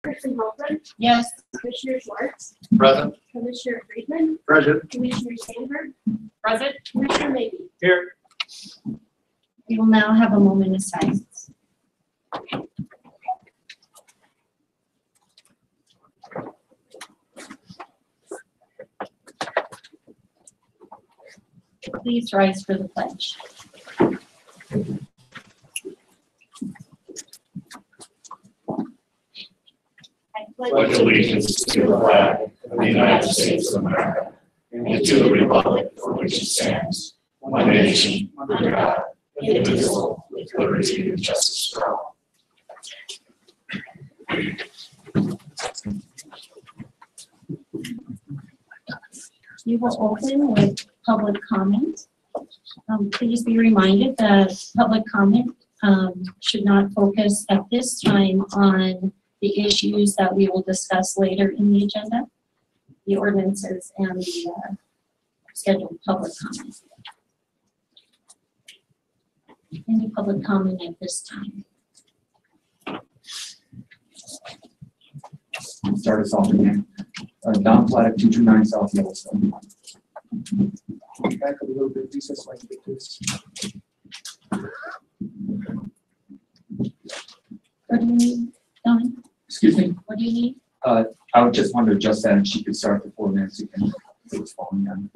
Commissioner Holton, Yes. Commissioner Schwartz, Present. Commissioner Friedman, Present. Commissioner Sandberg, Present. Commissioner Maybe. Here. We will now have a moment of silence. Please rise for the pledge. I Pledge allegiance to the flag of the United States of America and to the republic for which it stands, one nation, under God, indivisible, with liberty and justice for all. We will open with public comment. Please be reminded that public comment should not focus at this time on the issues that we will discuss later in the agenda, the ordinances and the scheduled public comment. Any public comment at this time? Start us off again. Don Platt, 229 South Yellowstone. Back a little bit, Lisa, so I can get this. What do you need, Don? Excuse me? What do you need? I would just want to adjust that and she could start the 4 minutes again. It was falling down.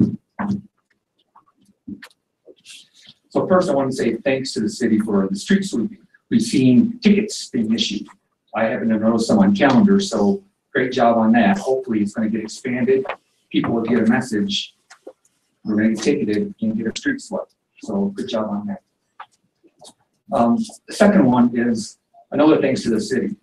So first I want to say thanks to the city for the street sweeping. We've seen tickets being issued. I happen to notice some on calendar, so great job on that. Hopefully it's going to get expanded. People will get a message. We're going to get ticketed and get a street swept. So good job on that. The second one is another thanks to the city.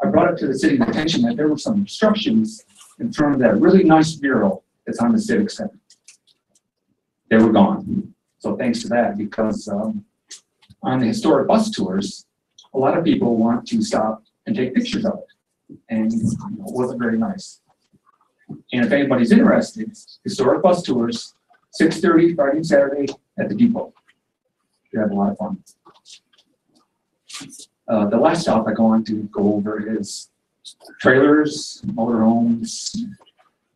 I brought it to the city's attention that there were some obstructions in front of that really nice mural that's on the Civic Center. They were gone. So thanks to that, because on the historic bus tours, a lot of people want to stop and take pictures of it. And it wasn't very nice. And if anybody's interested, historic bus tours, 6:30 Friday and Saturday at the depot. You have a lot of fun. The last stop I want to go over is trailers, motorhomes,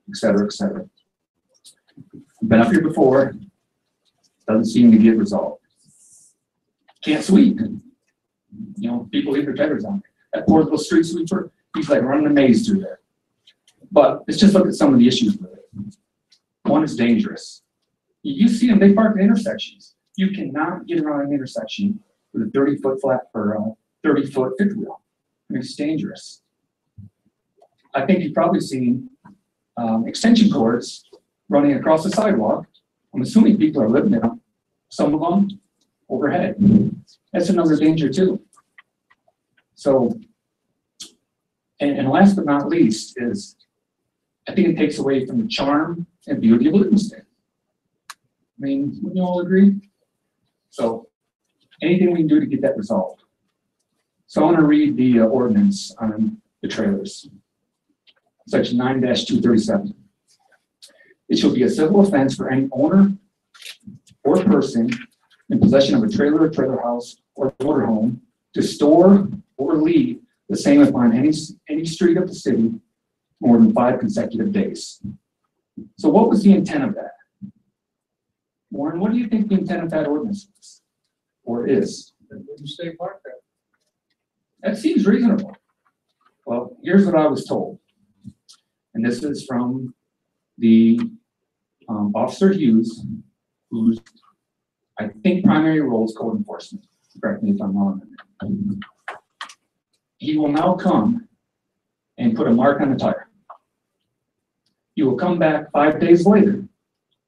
et cetera, et cetera. I've been up here before, doesn't seem to get resolved. Can't sweep. You know, people leave their trailers on there. That poor little street sweeper, he's like running a maze through there. But let's just look at some of the issues with it. One is dangerous. You see them, they park in intersections. You cannot get around an intersection with a 30-foot flat or 30-foot fifth wheel. I mean, it's dangerous. I think you've probably seen extension cords running across the sidewalk. I'm assuming people are living in them. Some of them overhead. That's another danger too. So, and last but not least is, I think it takes away from the charm and beauty of Livingston. I mean, wouldn't you all agree? So, anything we can do to get that resolved. So I want to read the ordinance on the trailers. Section 9-237. It shall be a civil offense for any owner or person in possession of a trailer or trailer house or motorhome to store or leave the same upon any street of the city more than 5 consecutive days. So what was the intent of that? Warren, what do you think the intent of that ordinance is? Or is? Wouldn't stay parked there. That seems reasonable. Well, here's what I was told. And this is from the Officer Hughes, whose, I think, primary role is code enforcement. Correct me if I'm wrong. He will now come and put a mark on the tire. He will come back 5 days later.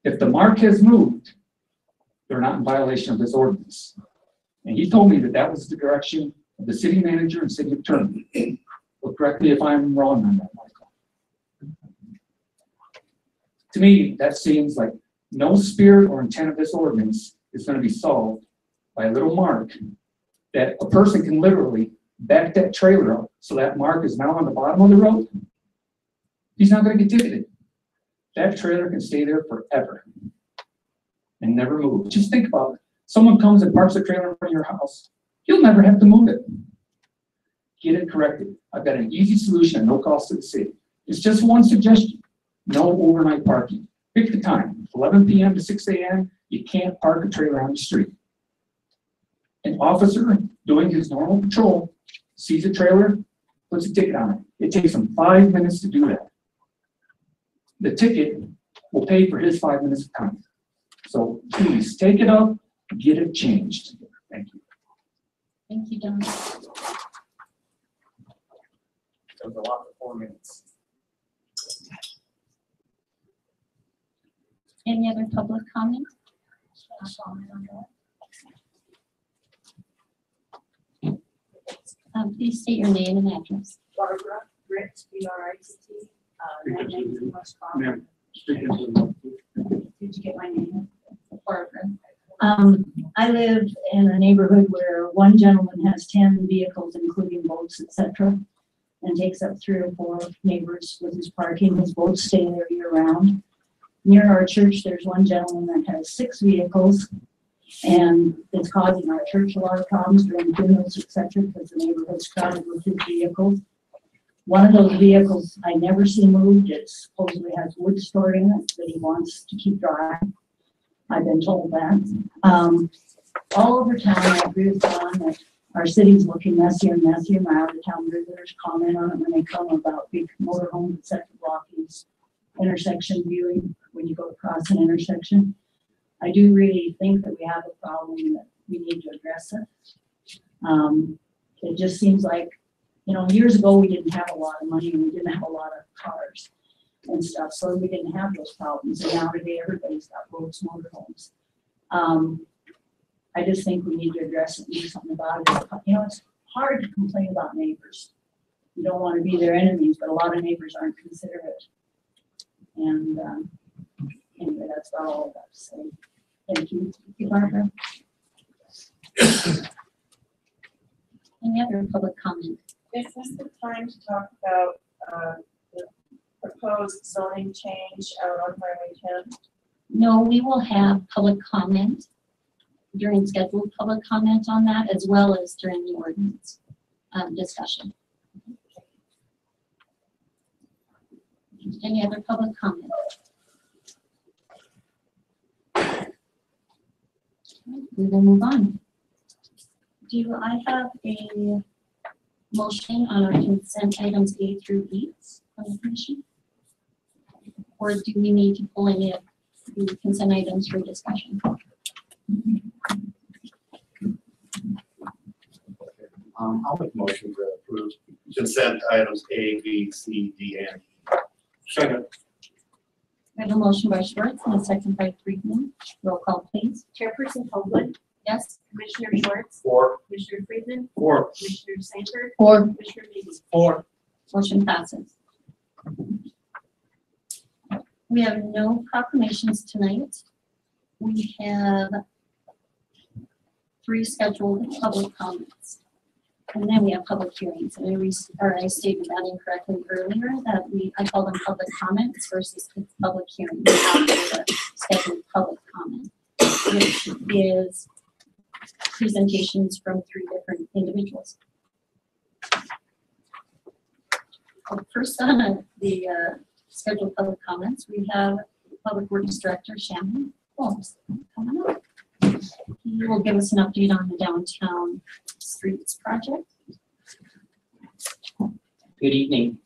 If the mark has moved, they're not in violation of this ordinance. And he told me that that was the direction of the city manager and city attorney. Well, correct me if I'm wrong on that, Michael. To me, that seems like no spirit or intent of this ordinance is going to be solved by a little mark that a person can literally back that trailer up so that mark is now on the bottom of the road. He's not going to get ticketed. That trailer can stay there forever and never move. Just think about it. Someone comes and parks a trailer in front of your house. You'll never have to move it. get it corrected. I've got an easy solution at no cost to the city. It's just one suggestion. No overnight parking. Pick the time, 11 p.m. to 6 a.m. You can't park a trailer on the street. An officer doing his normal patrol sees a trailer, puts a ticket on it. It takes him 5 minutes to do that. The ticket will pay for his 5 minutes of time. So please take it up, get it changed. Thank you. Thank you, Don. That was a lot for 4 minutes. Any other public comment? Please state your name and address. Barbara, Britt, B-R-I-T-T, 919 West Crawford. Did you get my name? Barbara. I live in a neighborhood where one gentleman has 10 vehicles, including boats, etc., and takes up 3 or 4 neighbors with his parking. His boats stay there year round. Near our church, there's one gentleman that has 6 vehicles, and it's causing our church a lot of problems during funerals, etc., because the neighborhood's crowded with his vehicles. One of those vehicles I never see moved. It supposedly has wood stored in it that he wants to keep dry. I've been told that. All over town, I agree with Don that our city's looking messier and messier. My out-of-town visitors comment on it when they come about big motorhomes, etc., blocking intersection viewing when you go across an intersection. I do really think that we have a problem that we need to address it. It just seems like, you know, years ago we didn't have a lot of money and we didn't have a lot of cars and stuff, so we didn't have those problems. And now today everybody's got boats, motorhomes. I just think we need to address it and do something about it. You know, it's hard to complain about neighbors. You don't want to be their enemies, but a lot of neighbors aren't considerate. And anyway, that's about all I've got to say. Thank you. Thank you, Barbara. Any other public comment? Is this the time to talk about the proposed zoning change out on Highway 10? No, we will have public comment during scheduled public comment on that, as well as during the ordinance discussion. Any other public comment? We will move on. Do I have a motion on our consent items A through E from the commission? Or do we need to pull any of the consent items for discussion? I'll make a motion to approve consent items A, B, C, D, and E. Second. We have a motion by Schwartz and a second by Friedman. Roll call, please. Chairperson Hoagland, Yes? Commissioner Schwartz, 4. Commissioner Friedman, 4. Commissioner Sanford, Or Commissioner Maybe. 4. motion passes. We have no proclamations tonight. We have 3 scheduled public comments. And then we have public hearings. And I stated that incorrectly earlier, that I call them public comments versus public hearings after the scheduled public comment, which is presentations from 3 different individuals. First on the scheduled public comments, we have Public Works Director Shannon Holmes coming up. He will give us an update on the downtown streets project. Good evening.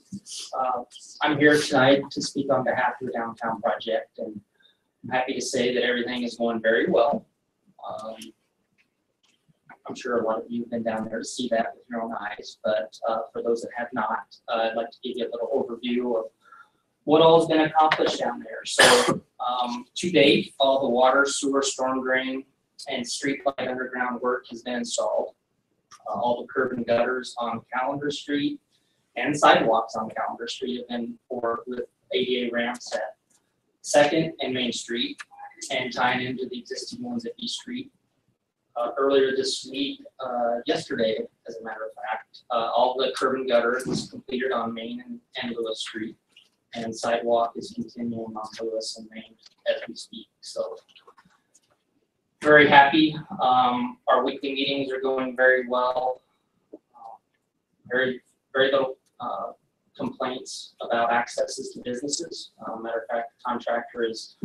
I'm here tonight to speak on behalf of the downtown project, and I'm happy to say that everything is going very well. I'm sure a lot of you have been down there to see that with your own eyes, but for those that have not, I'd like to give you a little overview of what all has been accomplished down there. So to date, all the water, sewer, storm drain, and streetlight underground work has been installed. All the curb and gutters on Calendar Street and sidewalks on Calendar Street have been poured with ADA ramps at 2nd and Main Street and tying into the existing ones at East Street. Earlier this week, yesterday, as a matter of fact, all the curb and gutter was completed on Main and Lewis Street, and sidewalk is continuing on Lewis and Main as we speak. So very happy. Our weekly meetings are going very well. very little complaints about accesses to businesses. Matter of fact, the contractor has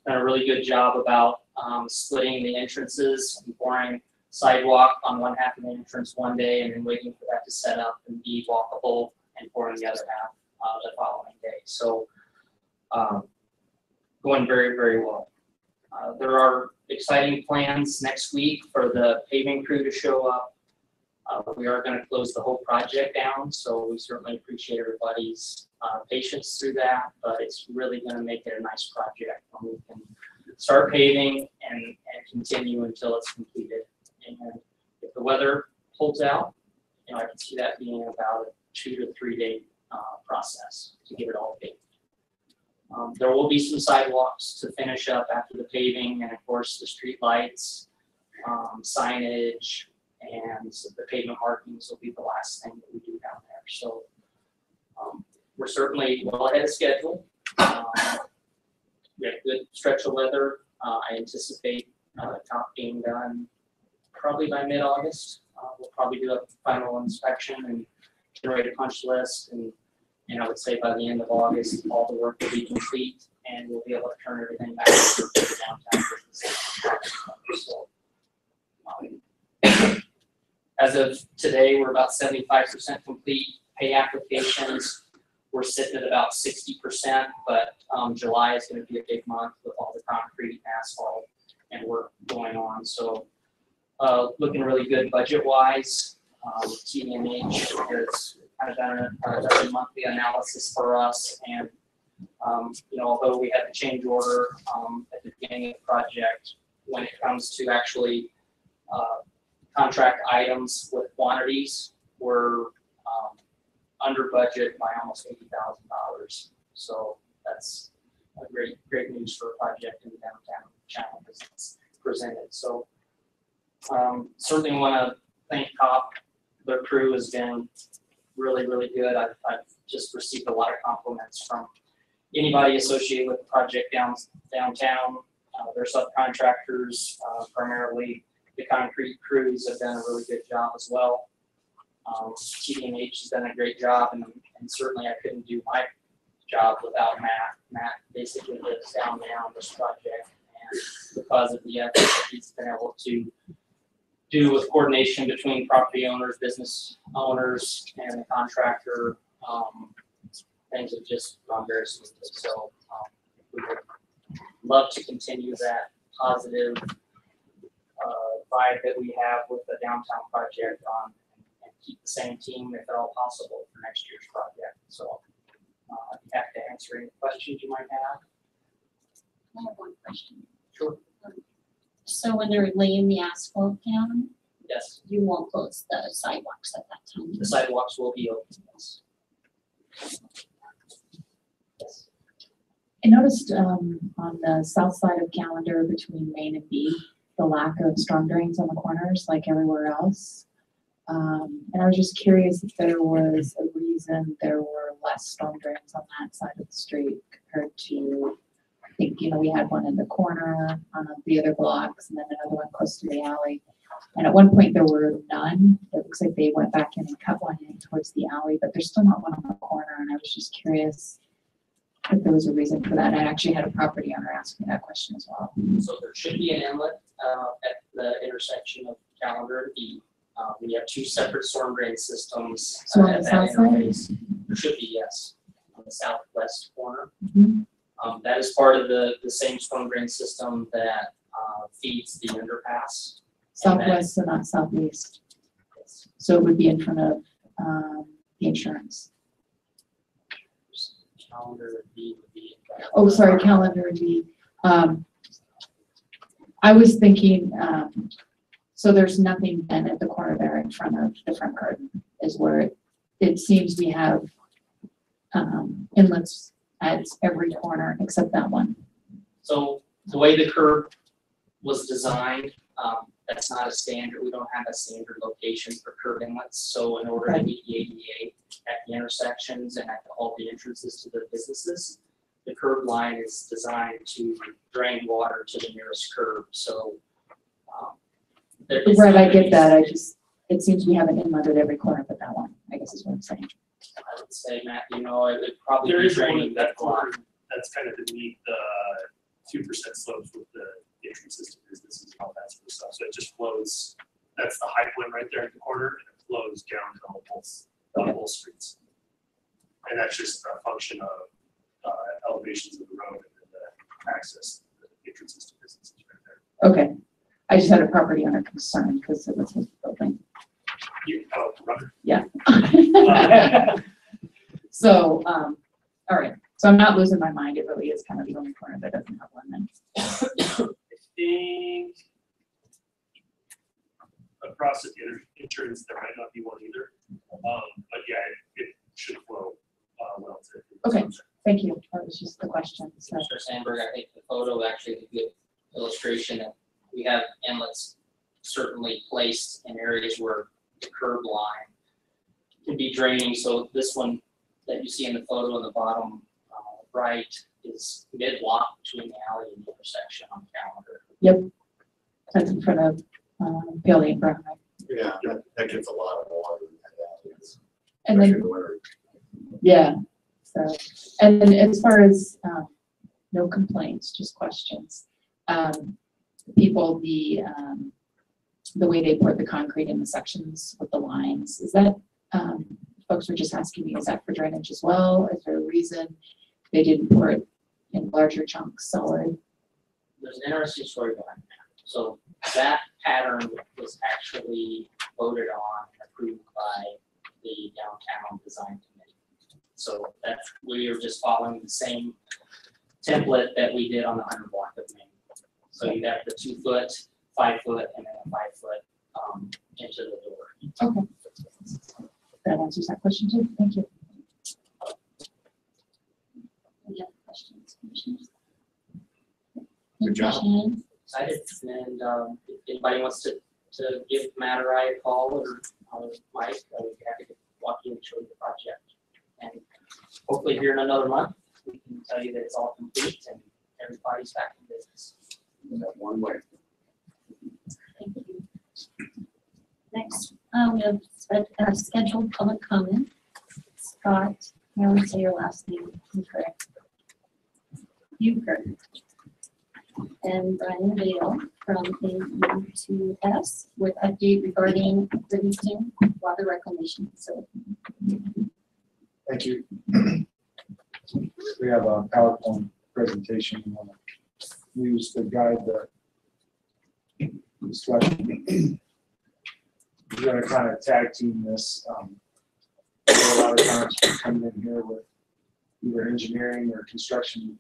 done a really good job about splitting the entrances and pouring sidewalk on one half of the entrance one day and then waiting for that to set up and be walkable and pouring the other half the following day. So going very, very well. There are exciting plans next week for the paving crew to show up. We are going to close the whole project down, so we certainly appreciate everybody's patience through that, but it's really going to make it a nice project when we can start paving and continue until it's completed. And if the weather holds out, I can see that being about a 2 to 3 day process to get it all paved. There will be some sidewalks to finish up after the paving, and of course the street lights, signage, and the pavement markings will be the last thing that we do down there. So we're certainly well ahead of schedule. We have a good stretch of weather. I anticipate top being done probably by mid-August. We'll probably do a final inspection and generate a punch list, and I would say by the end of August, all the work will be complete, and we'll be able to turn everything back to the downtown business. So, as of today, we're about 75% complete. Pay applications, we're sitting at about 60%, but July is going to be a big month with all the concrete and asphalt and work going on. So looking really good budget-wise. TDMH has kind of done a monthly analysis for us, and although we had the change order at the beginning of the project, when it comes to actually contract items with quantities, we're under budget by almost $80,000. So that's a great news for a project in the downtown channel business presented. So certainly want to thank COP. Their crew has been really, really good. I've just received a lot of compliments from anybody associated with the project downtown. Their subcontractors, primarily the concrete crews, have done a really good job as well. TDMH has done a great job, and certainly I couldn't do my job without Matt. Matt basically lives down there on this project, and because of the effort that he's been able to do with coordination between property owners, business owners, and the contractor, things have just gone very smoothly. So we would love to continue that positive vibe that we have with the downtown project on, and keep the same team if at all possible for next year's project. So I'd be happy to answer any questions you might have. I have one question. Sure. So when they're laying the asphalt down, Yes, you won't close the sidewalks at that time? the sidewalks will be open. Yes. Yes. I noticed on the south side of Calendar between Main and B, the lack of storm drains on the corners like everywhere else. And I was just curious if there was a reason there were less storm drains on that side of the street compared to, I think, we had one in the corner on the other blocks and then another one close to the alley. And at one point there were none. It looks like they went back in and cut one in towards the alley, but there's still not one on the corner. And I was just curious if there was a reason for that. I actually had a property owner ask me that question as well. So there should be an inlet at the intersection of Calendar and B. We have two separate storm drain systems So on at the that south side? interface. There should be, yes, on the southwest corner. Mhm. That is part of the same storm drain system that feeds the underpass. Southwest and not southeast. Yes. So it would be in front of the insurance. Calendar B would be. Oh, sorry, Calendar B. I was thinking, so there's nothing then at the corner there in front of the front garden is where it seems we have inlets at every corner except that one. So the way the curb was designed, that's not a standard. We don't have a standard location for curb inlets. So in order to meet the ADA at the intersections and at all the entrances to the businesses, the curb line is designed to drain water to the nearest curb. So Right, I get that. it seems we have an inlet at every corner but that one, I guess is what I'm saying. I would say, Matt, it would probably There be is one draining in that that block. corner that's kind of beneath the 2% slopes with the entrance system businesses and all that sort of stuff. So it just flows, that's the high point right there at the corner, and it flows down to both streets. And that's just a function of elevations of the road and then the access, the entrance system businesses right there. Okay, I just had a property owner concern because it was his building. Rubber. Yeah. So, all right, so I'm not losing my mind, it really is kind of the only corner that doesn't have one then. I think across the entrance, there might not be one either. But yeah, it should flow well to. Okay. Thank you, that was just the question, so. Mr. Sandberg, I think the photo actually is a good illustration that we have inlets certainly placed in areas where the curb line can be draining. So this one that you see in the photo in the bottom right is mid-block between the alley and the intersection on Calendar. Yep, that's in front of Bailey and Brown, right? Yeah, that gets a lot of water. And then, yeah, so, and then as far as, no complaints, just questions. People, the way they poured the concrete in the sections with the lines, is that, folks were just asking me, is that for drainage as well? Is there a reason they didn't pour it in larger chunks solid? There's an interesting story behind that. So that pattern was actually voted on and approved by the downtown design committee. So that's, we are just following the same template that we did on the 100 block of Main. So you have the 2 foot, 5 foot, and then a 5 foot into the door. Okay. That answers that question too, thank you. Any other questions, commissioners? Good job. Questions? Excited, and if anybody wants to give Matt or I a call or Mike, I would be happy to walk you and show you the project. And hopefully here in another month, we can tell you that it's all complete and everybody's back in business. One way. Thank you. Next, we have scheduled public comment. Scott, I always say your last name incorrect. Euchre. And Brian Vale from A2S with update regarding Livingston water reclamation facility. Thank you. We have a PowerPoint presentation we want to use to guide the discussion. We're going to kind of tag team this. A lot of times we're coming in here with either engineering or construction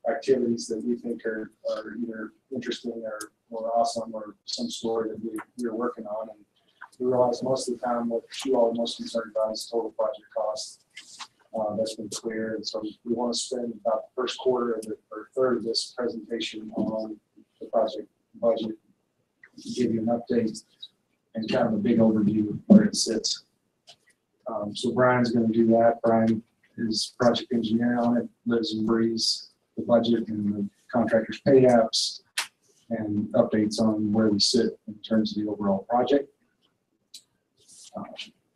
activities that we think are either interesting or awesome or some story that we're working on. And we realize most of the time what you all are most concerned about is total project cost. That's been clear. And so we want to spend about the first quarter or third of this presentation on the project budget, give you an update and kind of a big overview where it sits. So Brian's going to do that. Brian is project engineer on it, lives and breathes the budget and the contractor's pay apps and updates on where we sit in terms of the overall project.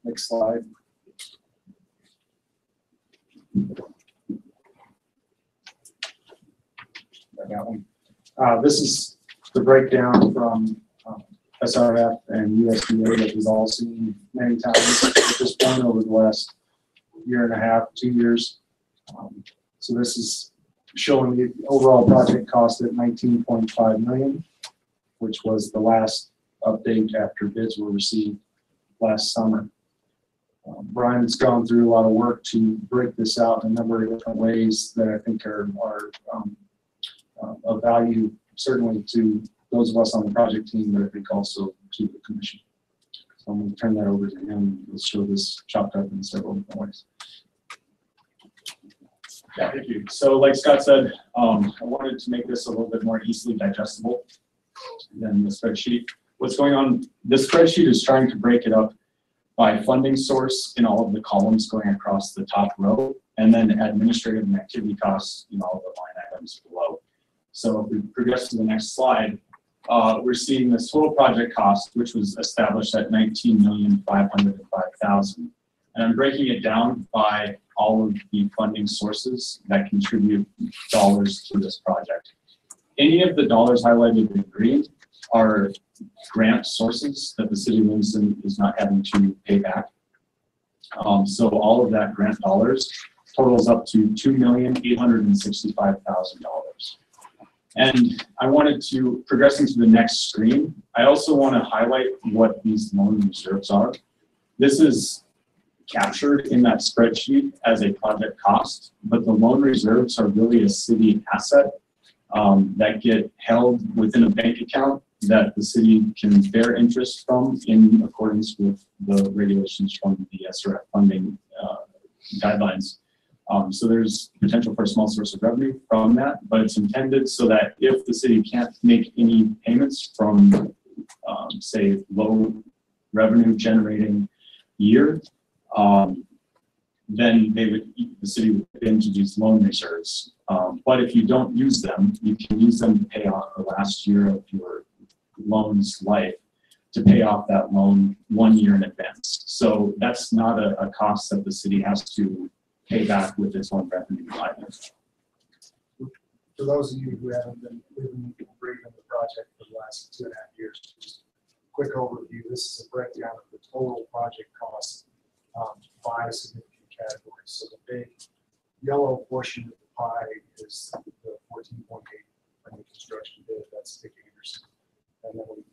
Next slide. I got one. This is the breakdown from SRF and USDA that we've all seen many times at this point over the last year and a half, 2 years. So this is showing the overall project cost at $19.5 million, which was the last update after bids were received last summer. Brian's gone through a lot of work to break this out in a number of different ways that I think are of value, certainly to those of us on the project team, but I think also to the commission. So I'm going to turn that over to him. We'll show this chopped up in several different ways. Yeah, thank you. So like Scott said, I wanted to make this a little bit more easily digestible than the spreadsheet. What's going on, this spreadsheet is trying to break it up by funding source in all of the columns going across the top row, and then administrative and activity costs in all of the line items below. So if we progress to the next slide, we're seeing this total project cost, which was established at $19,505,000. And I'm breaking it down by all of the funding sources that contribute dollars to this project. Any of the dollars highlighted in green are grant sources that the city of Livingston is not having to pay back. So all of that grant dollars totals up to $2,865,000. And I wanted to, progressing to the next screen, I also want to highlight what these loan reserves are. This is captured in that spreadsheet as a project cost, but the loan reserves are really a city asset that get held within a bank account that the city can bear interest from in accordance with the regulations from the SRF funding guidelines. So there's potential for a small source of revenue from that, but it's intended so that if the city can't make any payments from, say, low revenue generating year, then the city would put into these loan reserves. But if you don't use them, you can use them to pay off the last year of your loan's life to pay off that loan 1 year in advance. So that's not a cost that the city has to pay back with its own revenue either. For those of you who haven't been living and breathing the project for the last 2.5 years, just a quick overview. This is a breakdown of the total project cost by significant categories. So the big yellow portion of the pie is the 14.8 under construction bid. That's Dick Anderson. And then we've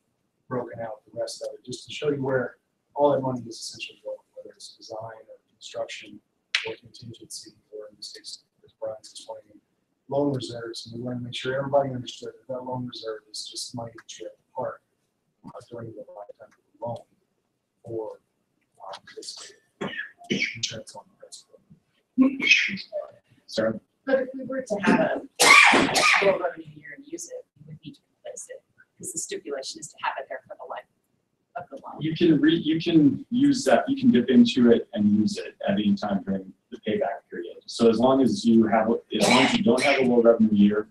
broken out the rest of it just to show you where all that money is essentially going, whether it's design or construction or contingency, or in this case, as Brian's explaining, loan reserves. And we want to make sure everybody understood that that loan reserve is just money that you have to park during the lifetime of the loan for this insurance on the principal. Sarah? But if we were to have a low revenue year and use it, we would need to replace it, because the stipulation is to have it there for the life of the loan. You can use that, you can dip into it and use it at any time during the payback period. So as long as you don't have a low revenue year,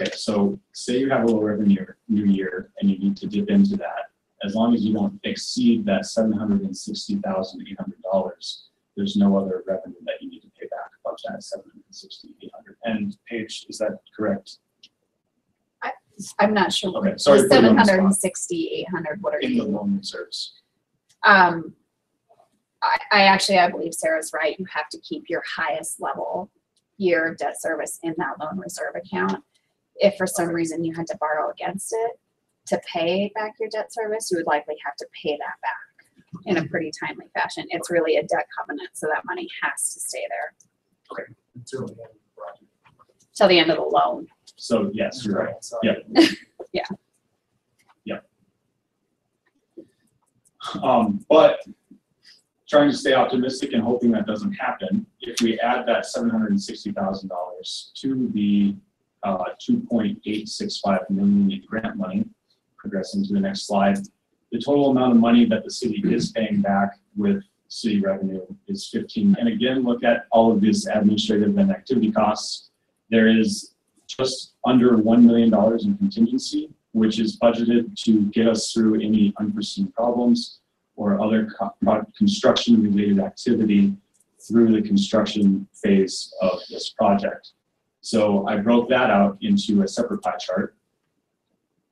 okay, so say you have a low revenue year and you need to dip into that, as long as you don't exceed that $760,800, there's no other revenue that you need to pay back above that $760,800. And Paige, is that correct? I'm not sure. Okay, sorry. The 760, 800, what are In the you? loan reserves. I believe Sarah's right. You have to keep your highest level year of debt service in that loan reserve account. If for some reason you had to borrow against it to pay back your debt service, you would likely have to pay that back in a pretty timely fashion. It's really a debt covenant, so that money has to stay there Okay. Until the end of the project. till the end of the loan. So yes, you're right. So, Yeah. Yeah. Yeah. But trying to stay optimistic and hoping that doesn't happen, if we add that $760,000 to the $2.865 million in grant money, progressing to the next slide, the total amount of money that the city is paying back with city revenue is 15. And again, look at all of this administrative and activity costs. There is just under $1 million in contingency, which is budgeted to get us through any unforeseen problems or other construction-related activity through the construction phase of this project. So I broke that out into a separate pie chart.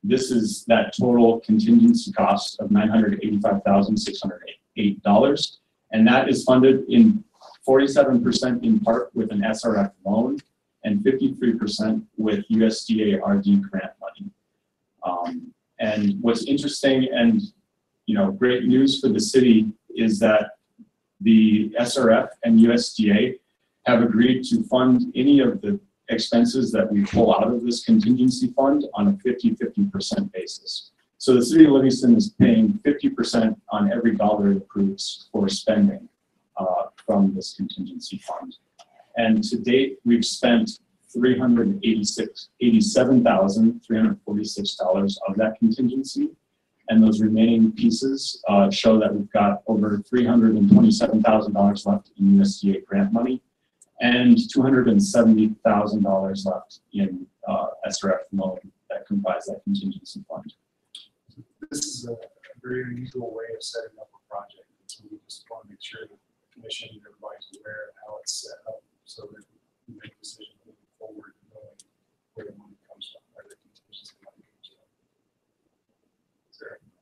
This is that total contingency cost of $985,608, and that is funded in 47% in part with an SRF loan and 53% with USDA RD grant money. And what's interesting and great news for the city is that the SRF and USDA have agreed to fund any of the expenses that we pull out of this contingency fund on a 50-50% basis. So the city of Livingston is paying 50% on every dollar it approves for spending from this contingency fund. And to date, we've spent $387,346 of that contingency. And those remaining pieces show that we've got over $327,000 left in USDA grant money and $270,000 left in SRF loan that comprise that contingency fund. This is a very unusual way of setting up a project. So we just want to make sure that the commission and everybody's aware of how it's set up so that we make decisions moving forward, knowing where the money comes from, where the contingency money comes from.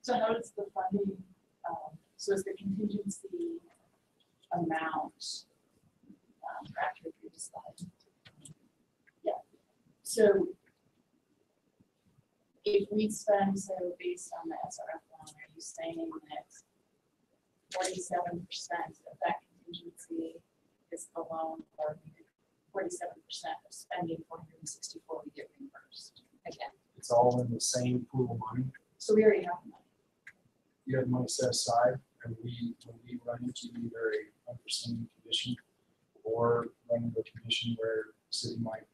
So how does the funding, so is the contingency amount, after you decide? Yeah, so if we spend, so based on the SRF loan, are you saying that 47% of that contingency is the loan, or 47% of spending 464 we get reimbursed again? It's all in the same pool of money. So we already have money. You have money set aside, and when we run into either a unforeseen condition or run into a condition where the city might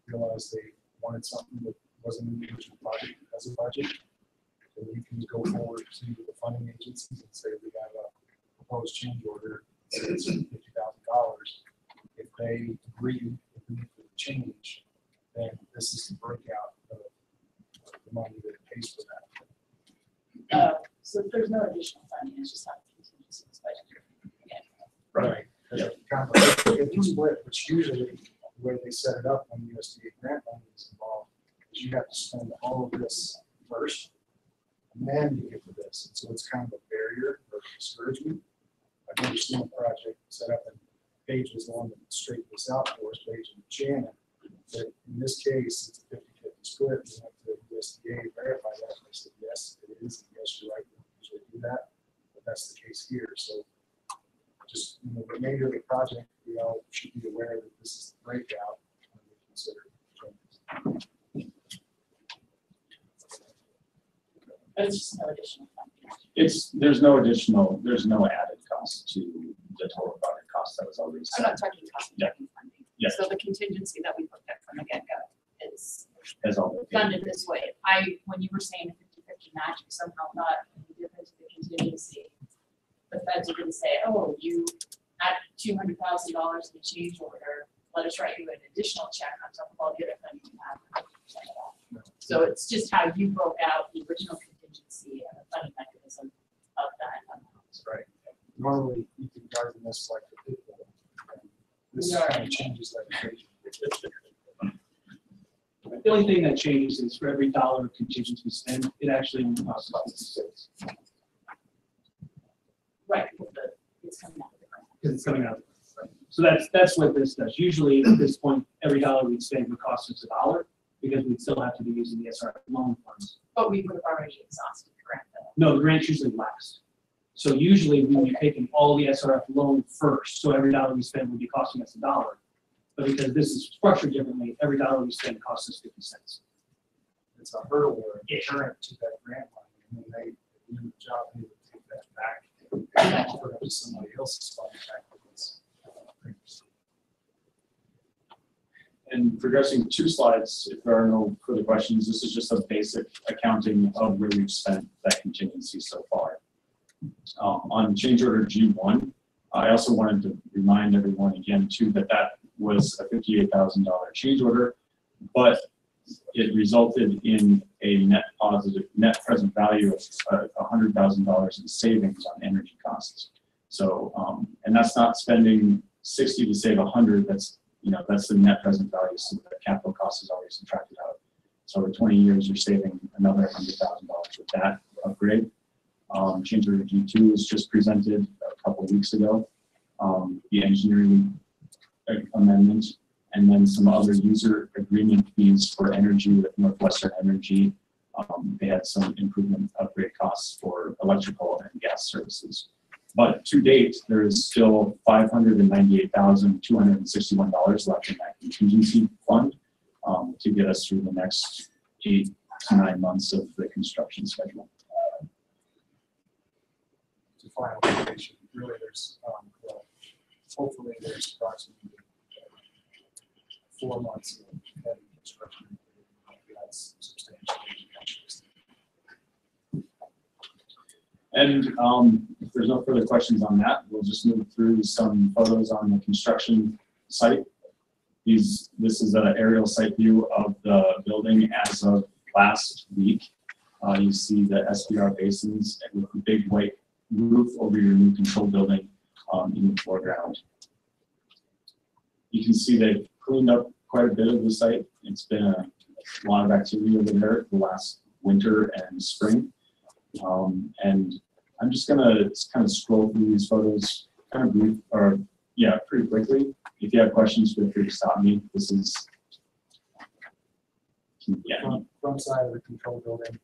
realize they wanted something that wasn't in the original project as a budget, then you can go forward to the funding agencies and say, we have a proposed change order, it's $50,000. If they agree with the change, then this is the breakout of the money that it pays for that. So there's no additional funding, it's just not contingency budget. Yeah. Right. Kind of a 50-50 split, which usually the way they set it up when USDA grant money is involved is you have to spend all of this first, and then you get to this. And so it's kind of a barrier or discouragement. I've never seen a project set up, and Paige was the one that straightened this out for us, Paige and Shannon. But in this case, it's a 50-50 split. We have to USDA verify that. And they said, yes, it is. And yes, you're right. We usually do that. But that's the case here. So just the remainder of the project, we all should be aware that this is the breakout when we consider changes. But it's just no additional funding. There's no added cost to the total project cost that was already I'm set. not talking cost of funding. Yes. So the contingency that we looked at from the get-go is As already. funded this way. When you were saying 50-50 match, we somehow thought the difference in the contingency. The feds are going to say, oh, you add $200,000 in a change order, let us write you an additional check on top of all the other funding you have. So it's just how you broke out the original contingency and the funding mechanism of that amount. That's right. Normally, you can garden this like the people. This Yeah. kind of changes that equation. The only thing that changes is for every dollar of contingency we spend, it actually only costs about 6. Right, it's coming out of the grant. Because it's coming out. So that's what this does. Usually at this point, every dollar we spend would cost us $1 because we'd still have to be using the SRF loan funds. But we would have already exhausted the grant though. No, the grants usually last. So usually we would be taking all the SRF loan first, so every dollar we spend would be costing us $1. But because this is structured differently, every dollar we spend costs us 50 cents. It's a hurdle or a deterrent to that grant money. And then they do the job, they would take that back and put it to somebody else's funding back with this. And progressing 2 slides, if there are no further questions, this is just a basic accounting of where we've spent that contingency so far. On change order G1, I also wanted to remind everyone again too that was a $58,000 change order, but it resulted in a net present value of $100,000 in savings on energy costs. So, and that's not spending 60 to save 100. That's the net present value. So the capital cost is always subtracted out. So over 20 years, you're saving another $100,000 with that upgrade. Change order G2 was just presented a couple of weeks ago. The engineering amendment, and then some other user agreement fees for energy with Northwestern Energy. They had some improvement upgrade costs for electrical and gas services. But to date, there is still $598,261 left in that contingency fund to get us through the next 8 to 9 months of the construction schedule. To final completion, really there's, hopefully there's approximately 4 months of heavy construction. That's substantial. And if there's no further questions on that, we'll just move through some photos on the construction site. This is an aerial site view of the building as of last week. You see the SBR basins and with a big white roof over your new control building in the foreground. You can see they've cleaned up quite a bit of the site. It's been a lot of activity over there the last winter and spring. And I'm just gonna kind of scroll through these photos kind of brief, or yeah, pretty quickly. If you have questions, feel free to stop me. This is, yeah. Front side of the control building.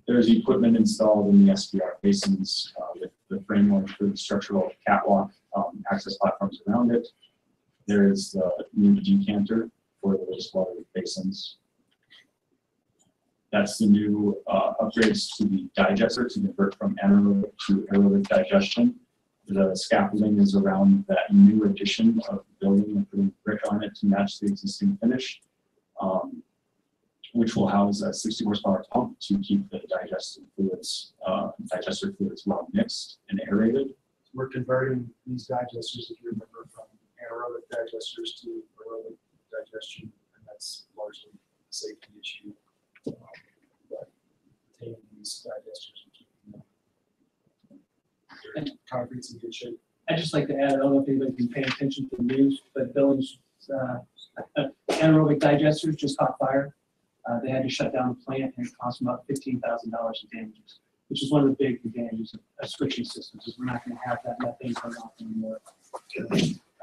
There's equipment installed in the SBR basins with the framework for the structural catwalk access platforms around it. There is the new decanter for the wastewater basins. That's the new upgrades to the digester to convert from anaerobic to aerobic digestion. The scaffolding is around that new addition of the building and putting brick on it to match the existing finish, which will house a 60 horsepower pump to keep the digester fluids well mixed and aerated. We're converting these digesters, if you remember, from anaerobic digesters to aerobic digestion, and that's largely a safety issue. But taking these digesters and keeping them, their concrete's in good shape. I'd just like to add, I don't know if anybody can pay attention to the news, but Billings anaerobic digesters just caught fire. They had to shut down the plant and it cost them about $15,000 in damages, which is one of the big advantages of switching systems, is we're not going to have that methane come off anymore.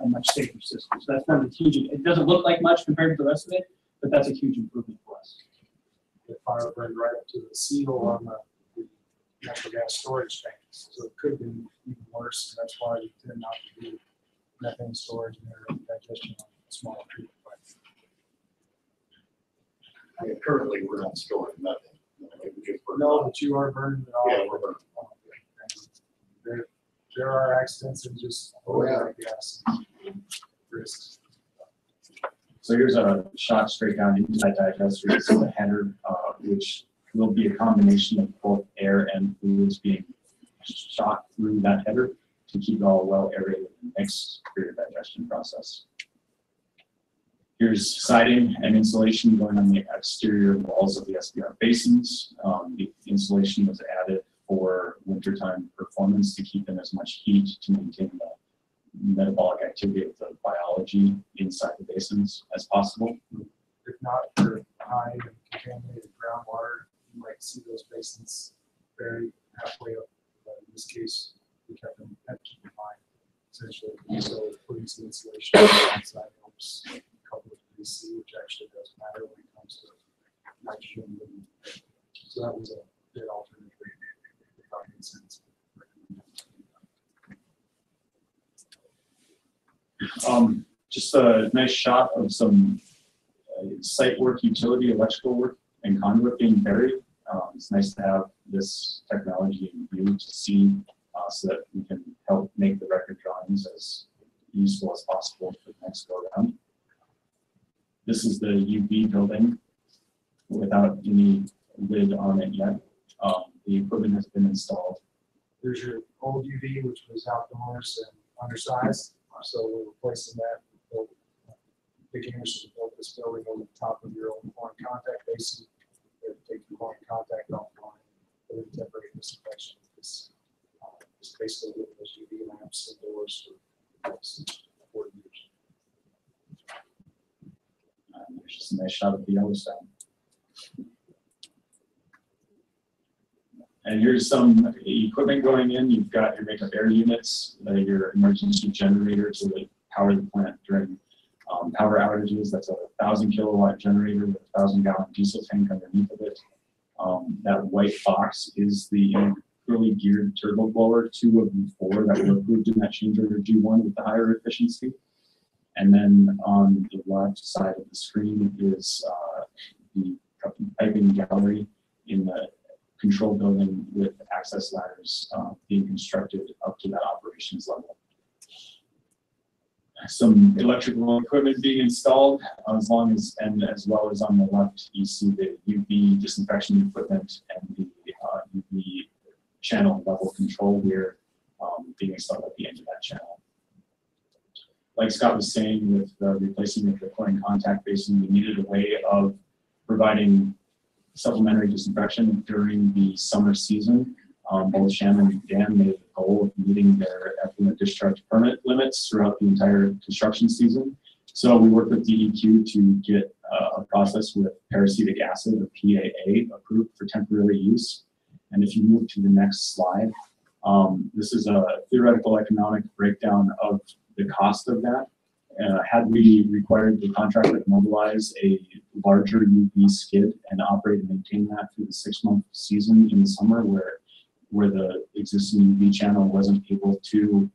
A much safer system. So that's one of the huge, it doesn't look like much compared to the rest of it, but that's a huge improvement for us. The fire burned right up to the seal on the natural gas storage tanks, so it could have been even worse, and that's why we tend not to do methane storage and aerobic digestion on smaller treatment plants. I mean, currently, we're not storing nothing. No, but you are burning it all. Yeah, we're burning. There are accidents and just gas risks. So here's a shot straight down into that digester. It's the header, which will be a combination of both air and fluids being shot through that header to keep it all well aerated and mixed for your digestion process. Here's siding and insulation going on the exterior walls of the SBR basins. The insulation was added for wintertime performance to keep in as much heat to maintain the metabolic activity of the biology inside the basins as possible. If not for high and contaminated groundwater, you might see those basins buried halfway up. But in this case, we kept them at keep in mind, essentially. So putting some insulation inside helps couple of DC, which actually does matter when it comes to nitrogen. So that was a good alternative. Sense. Just a nice shot of some site work, utility, electrical work, and conduit being buried. It's nice to have this technology in view to see so that we can help make the record drawings as useful as possible for the next go around. This is the UV building without any lid on it yet. The equipment has been installed. There's your old UV, which was outdoors and undersized. So we're replacing that. Big Anderson built this building over the top of your old foreign contact basin. Take the foreign contact offline, put in temporary disinfection. This basically with those UV lamps indoors for 40 years. There's just a nice shot of the Yellowstone. And here's some equipment going in. You've got your makeup air units, your emergency generator to power the plant during power outages. That's a 1,000 kilowatt generator with a 1,000-gallon diesel tank underneath of it. That white box is the integrally geared turbo blower, 2 of the 4 that were approved in that change order G1 with the higher efficiency. And then on the left side of the screen is the piping gallery in the control building with access ladders being constructed up to that operations level. Some electrical equipment being installed as well as on the left you see the UV disinfection equipment and the UV channel level control gear being installed at the end of that channel. Like Scott was saying, with the replacing of the chlorine contact basin, we needed a way of providing supplementary disinfection during the summer season. Both Shannon and Dan made the goal of meeting their effluent discharge permit limits throughout the entire construction season. So we worked with DEQ to get a process with peracetic acid, or PAA, approved for temporary use. And if you move to the next slide, this is a theoretical economic breakdown of the cost of that. Had we required the contractor to mobilize a larger UV skid and operate and maintain that through the 6-month season in the summer where the existing UV channel wasn't able to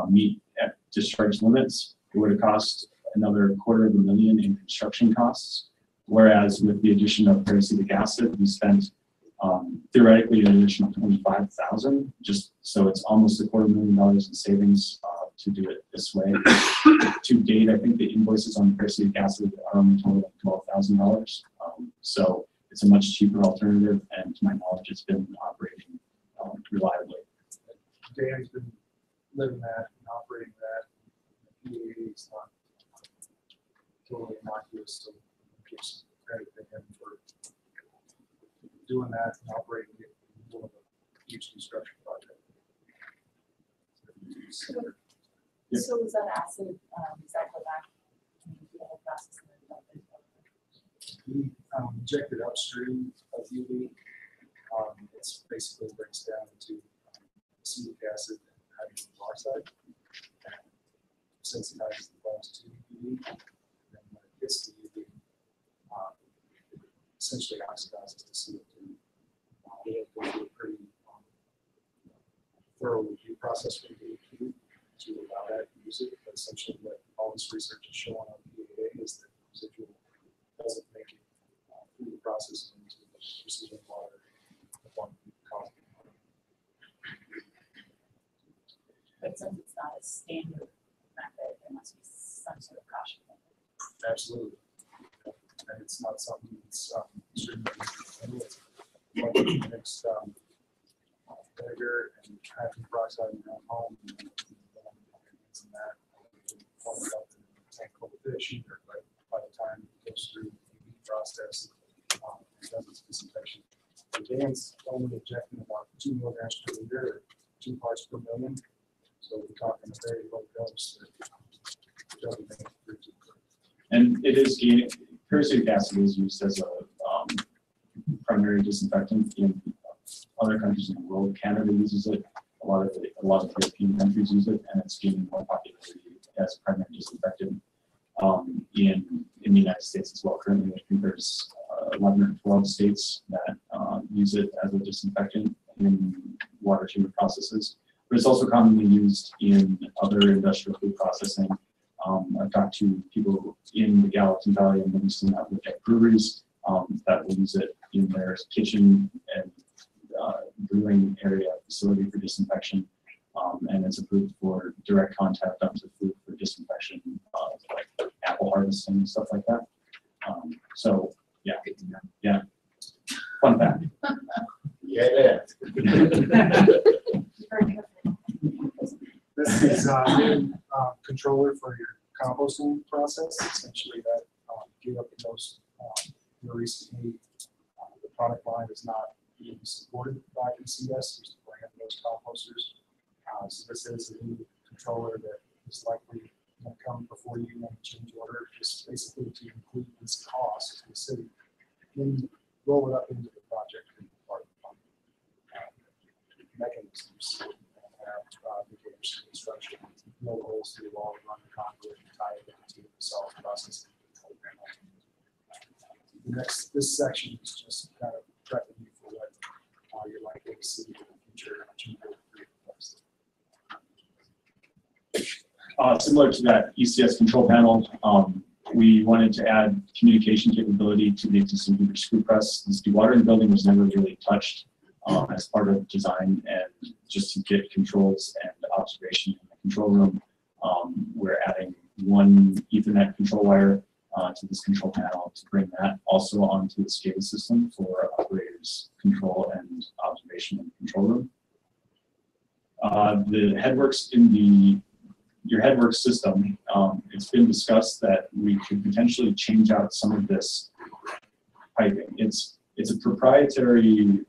meet at discharge limits, it would have cost another $250,000 in construction costs. Whereas with the addition of peracetic acid, we spent theoretically an additional $25,000, just so it's almost $250,000 in savings to do it this way. To date, I think the invoices on peracetic acid are only totaling $12,000. So it's a much cheaper alternative, and to my knowledge, it's been operating reliably. Dan's been living that and operating that. He's not totally innocuous, so give some credit to him for doing that and operating it in the middle of a huge construction project. So was that acid, does that go back to the whole process? We injected upstream of UV. It's basically breaks down into acetic acid and hydrogen peroxide. Sensitizes the bones to UV. And then when it gets to UV, it essentially oxidizes the CO2. We have to go through a pretty thorough review process for DEQ to allow that to use it. But essentially, what all this research is showing on PAA is that residual doesn't make it through the process into the receiving water. But since it's not a standard method, there must be some sort of caution. Absolutely. And it's not something that's extremely mixed vinegar and hydrogen peroxide in your own home and that formed up in a tank full of fish either, but by the time it goes through the UV process, it does its disinfection. And Dan's only injecting about 2 milligrams per liter, or 2 parts per million. So we're talking a very low dose that doesn't make it through too quick. And it is peracetic acid is used as a primary disinfectant in other countries in the world. Canada uses it. A lot of European countries use it, and it's gaining more popularity as a primary disinfectant in the United States as well. Currently, I think there's 11 or 12 states that use it as a disinfectant in water treatment processes. But it's also commonly used in other industrial food processing. I've talked to people in the Gallatin Valley and Livingston that look at breweries that will use it in their kitchen and brewing area facility for disinfection. And it's approved for direct contact onto food for disinfection, like apple harvesting and stuff like that. So, yeah. Yeah. Fun fact. Yeah. This is a new controller for your composting process. Essentially, that gear up in those recently, the product line is not being supported by ECS. There's a brand of those composters. So this is a new controller that is likely going to come before you want to change order, just basically to include this cost to the city and roll it up into the project part of the mechanisms. Construction, drill holes through the wall, run the conduit, and tie it into the solid processing program. This section is just kind of prepping you for what you're likely to see in the future. Similar to that ECS control panel, we wanted to add communication capability to the existing Hoover screw press. This dewatering building was never really touched as part of design, and just to get controls and observation in the control room, we're adding one Ethernet control wire to this control panel to bring that also onto the SCADA system for operators' control and observation in the control room. The headworks in your headworks system, it's been discussed that we could potentially change out some of this piping. It's It's a proprietary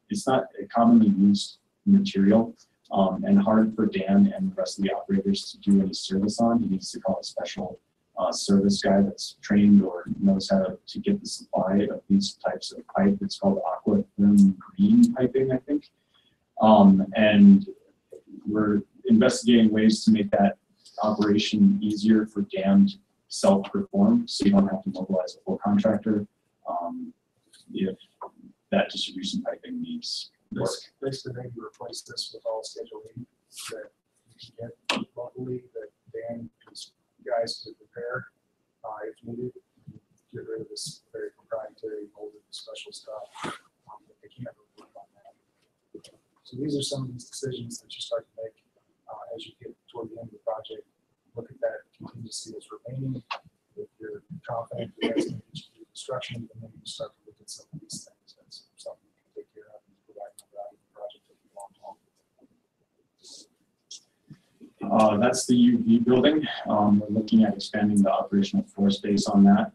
it's not a commonly used material, and hard for Dan and the rest of the operators to do any service on. He needs to call a special service guy that's trained or knows how to get the supply of these types of pipe. It's called aquatherm green piping, I think. And we're investigating ways to make that operation easier for Dan to self-perform, so you don't have to mobilize a full contractor if that distribution piping needs work. Basically, maybe replace this with all Schedule E that you can get locally, that Dan, his guys could repair if needed. Get rid of this very proprietary molded special stuff. That they can't really work on that. So these are some of these decisions that you start to make as you get toward the end of the project. Look at that contingency that's remaining. If you're confident that that's going to get you through construction, and then you start to look at some of these things. That's something you can take care of and provide more value to the project that you want. That's the UV building. We're looking at expanding the operational floor space on that,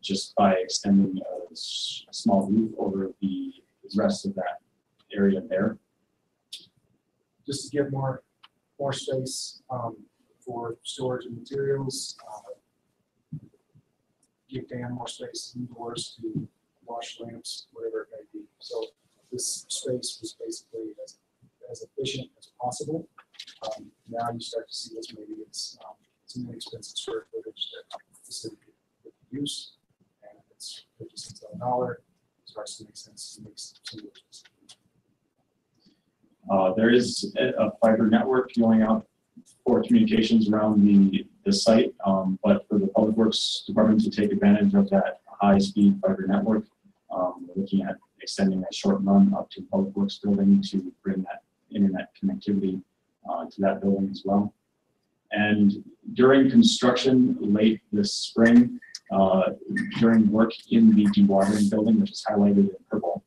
just by extending a small roof over the rest of that area there. Just to get more space for storage of materials, give Dan more space indoors to wash lamps, whatever it may be. So this space was basically as efficient as possible. Now you start to see this, maybe it's some inexpensive square footage that the city could use, and it's 50 cents on the dollar. It starts to make sense to make some solutions. There is a fiber network going out for communications around the site, but for the Public Works Department to take advantage of that high-speed fiber network, we're looking at extending that short run up to the Public Works building to bring that internet connectivity to that building as well. And during construction late this spring, during work in the dewatering building, which is highlighted in purple,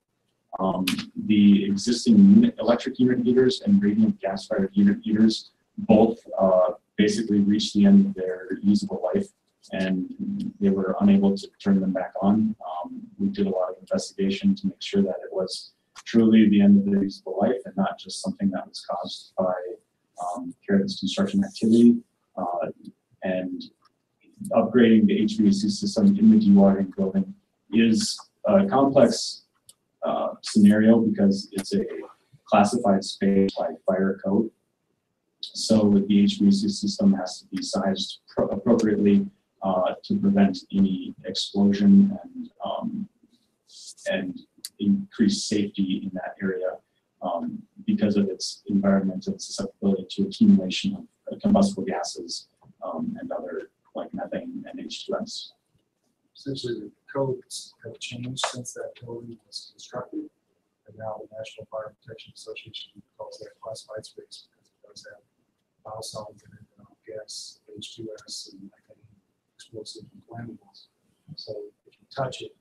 the existing electric unit heaters and radiant gas-fired unit heaters both basically reached the end of their usable life, and they were unable to turn them back on. We did a lot of investigation to make sure that it was truly the end of their usable life and not just something that was caused by careless construction activity. And upgrading the HVAC system in the dewatering building is a complex scenario because it's a classified space by fire code. So the HVAC system has to be sized appropriately to prevent any explosion and increase safety in that area because of its environmental susceptibility to accumulation of combustible gases and other like methane and H2S. Essentially, the codes have changed since that building was constructed, and now the National Fire Protection Association calls that classified space because it does have biosolids in it, gas, H2S, and methane, explosive and flammables. So if you touch it,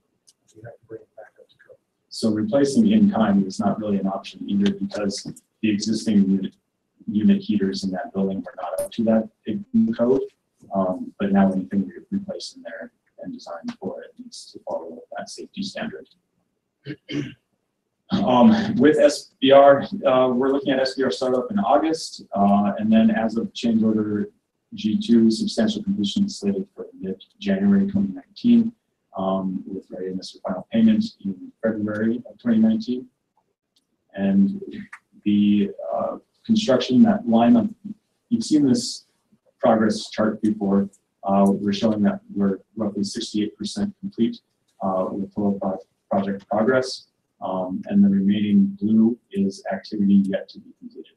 you have to bring it back up to code. So replacing in kind is not really an option either because the existing unit heaters in that building are not up to that code. But now anything we replace in there and designed for it needs to follow that safety standard. With SBR, we're looking at SBR startup in August, and then as of change order G2, substantial completion is slated for mid-January 2019, with readiness for final payment in February of 2019. And the construction, that line of, you've seen this progress chart before. We're showing that we're roughly 68% complete with total project progress. And the remaining blue is activity yet to be completed.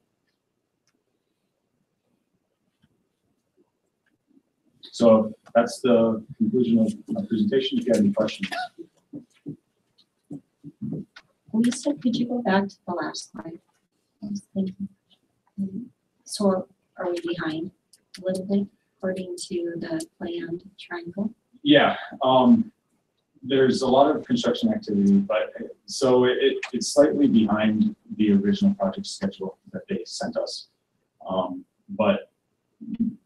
So that's the conclusion of my presentation. If you have any questions. Lisa, could you go back to the last slide? I was thinking. So are we behind a little bit according to the planned triangle? Yeah. There's a lot of construction activity, but so it's slightly behind the original project schedule that they sent us. But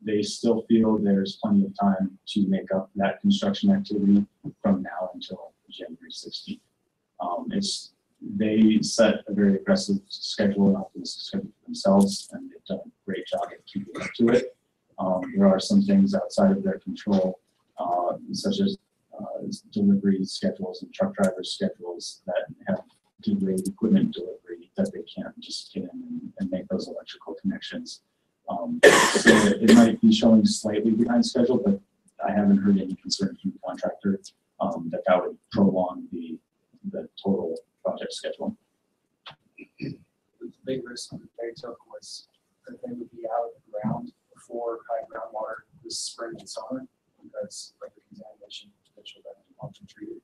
they still feel there's plenty of time to make up that construction activity from now until January 360. They set a very aggressive schedule, an optimistic schedule for themselves, and they've done a great job at keeping up to it. There are some things outside of their control, such as delivery schedules and truck driver schedules that have delayed equipment delivery that they can't just get in and make those electrical connections. So it might be showing slightly behind schedule, but I haven't heard any concern from the contractor that would prolong the total project schedule. The big risk that they took was that they would be out of the ground before high groundwater this spring and summer, because like the contamination potential that they pumped and treated.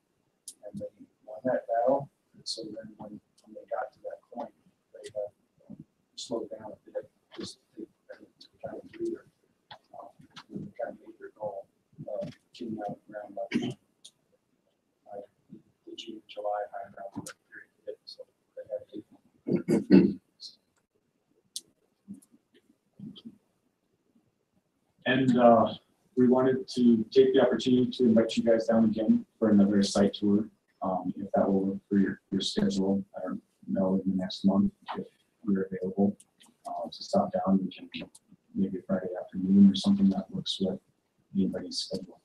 And they won that battle. And so then when they got to that point, they slowed down a bit, just to kind of breather. They kind of made their goal of getting out of the ground by the June, July high groundwater period. So they had to. And we wanted to take the opportunity to invite you guys down again for another site tour, if that will work for your schedule. I don't know, in the next month, if we're available to stop down. We can maybe Friday afternoon or something that works with anybody's schedule.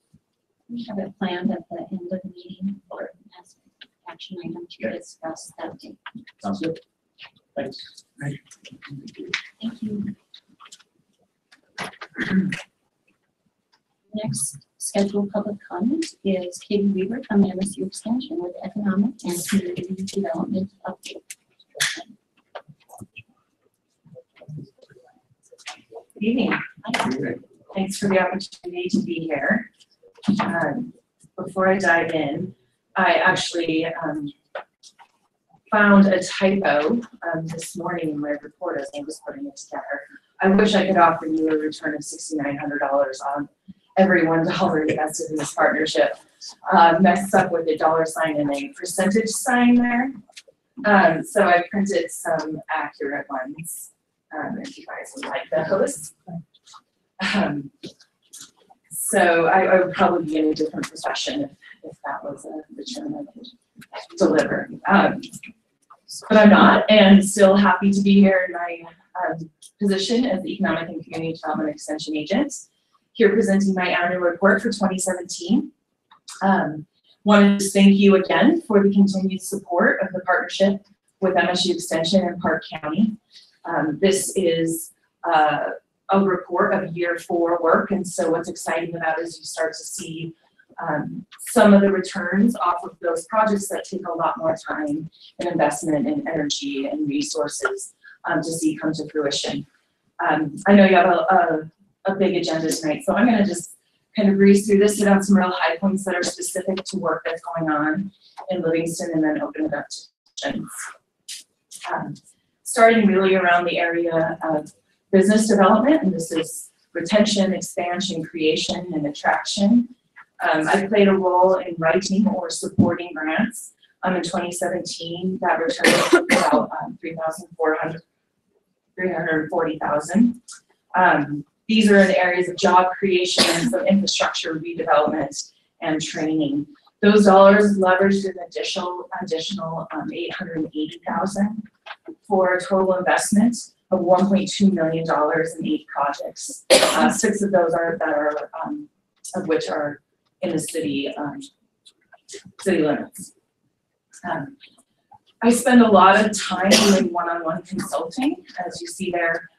We have it planned at the end of the meeting or as an action item to discuss that day. Sounds good. Thanks. Thank you. Next scheduled public comment is Katie Weaver from MSU Extension with Economic and Community Development Update. Good evening. Thanks for the opportunity to be here. Before I dive in, I actually found a typo this morning in my report as I was putting it together. I wish I could offer you a return of $6,900 on every $1 invested in this partnership. Messed up with a $ and a percentage sign there. So I printed some accurate ones, if you guys would like those. So I would probably be in a different profession if that was a return I could deliver. But I'm not, and still happy to be here in my position as the Economic and Community Development Extension Agent, here presenting my annual report for 2017. Wanted to thank you again for the continued support of the partnership with MSU Extension and Park County. This is a report of year 4 work, and so what's exciting about it is you start to see some of the returns off of those projects that take a lot more time and investment and energy and resources to see come to fruition. I know you have a big agenda tonight, so I'm going to just kind of breeze through this, hit on some real high points that are specific to work that's going on in Livingston, and then open it up to questions. Starting really around the area of business development, and this is retention, expansion, creation, and attraction. I played a role in writing or supporting grants. In 2017, that returned about $340,000. These are in areas of job creation, some infrastructure redevelopment, and training. Those dollars leveraged an additional $880,000 for a total investment of $1.2 million in 8 projects. 6 of those of which are in the city limits. I spend a lot of time doing one-on-one consulting. As you see there,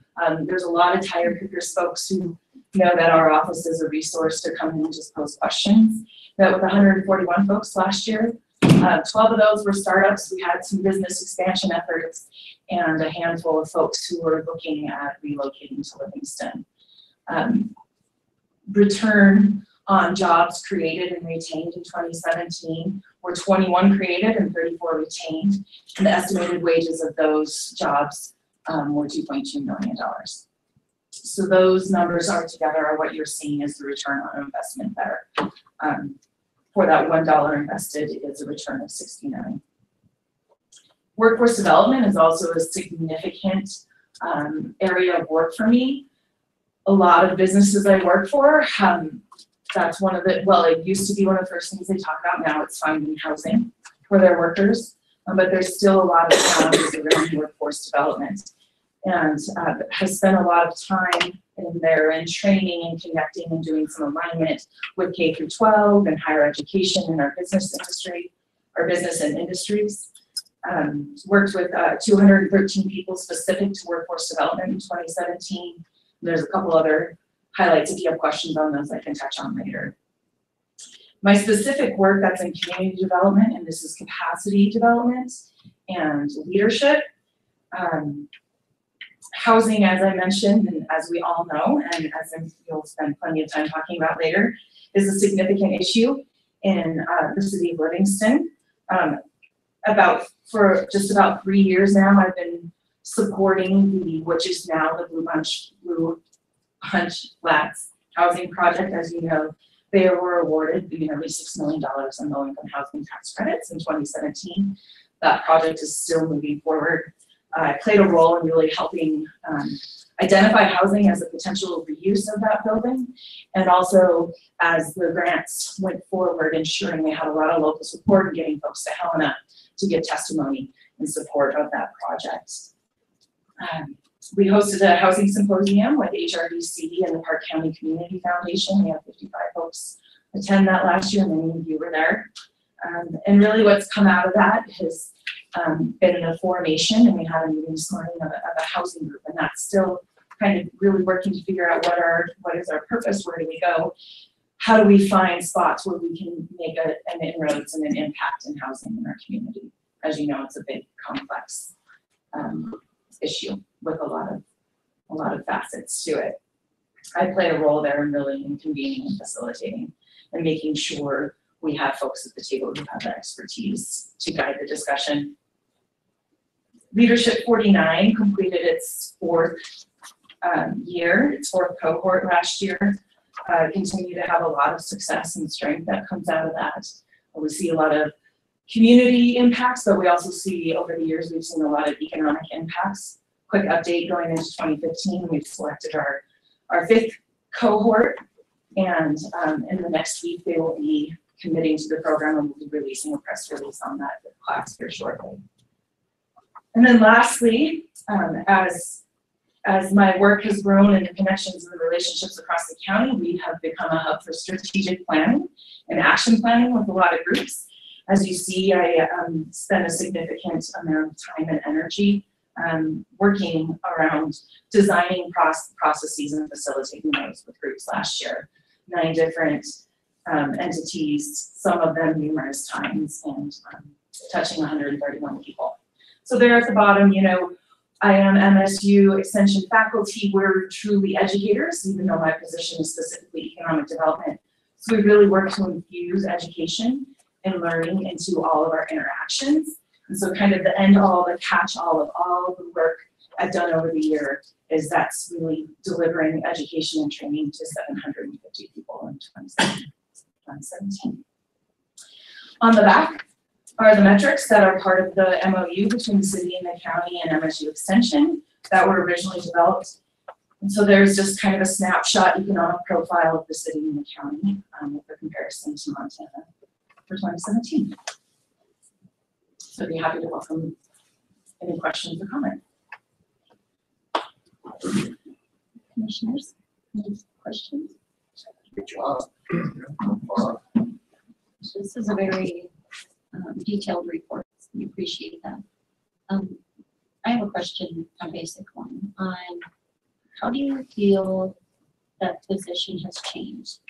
there's a lot of tire kickers folks who know that our office is a resource to come in and just pose questions. Met with 141 folks last year. 12 of those were startups. We had some business expansion efforts and a handful of folks who were looking at relocating to Livingston. Return on jobs created and retained in 2017 were 21 created and 34 retained, and the estimated wages of those jobs were $2.2 million. So those numbers are together are what you're seeing as the return on investment there. For that $1 invested is a return of 69. Workforce development is also a significant area of work for me. A lot of businesses I work for That's one of the, well, it used to be one of the first things they talk about. Now it's finding housing for their workers. But there's still a lot of challenges around workforce development. And has spent a lot of time in there in training and connecting and doing some alignment with K through 12 and higher education in our business industry, our business and industries. Worked with 213 people specific to workforce development in 2017. There's a couple other highlights. If you have questions on those, I can touch on later. My specific work that's in community development, and this is capacity development and leadership. Housing, as I mentioned, and as we all know, and as you'll spend plenty of time talking about later, is a significant issue in the city of Livingston. For just about 3 years now, I've been supporting which is now the Blue Bunch Flats housing project. As you know, they were awarded nearly $6 million in low-income housing tax credits in 2017. That project is still moving forward. I played a role in really helping identify housing as a potential reuse of that building, and also as the grants went forward, ensuring they had a lot of local support and getting folks to Helena to give testimony in support of that project. We hosted a housing symposium with HRDC and the Park County Community Foundation. We had 55 folks attend that last year, many of you were there. And really what's come out of that has been in a formation, and we had a meeting this morning of a housing group, and that's still kind of really working to figure out what is our purpose, where do we go, how do we find spots where we can make an inroads and an impact in housing in our community. As you know, it's a big, complex issue with a lot of facets to it. I play a role there in really in convening and facilitating and making sure we have folks at the table who have the expertise to guide the discussion. Leadership 49 completed its fourth cohort last year. Continue to have a lot of success and strength that comes out of that. We see a lot of community impacts, but we also see over the years, we've seen a lot of economic impacts. Quick update going into 2015, we've selected our fifth cohort, and in the next week, they will be committing to the program, and we'll be releasing a press release on that class here shortly. And then lastly, as my work has grown and the connections and the relationships across the county, we have become a hub for strategic planning and action planning with a lot of groups. As you see, I spent a significant amount of time and energy working around designing processes and facilitating those with groups last year. 9 different entities, some of them numerous times, and touching 131 people. So there at the bottom, I am MSU Extension faculty. We're truly educators, even though my position is specifically economic development. So we really work to infuse education and learning into all of our interactions. And so kind of the end all, the catch all of all the work I've done over the year is that's really delivering education and training to 750 people in 2017. On the back are the metrics that are part of the MOU between the city and the county and MSU Extension that were originally developed. And so there's just kind of a snapshot economic profile of the city and the county with the comparison to Montana for 2017. So I'd be happy to welcome any questions or comments. Commissioners, any questions? Good job. This is a very detailed report. We appreciate that. I have a question, a basic one, on how do you feel that position has changed?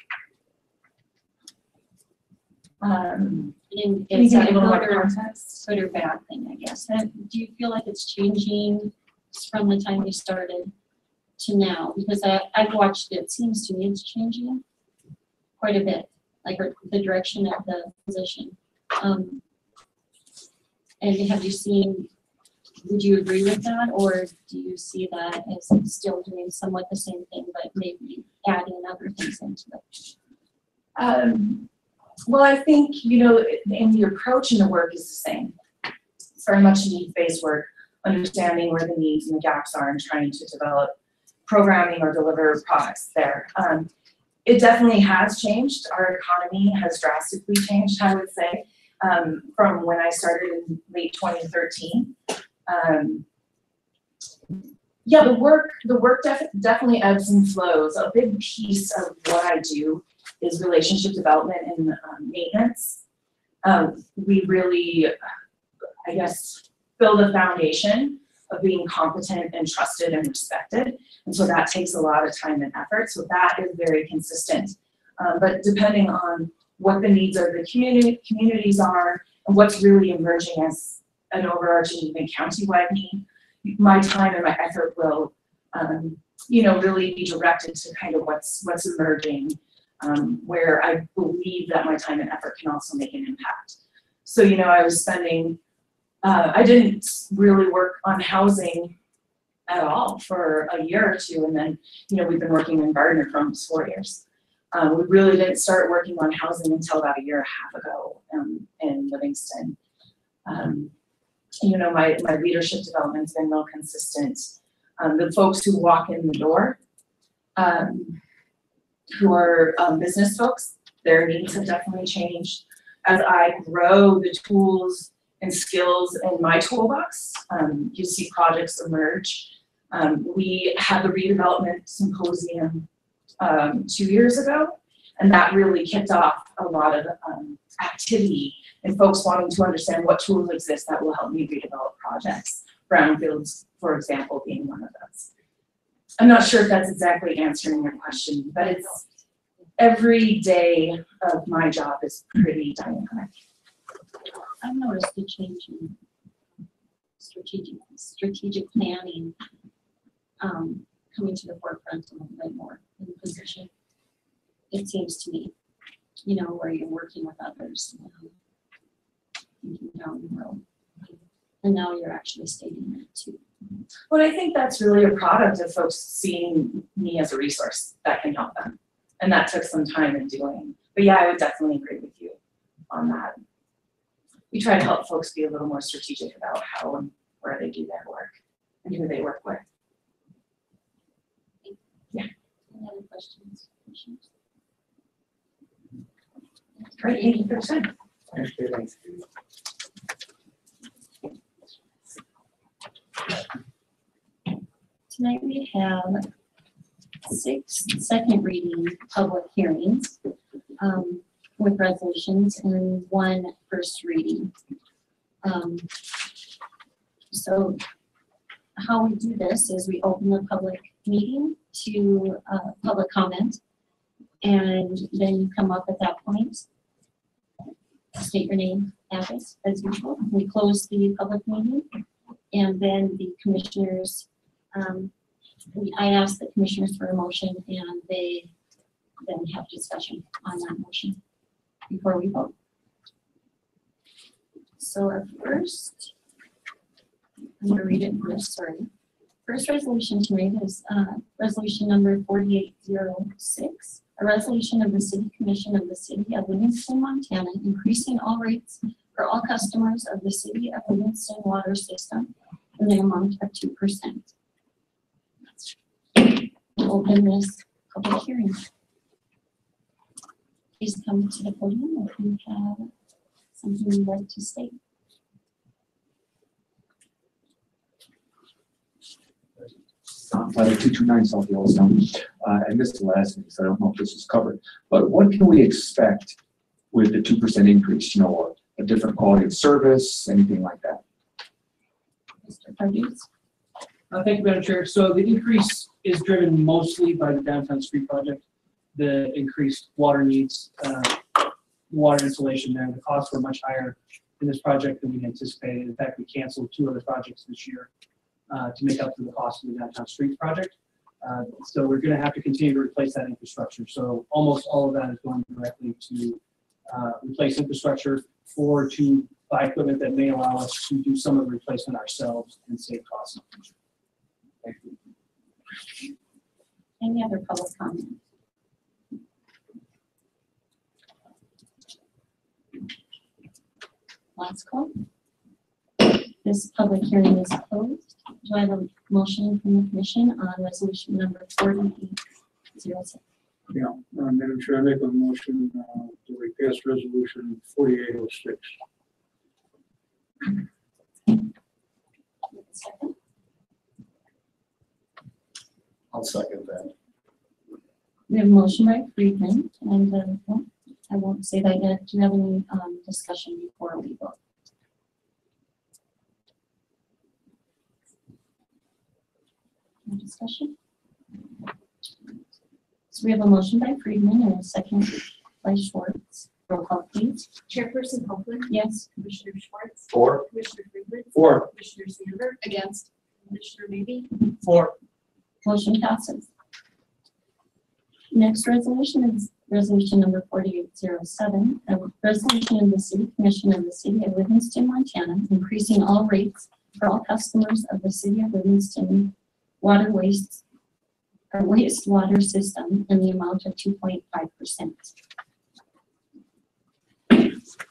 It's a good or bad thing, I guess. Do you feel like it's changing from the time we started to now? Because I've watched it. It seems to me it's changing quite a bit, like the direction of the position. And have you seen, would you agree with that, or do you see that as still doing somewhat the same thing, but maybe adding other things into it? Well, I think, and the approach in the work is the same. It's very much need-based work, understanding where the needs and the gaps are and trying to develop programming or deliver products there. It definitely has changed. Our economy has drastically changed, I would say, from when I started in late 2013. Yeah, the work definitely ebbs and flows. A big piece of what I do is relationship development and maintenance. We really, I guess, build a foundation of being competent and trusted and respected. And so that takes a lot of time and effort. So that is very consistent. But depending on what the needs of the communities are and what's really emerging as an overarching even county-wide need, my time and my effort will, really be directed to kind of what's emerging, where I believe that my time and effort can also make an impact. So, I was spending, I didn't really work on housing at all for a year or two. And then, we've been working in Gardner for almost 4 years. We really didn't start working on housing until about a year and a half ago in Livingston. My leadership development's been real consistent. The folks who walk in the door, who are business folks, their needs have definitely changed. As I grow the tools and skills in my toolbox, you see projects emerge. We had the redevelopment symposium 2 years ago, and that really kicked off a lot of activity and folks wanting to understand what tools exist that will help me redevelop projects. Brownfields, for example, being one of those. I'm not sure if that's exactly answering your question, but it's every day of my job is pretty dynamic. I've noticed the change in strategic planning coming to the forefront a little bit more in the position. It seems to me, where you're working with others, thinking down the road. And now you're actually stating it too. Well, I think that's really a product of folks seeing me as a resource that can help them. And that took some time in doing. But yeah, I would definitely agree with you on that. We try to help folks be a little more strategic about how and where they do their work and who they work with. Yeah. Any other questions? Great, thank you for your time. Tonight we have 6 second reading public hearings with resolutions and 1 first reading. So how we do this is we open the public meeting to public comment, and then you come up at that point, state your name, address, as usual. We close the public meeting, and then the commissioners, I ask the commissioners for a motion, and they then have discussion on that motion before we vote. So our first, I'm going to read it first, sorry. First resolution tonight is resolution number 4806, a resolution of the City Commission of the City of Livingston, Montana, increasing all rates for all customers of the City of Livingston water system in the amount of 2%. Open this public hearing. Please come to the podium if you have something you'd like to state. Letter 229 South Yellowstone. I missed the last thing, so I don't know if this was covered. But what can we expect with the 2% increase? A different quality of service, anything like that? Mr. Pardews? Thank you, Madam Chair. So the increase is driven mostly by the downtown street project, the increased water needs, water installation there. The costs were much higher in this project than we anticipated. In fact, we canceled 2 other projects this year to make up for the cost of the downtown streets project. So we're going to have to continue to replace that infrastructure. So almost all of that is going directly to replace infrastructure or to buy equipment that may allow us to do some of the replacement ourselves and save costs in the future. Thank you. Any other public comment? Last call. This public hearing is closed. Do I have a motion from the commission on resolution number 4806? Yeah, Madam Chair, I make a motion to pass resolution 4806. Second. I'll second that. We have a motion by Friedman, and I won't say that yet. Do you have any discussion before we vote? No discussion? So we have a motion by Friedman and a second by Schwartz. Roll call, please. Chairperson Copeland, Yes. Commissioner Schwartz, Four. Commissioner Friedman, Four. Commissioner Sandberg. Against. Commissioner Maybe. Four. Motion passes. Next resolution is resolution number 4807, a resolution of the City Commission of the City of Livingston, Montana, increasing all rates for all customers of the City of Livingston wastewater system in the amount of 2.5%.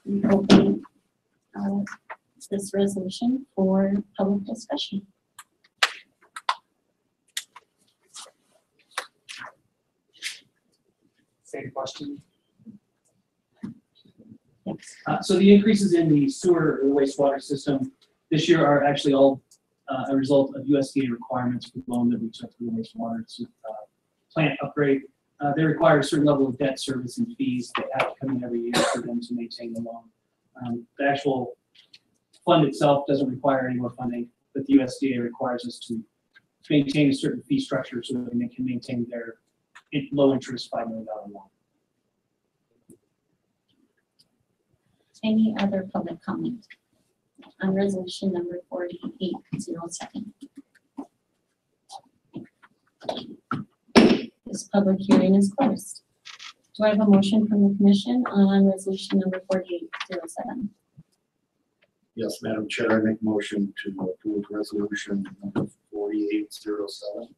We open this resolution for public discussion. Same question. Yes. So the increases in the sewer or wastewater system this year are actually all a result of USDA requirements for the loan that we took for the wastewater plant upgrade. They require a certain level of debt service and fees that have to come in every year for them to maintain the loan. The actual fund itself doesn't require any more funding, but the USDA requires us to maintain a certain fee structure so that they can maintain their low interest $5 million loan. Any other public comment on resolution number 4807? This public hearing is closed. Do I have a motion from the commission on resolution number 4807? Yes, Madam Chair, I make a motion to approve resolution number 4807.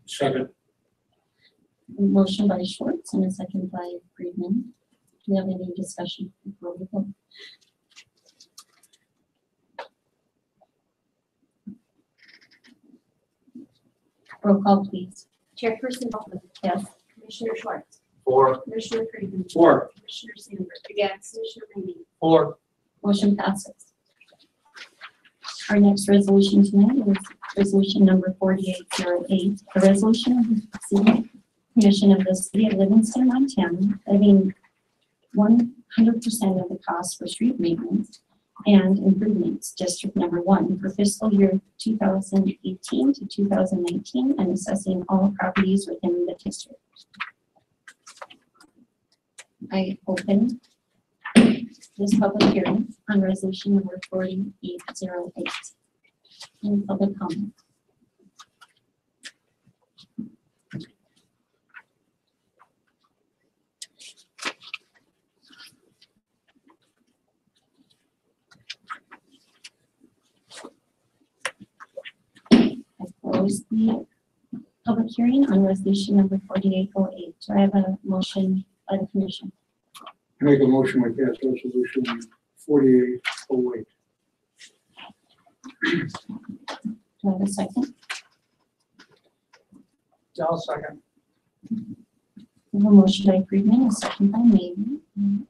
Second. Motion by Schwartz and a second by Friedman. Do we have any discussion before we vote? Roll call, please. Chairperson Copeland, Yes. Commissioner Schwartz, Four. Commissioner Friedman. Four. Commissioner Sandberg. Against. Commissioner Maybe. Four. Motion passes. Our next resolution tonight is resolution number 4808, a resolution of the City Commission of the City of Livingston, Montana, levying 100% of the cost for street maintenance and improvements, District Number 1, for fiscal year 2018 to 2019, and assessing all properties within the district. I open this public hearing on resolution number 4808. Any public comment? I close the public hearing on resolution number 4808. Do I have a motion by the commission? Make a motion to pass resolution 4808. Do I have a second? I'll second. We have a motion by Friedman, a second by Maybe.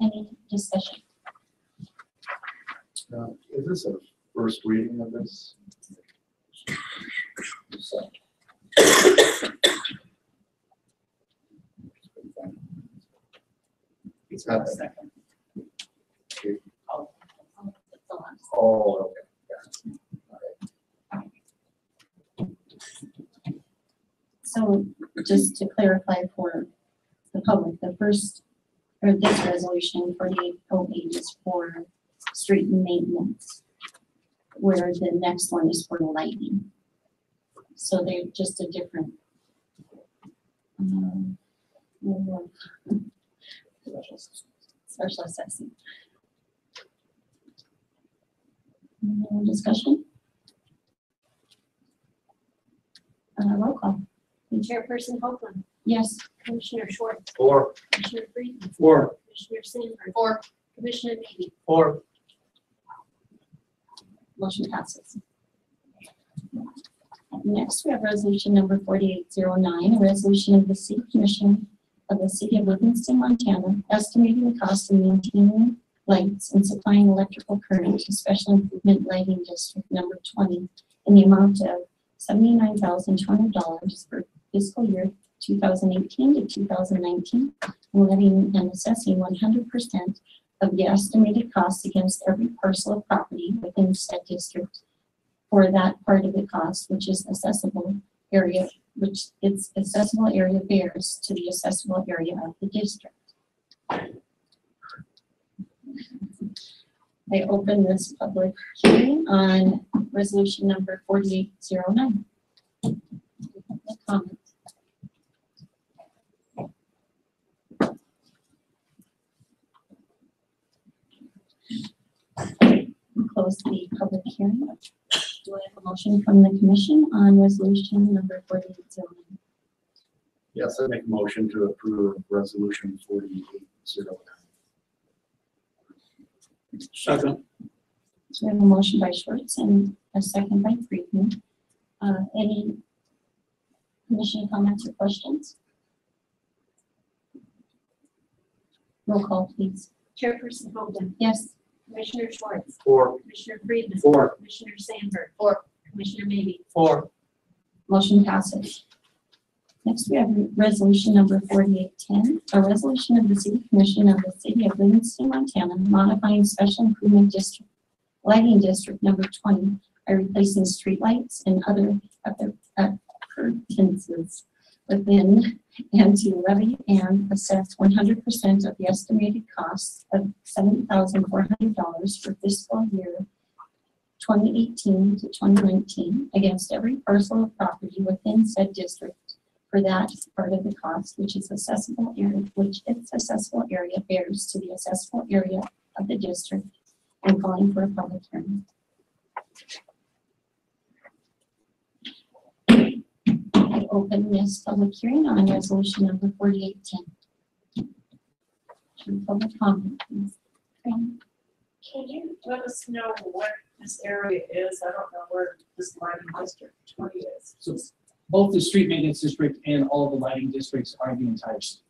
Any discussion? Is this a first reading of this? It's not that. Second. Oh, okay. So just to clarify for the public, the first, or this resolution 4808 is for street maintenance, where the next one is for lighting. So they're just a different special assessment. Any discussion? Roll call. Chairperson Copeland, Yes. Commissioner Schwartz, Four. Commissioner Friedman. Four. Commissioner Sandberg. 4. Commissioner Maybe. Next, we have resolution number 4809, a resolution of the City Commission of the City of Livingston, Montana, estimating the cost of maintaining lights and supplying electrical current to Special Improvement Lighting District number 20 in the amount of $79,200 for fiscal year 2018 to 2019, and levying and assessing 100% of the estimated costs against every parcel of property within said district for that part of the cost which is accessible area, which its accessible area bears to the accessible area of the district. I open this public hearing on resolution number 4809. Comments? Close the public hearing. Do I have a motion from the commission on resolution number 4809? Yes, I make a motion to approve resolution 4809. Second. So we have a motion by Schwartz and a second by Friedman. Any commission comments or questions? Roll call, please. Chairperson Holden, Yes. Commissioner Schwartz, Four. Commissioner Friedman. Four. Commissioner Sandberg. Four. Commissioner Maybe. Four. Motion passes. Next, we have resolution number 4810, a resolution of the City Commission of the City of Livingston, Montana, modifying Special Improvement District Lighting District number 20 by replacing streetlights and other appurtenances within, and to levy and assess 100% of the estimated costs of $70,400 for fiscal year 2018 to 2019 against every parcel of property within said district for that part of the cost which is accessible area, which its accessible area bears to the accessible area of the district, and calling for a public hearing. I open this public hearing on resolution number 4810. Public comment, please. Can you let us know what this area is? I don't know where this lighting district 20 is. So both the street maintenance district and all of the lighting districts are the entire city.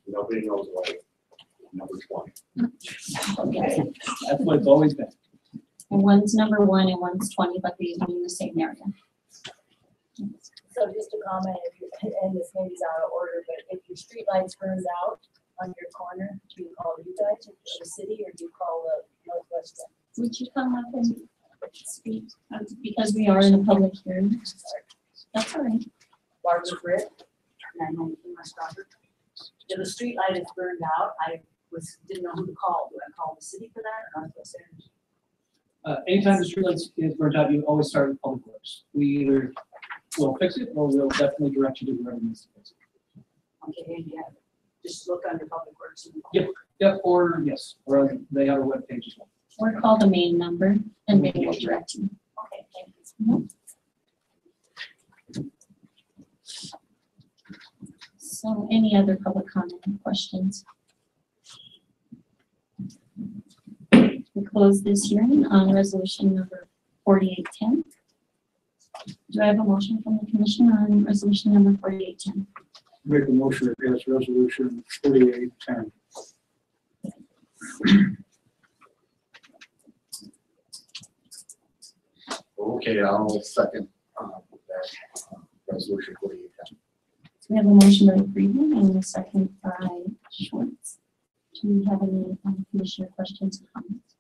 Nobody knows why. Number 20. Okay. That's what it's always been. And one's number 1 and one's 20, but these are in the same area. So just a comment, if you, and this maybe is out of order, but if your street lights burns out on your corner, do you call you guys or the city, or do you call the Northwest? Would you come up and speak? Because we are in a public hearing. That's all right. Barbara Britt, 919 West Crawford. If the street light is burned out, didn't know who to call. Do I call the city for that or Northwest Energy? Anytime the street lights is burned out, you always start with Public Works. We either will fix it or we'll definitely direct you to whoever needs to fix it. Okay, and yeah, just look under Public Works. Yep, or yes, or they have a web page as well. Or call the main number and they will direct you. Okay, thank you. So any other public comment or questions? We close this hearing on resolution number 4810. Do I have a motion from the commission on resolution number 4810? Make a motion to pass resolution 4810. Okay, I'll second that resolution 4810. So we have a motion by Friedman and a second by Schwartz. Do we have any commissioner questions or comments?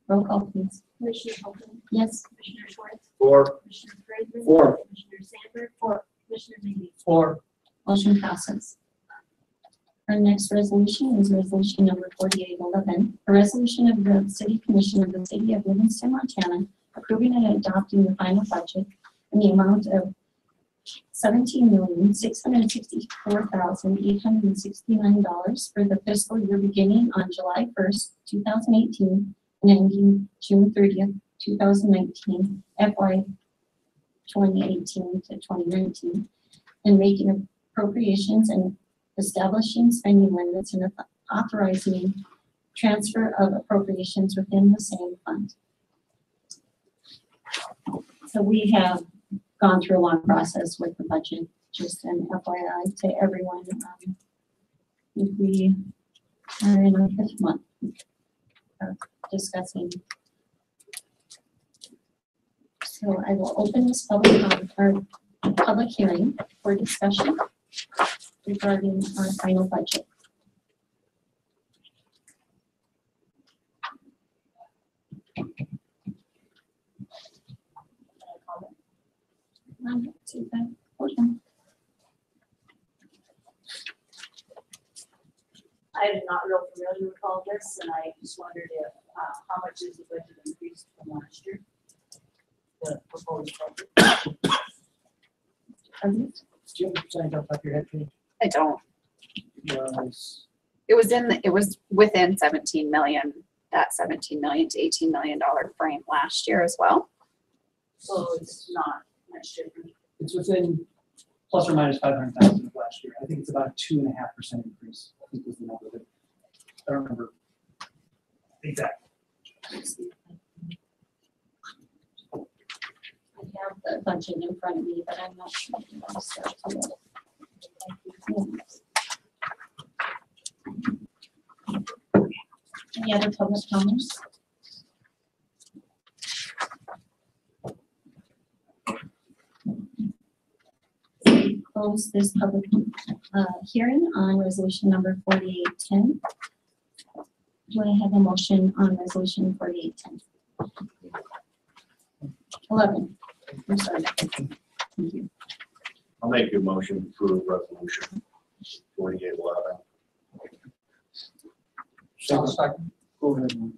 Roll call, please. Commissioner Holden, Yes. Commissioner Schwartz, Four. Commissioner Friedman. Four. Commissioner Sandberg. Four. Commissioner Maybe. Or Motion passes. Our next resolution is resolution number 4811, a resolution of the City Commission of the City of Livingston, Montana, approving and adopting the final budget in the amount of $17,664,869 for the fiscal year beginning on July 1st, 2018 and ending June 30th, 2019, FY 2018 to 2019, and making appropriations and establishing spending limits and authorizing transfer of appropriations within the same fund. So we have gone through a long process with the budget, just an FYI to everyone. We are in our 5th month of discussing. So I will open this public hearing for discussion regarding our final budget. To the podium. I'm not real familiar with all this, and I just wondered if, how much is the budget increased from last year? The proposed budget. Do you have a percentage off the top of your head, Kate? I don't. Was It was within 17 million, that 17 million to $18 million frame last year as well. So it's not much different. it's within plus or minus 500,000 of last year. I think it's about a 2.5% increase. I think was the number that, I don't remember exactly. I have the budget in front of me, but I'm not sure if you want to start to it. Any other public comments? Close this public hearing on resolution number 4810. Do I have a motion on resolution 4810? 11. I'm sorry. Thank you. I'll make a motion to approve resolution 4811. I'll second. Go ahead.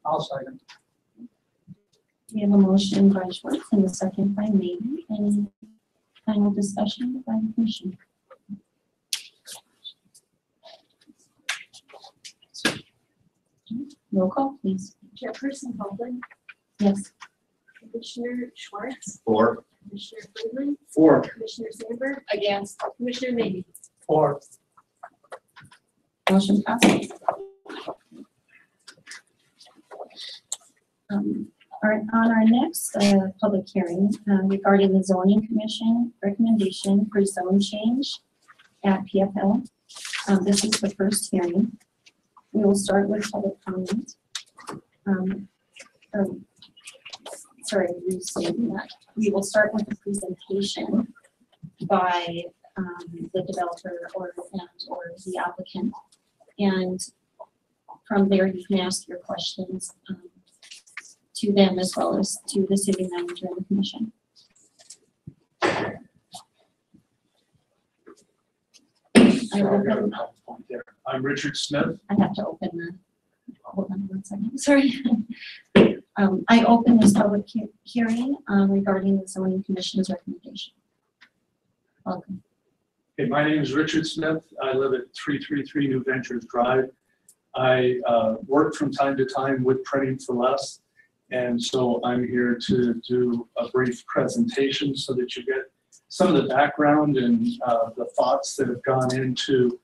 I'll second. We have a motion by Schwartz and a second by Maybe. Any final discussion by the commission? Roll call, please. Chairperson Copeland, Yes. Commissioner Schwartz, Four. Commissioner Friedman, Four. Commissioner Sandberg, Against. Commissioner Maybe. Four. Motion passes. On our next public hearing regarding the zoning commission recommendation for zone change at PFL. This is the first hearing. We will start with public comment. Sorry, restating that. We will start with a presentation by the developer or the applicant. And from there, you can ask your questions to them as well as to the city manager and the commission. I'm Richard Smith. I have to open the, hold on one second, sorry. I open this public hearing regarding the zoning commission's recommendation. Welcome. Okay, my name is Richard Smith. I live at 333 New Ventures Drive. I work from time to time with Printing for Less. And so I'm here to do a brief presentation so that you get some of the background and the thoughts that have gone into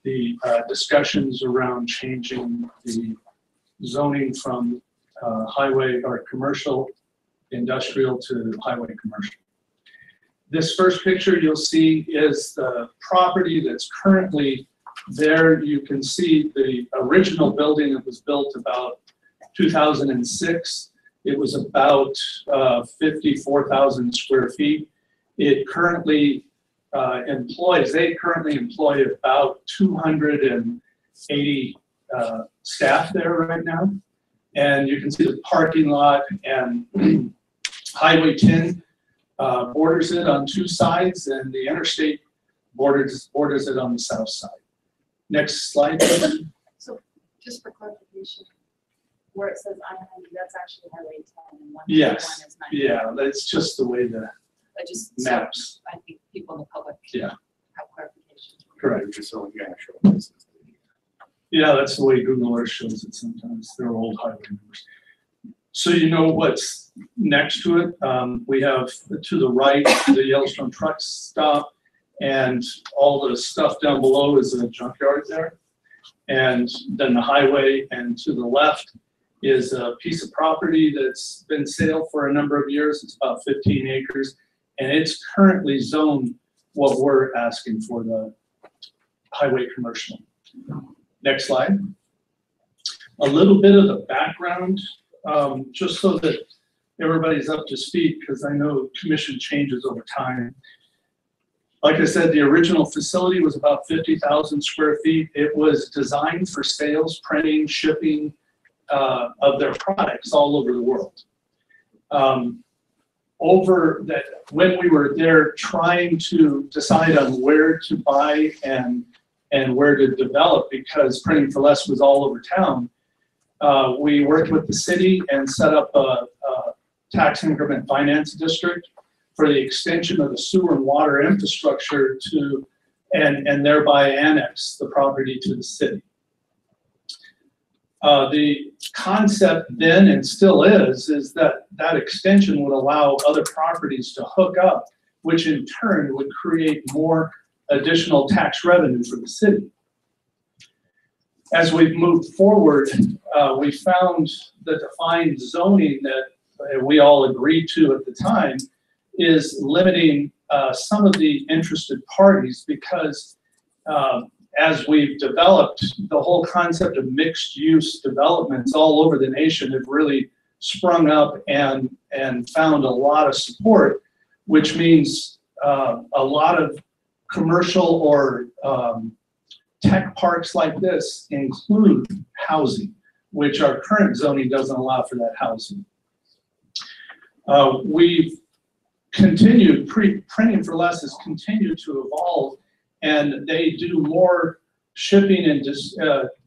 the discussions around changing the zoning from highway or commercial industrial to highway commercial. This first picture you'll see is the property that's currently there. You can see the original building that was built about 2006. It was about 54,000 square feet. It currently they currently employ about 280 staff there right now. And you can see the parking lot and Highway 10 borders it on two sides, and the interstate borders it on the south side. Next slide, please. So just for clarification, where it says I-90, that's actually Highway 10 and 151 Yes, is 90. yeah, that's just the way the I just, maps. I think people in the public Yeah. have clarification. Correct. Just so the actual places. Yeah, that's the way Google Earth shows it sometimes. They're old highway numbers. So you know what's next to it? We have to the right, the Yellowstone truck stop, and all the stuff down below is a junkyard there. And then the highway, and to the left is a piece of property that's been sale for a number of years. It's about 15 acres, and it's currently zoned what we're asking for, the highway commercial. Next slide. A little bit of the background, just so that everybody's up to speed, because I know commission changes over time. Like I said, the original facility was about 50,000 square feet. It was designed for sales, printing, shipping of their products all over the world. Over that, when we were there trying to decide on where to buy and where to develop, because Printing for Less was all over town, we worked with the city and set up a tax increment finance district for the extension of the sewer and water infrastructure to, and thereby annex the property to the city. The concept then, and still is that that extension would allow other properties to hook up, which in turn would create more additional tax revenue for the city. As we've moved forward, we found the defined zoning that we all agreed to at the time is limiting some of the interested parties, because as we've developed, the whole concept of mixed-use developments all over the nation have really sprung up and found a lot of support, which means a lot of commercial or tech parks like this include housing, which our current zoning doesn't allow for that housing. We've continued, Printing for Less has continued to evolve, and they do more shipping and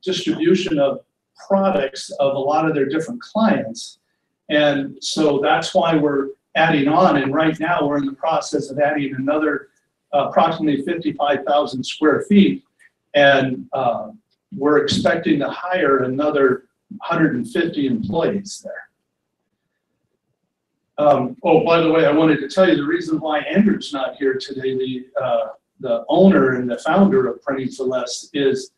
distribution of products of a lot of their different clients. And so that's why we're adding on, and right now we're in the process of adding another approximately 55,000 square feet, and we're expecting to hire another 150 employees there. Oh, by the way, I wanted to tell you the reason why Andrew's not here today, the owner and the founder of Printing for Less, is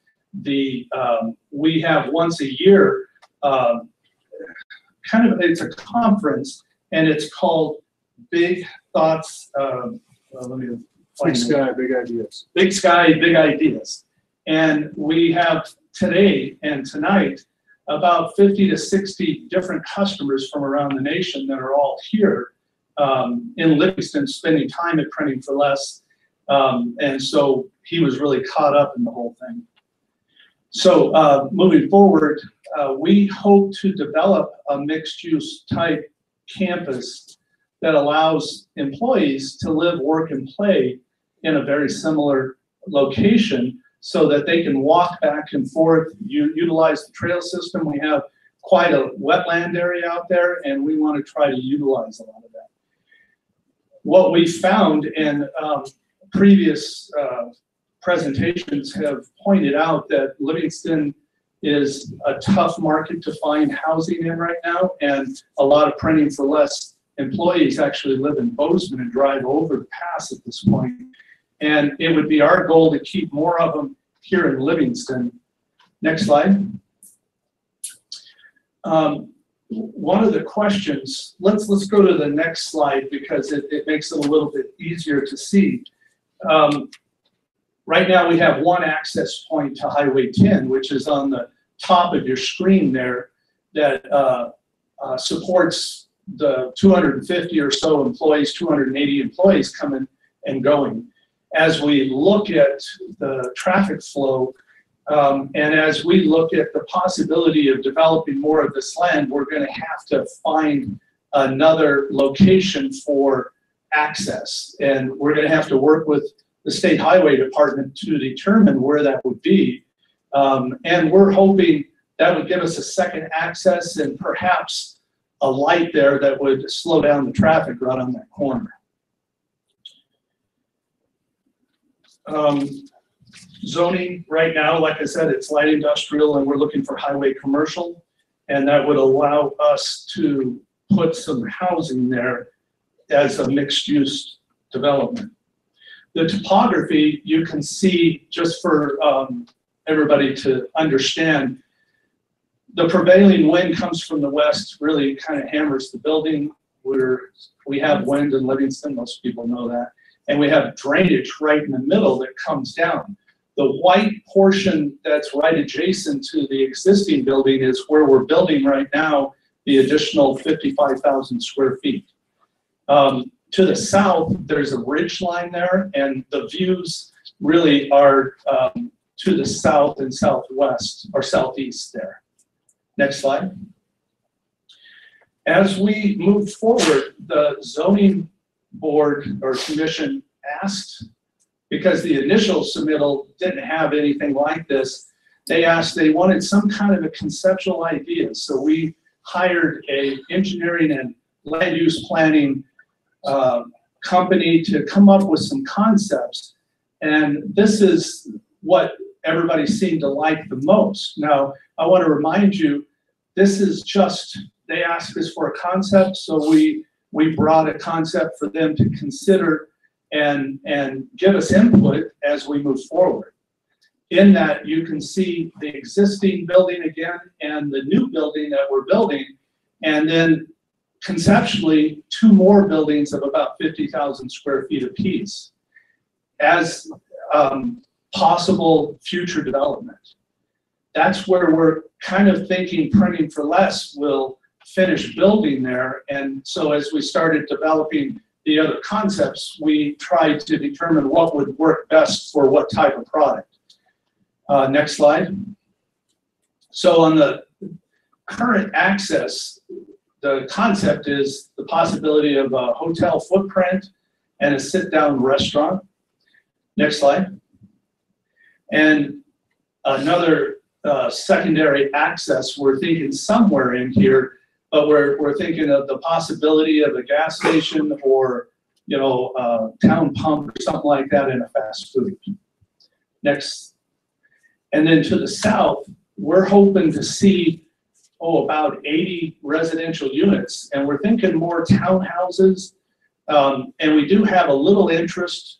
we have once a year, kind of, it's a conference, and it's called Big Thoughts, let me find Big Sky, Big Ideas. Big Sky, Big Ideas. And we have today and tonight about 50 to 60 different customers from around the nation that are all here in Livingston spending time at Printing for Less. And so he was really caught up in the whole thing. So moving forward, we hope to develop a mixed-use type campus that allows employees to live, work, and play in a very similar location, so that they can walk back and forth, utilize the trail system. We have quite a wetland area out there, and we want to try to utilize a lot of that. What we found in previous presentations have pointed out that Livingston is a tough market to find housing in right now, and a lot of Printing for Less employees actually live in Bozeman and drive over the pass at this point. And it would be our goal to keep more of them here in Livingston. Next slide. One of the questions, let's go to the next slide, because it makes it a little bit easier to see. Right now we have one access point to Highway 10, which is on the top of your screen there, that supports the 250 or so employees, 280 employees coming and going. As we look at the traffic flow, and as we look at the possibility of developing more of this land, we're going to have to find another location for access. And we're going to have to work with the State Highway Department to determine where that would be. And we're hoping that would give us a second access and perhaps a light there that would slow down the traffic right on that corner. Zoning right now, like I said, it's light industrial, and we're looking for highway commercial, and that would allow us to put some housing there as a mixed-use development. The topography, you can see, just for everybody to understand, the prevailing wind comes from the west, really kind of hammers the building. We have wind in Livingston, most people know that. And we have drainage right in the middle that comes down. The white portion that's right adjacent to the existing building is where we're building right now, the additional 55,000 square feet. To the south, there's a ridge line there, and the views really are to the south and southwest, or southeast there. Next slide. As we move forward, the zoning board or commission asked, because the initial submittal didn't have anything like this, they wanted some kind of a conceptual idea. So we hired a engineering and land use planning company to come up with some concepts. And this is what everybody seemed to like the most. Now, I want to remind you, this is just, they asked us for a concept, so we brought a concept for them to consider and give us input as we move forward. In that, you can see the existing building again and the new building that we're building, and then conceptually 2 more buildings of about 50,000 square feet apiece as possible future development. That's where we're kind of thinking printing for less will finish building there. And so as we started developing the other concepts, we tried to determine what would work best for what type of product. Next slide. So on the current access, the concept is the possibility of a hotel footprint and a sit-down restaurant. Next slide. And another secondary access, we're thinking somewhere in here, but we're thinking of the possibility of a gas station or, you know, a town pump or something like that in a fast food. Next. And then to the south, we're hoping to see, about 80 residential units, and we're thinking more townhouses. And we do have a little interest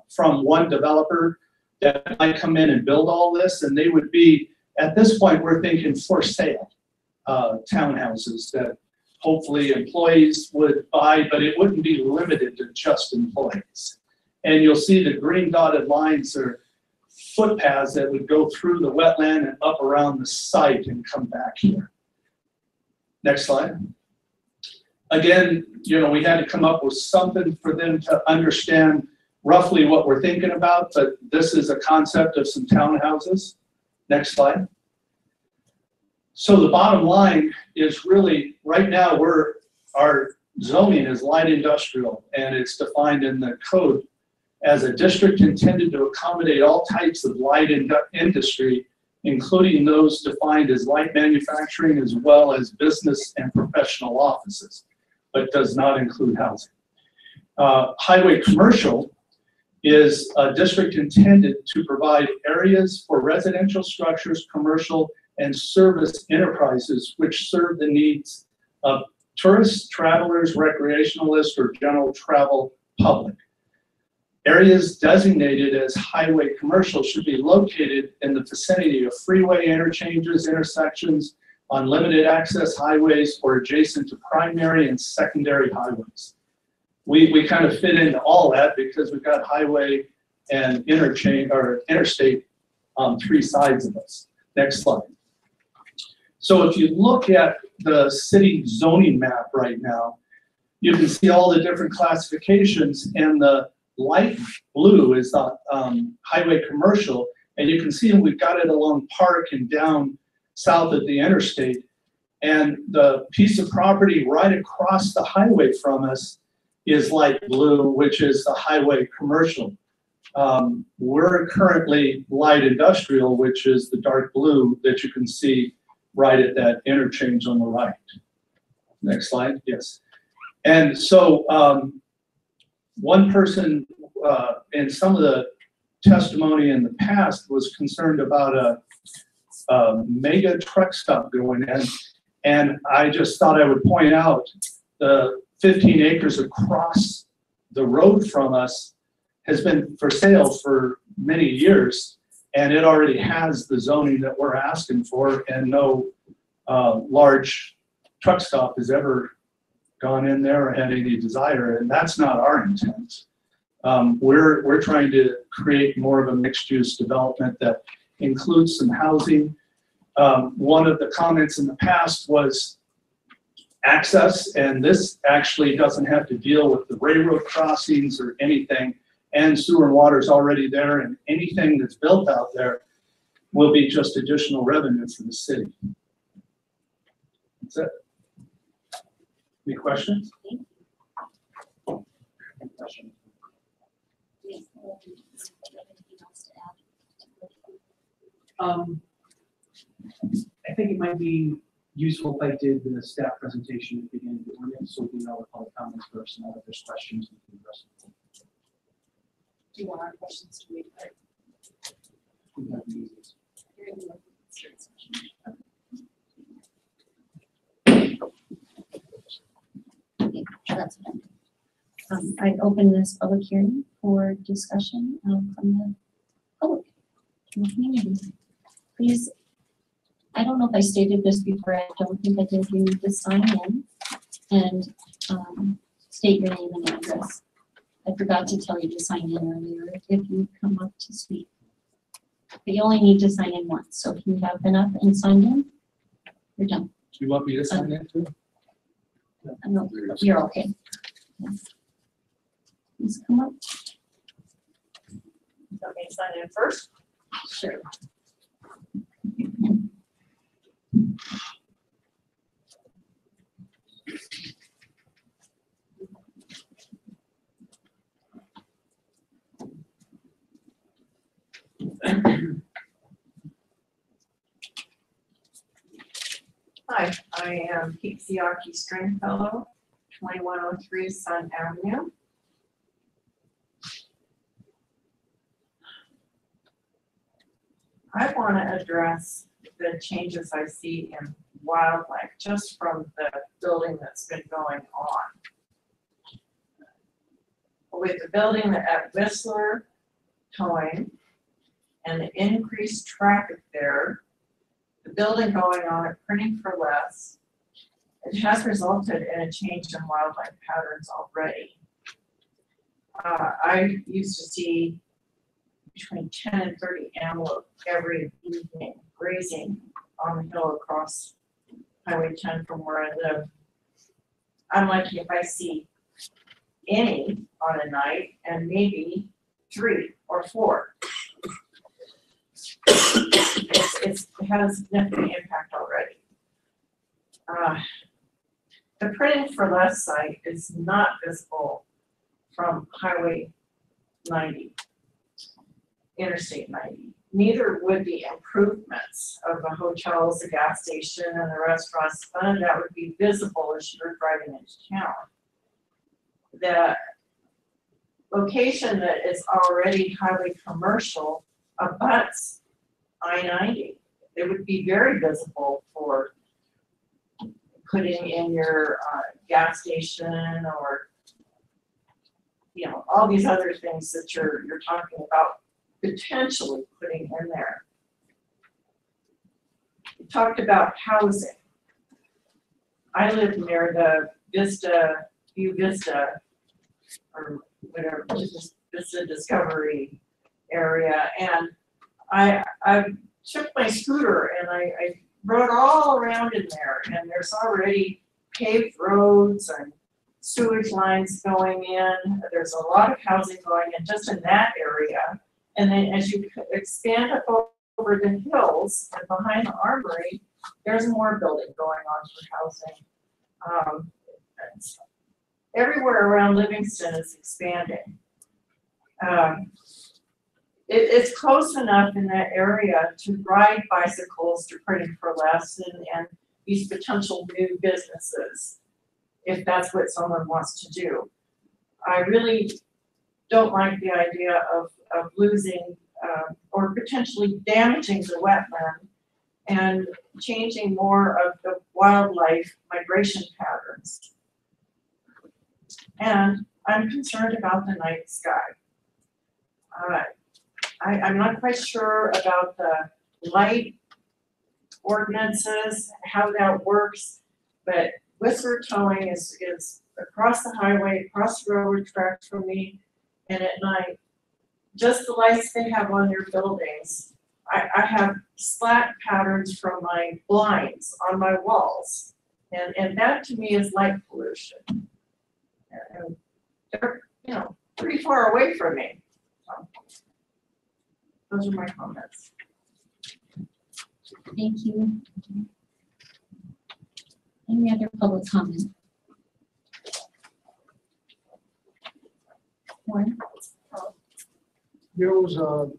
from one developer that might come in and build all this, and they would be, at this point, we're thinking for sale townhouses that hopefully employees would buy, but it wouldn't be limited to just employees. And you'll see the green dotted lines are footpaths that would go through the wetland and up around the site and come back here. Next slide. Again, you know, we had to come up with something for them to understand roughly what we're thinking about, but this is a concept of some townhouses. Next slide. So the bottom line is really, right now, our zoning is light industrial, and it's defined in the code as a district intended to accommodate all types of light industry, including those defined as light manufacturing as well as business and professional offices, but does not include housing. Highway commercial is a district intended to provide areas for residential structures, commercial, and service enterprises which serve the needs of tourists, travelers, recreationalists, or general travel public. Areas designated as highway commercial should be located in the vicinity of freeway interchanges, intersections, on limited access highways, or adjacent to primary and secondary highways. We kind of fit into all that because we've got highway and interchange or interstate on 3 sides of us. Next slide. So if you look at the city zoning map right now, you can see all the different classifications, and the light blue is the highway commercial, and you can see we've got it along Park and down south of the interstate. And the piece of property right across the highway from us is light blue, which is the highway commercial. We're currently light industrial, which is the dark blue that you can see right at that interchange on the right. Next slide, yes. And so one person in some of the testimony in the past was concerned about a mega truck stop going in, and I just thought I would point out the 15 acres across the road from us has been for sale for many years, and it already has the zoning that we're asking for and no large truck stop has ever gone in there or had any desire, and that's not our intent. We're trying to create more of a mixed-use development that includes some housing. One of the comments in the past was access, and this actually doesn't have to deal with the railroad crossings or anything, and sewer and water is already there, and anything that's built out there will be just additional revenue for the city. That's it. Any questions? I think it might be useful if I did the staff presentation at the beginning of the ordinance, so we know the public comments first, and if there's questions, we can address them. Do you want our questions to read? We have the easiest. That's fine. I open this public hearing for discussion from the public, from the community. Please, I don't know if I stated this before, I don't think I did, you need to sign in and state your name and address. I forgot to tell you to sign in earlier if you come up to speak. But you only need to sign in once, so if you have been up and signed in, you're done. Do you want me to sign in too? No, you're okay. Yes. Please come up. Want me to sign in first? Sure. Hi, I am Pete Siaki Stringfellow, 2103 Sun Avenue. I want to address the changes I see in wildlife just from the building that's been going on. With the building at Whistler Towing and the increased traffic there, the building going on at Printing for Less, it has resulted in a change in wildlife patterns already. I used to see between 10 and 30 antelope every evening grazing on the hill across Highway 10 from where I live. I'm lucky if I see any on a night, and maybe 3 or 4. It has a significant impact already. The Printing for Less site is not visible from Highway 90, Interstate 90. Neither would the improvements of the hotels, the gas station, and the restaurants. None of that would be visible as you're driving into town. The location that is already highly commercial abuts I-90. It would be very visible for putting in your gas station or, you know, all these other things that you're talking about potentially putting in there. We talked about housing. I live near the View Vista, or whatever, just Vista Discovery area, and I took my scooter and I rode all around in there, and there's already paved roads and sewage lines going in. There's a lot of housing going in just in that area. And then as you expand up over the hills and behind the armory, there's more building going on for housing. Everywhere around Livingston is expanding. It's close enough in that area to ride bicycles to Printing for Less and these potential new businesses, if that's what someone wants to do. I really don't like the idea of losing or potentially damaging the wetland and changing more of the wildlife migration patterns. And I'm concerned about the night sky. I'm not quite sure about the light ordinances, how that works. But whisper towing is across the highway, across the railroad tracks from me, and at night. Just the lights they have on their buildings. I have slat patterns from my blinds on my walls. And that to me is light pollution. And they're, you know, pretty far away from me. So, those are my comments. Thank you. Any other public comment? Warren? There was an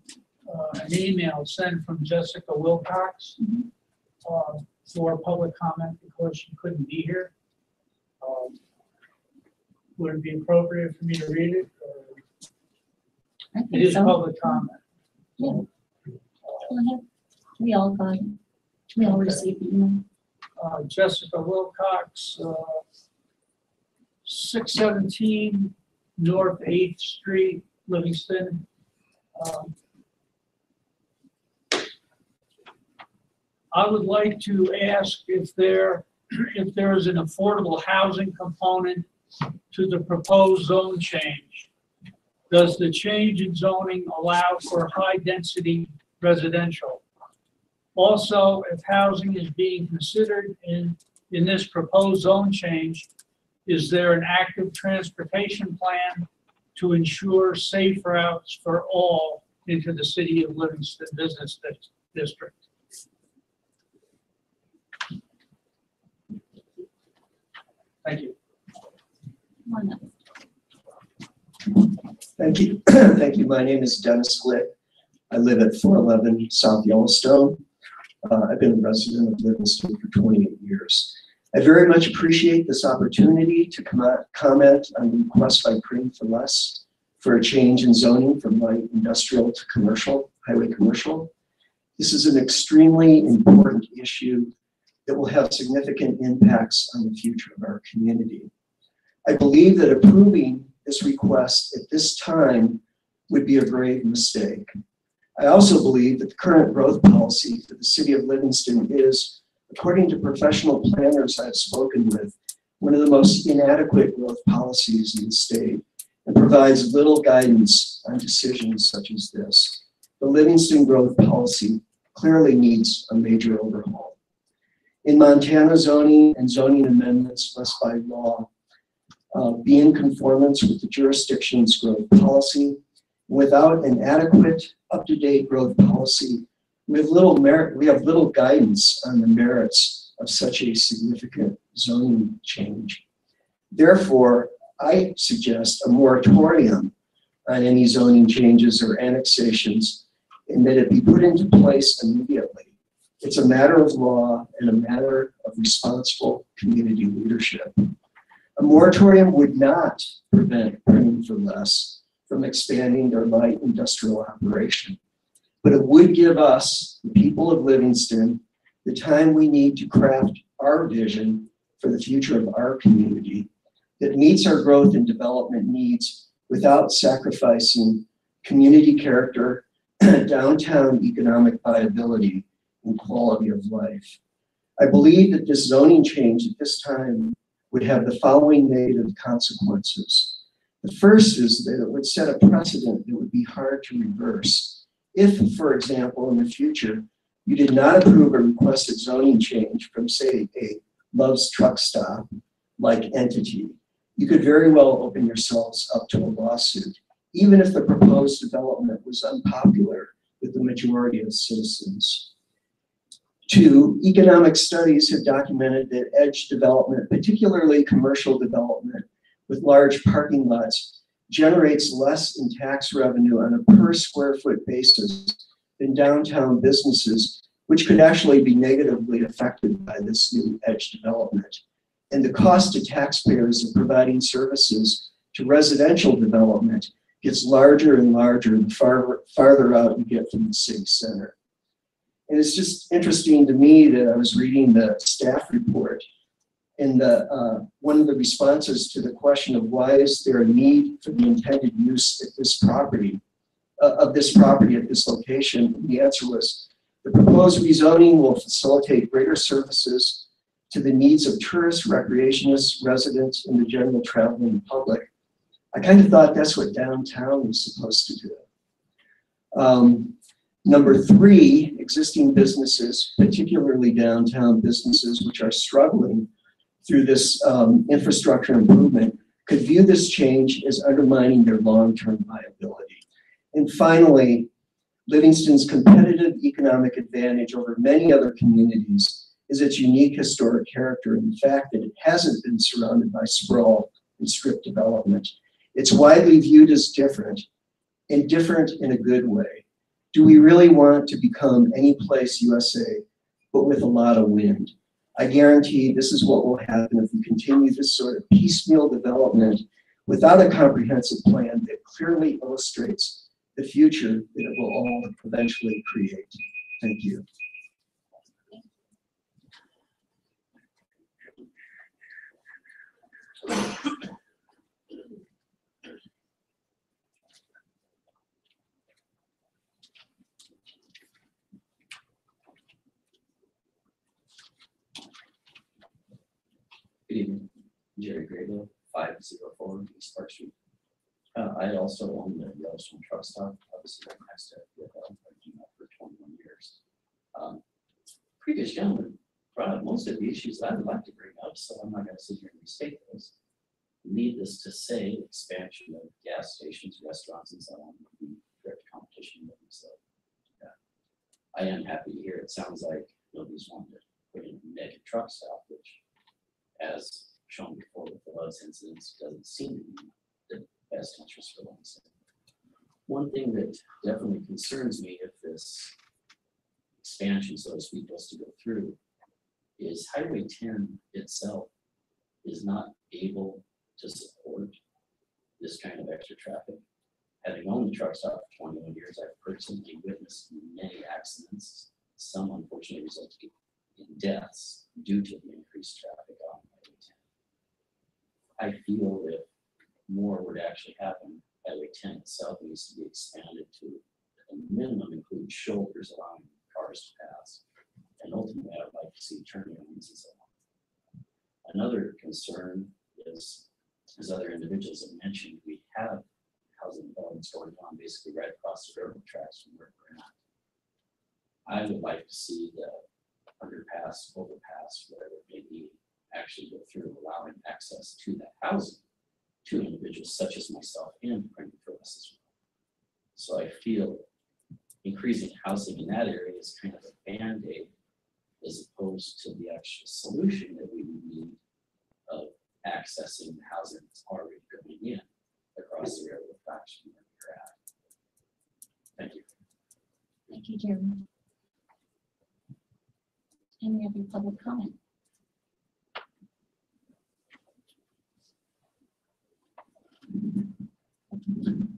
email sent from Jessica Wilcox for public comment because she couldn't be here. Would it be appropriate for me to read it? I think It is so. public comment. Yeah. Go ahead. We all got it. We all received the email. Jessica Wilcox, 617 North 8th Street, Livingston. I would like to ask if there is an affordable housing component to the proposed zone change. Does the change in zoning allow for high-density residential? Also, if housing is being considered in this proposed zone change, is there an active transportation plan to ensure safe routes for all into the city of Livingston Business District? Thank you. Come on up. Thank you. Thank you. My name is Dennis Glick. I live at 411 South Yellowstone. I've been a resident of Livingston for 28 years. I very much appreciate this opportunity to comment on the request by Praying for Less for a change in zoning from light industrial to commercial, highway commercial. This is an extremely important issue that will have significant impacts on the future of our community. I believe that approving this request at this time would be a grave mistake. I also believe that the current growth policy for the city of Livingston is, according to professional planners I've spoken with, one of the most inadequate growth policies in the state and provides little guidance on decisions such as this. The Livingston growth policy clearly needs a major overhaul. In Montana, zoning and zoning amendments must by law be in conformance with the jurisdiction's growth policy. Without an adequate, up-to-date growth policy, we have little guidance on the merits of such a significant zoning change. Therefore, I suggest a moratorium on any zoning changes or annexations and that it be put into place immediately. It's a matter of law and a matter of responsible community leadership. A moratorium would not prevent Praying for Less from expanding their light industrial operation, but it would give us, the people of Livingston, the time we need to craft our vision for the future of our community that meets our growth and development needs without sacrificing community character, downtown economic viability, and quality of life. I believe that this zoning change at this time would have the following negative consequences. The first is that it would set a precedent that would be hard to reverse. If, for example, in the future, you did not approve a requested zoning change from, say, a Love's Truck Stop like entity, you could very well open yourselves up to a lawsuit, even if the proposed development was unpopular with the majority of citizens. Two, economic studies have documented that edge development, particularly commercial development with large parking lots, generates less in tax revenue on a per square foot basis than downtown businesses, which could actually be negatively affected by this new edge development. And the cost to taxpayers of providing services to residential development gets larger and larger the farther out you get from the city center. And it's just interesting to me that I was reading the staff report, and one of the responses to the question of why is there a need for the intended use at this property, of this property at this location, the answer was The proposed rezoning will facilitate greater services to the needs of tourists, recreationists, residents, and the general traveling public. I kind of thought that's what downtown was supposed to do. Number 3, existing businesses, particularly downtown businesses, which are struggling through this infrastructure improvement, could view this change as undermining their long-term viability. And finally, Livingston's competitive economic advantage over many other communities is its unique historic character and the fact that it hasn't been surrounded by sprawl and strip development. It's widely viewed as different, and different in a good way. Do we really want to become any place USA, but with a lot of wind? I guarantee this is what will happen if we continue this sort of piecemeal development without a comprehensive plan that clearly illustrates the future that it will all eventually create. Thank you. Good evening, Jerry Grable, 504 East Park Street. I also own the Yellowstone truck stop, obviously right next to it. I've been doing that for 21 years. Previous gentleman brought up most of the issues that I would like to bring up, so I'm not going to sit here and restate those. Needless to say, expansion of gas stations, restaurants, and so on would be direct competition with them. So, yeah. I am happy to hear it sounds like nobody's wanting to put in a mega truck stop, which, as shown before with the Love's incidents, doesn't seem to be the best interest for Livingston. One thing that definitely concerns me if this expansion, so to speak, was to go through, is Highway 10 itself is not able to support this kind of extra traffic. Having owned the truck stop for 21 years, I've personally witnessed many accidents, some unfortunately resulting in deaths due to the increased traffic on Highway 10. I feel if more were to actually happen, Highway 10 itself needs to be expanded to, at a minimum, include shoulders allowing cars to pass. And ultimately, I'd like to see turning lanes and so on. Another concern is, as other individuals have mentioned, we have housing developments going on basically right across the railroad tracks from where we're at. I would like to see the underpass, overpass, whatever it may be, actually go through allowing access to that housing to individuals such as myself and praying for us as well. So I feel increasing housing in that area is kind of a band-aid as opposed to the actual solution that we would need of accessing the housing that's already going in across the railroad tracks from where we're at. Thank you. Thank you, Jeremy. Any other public comment?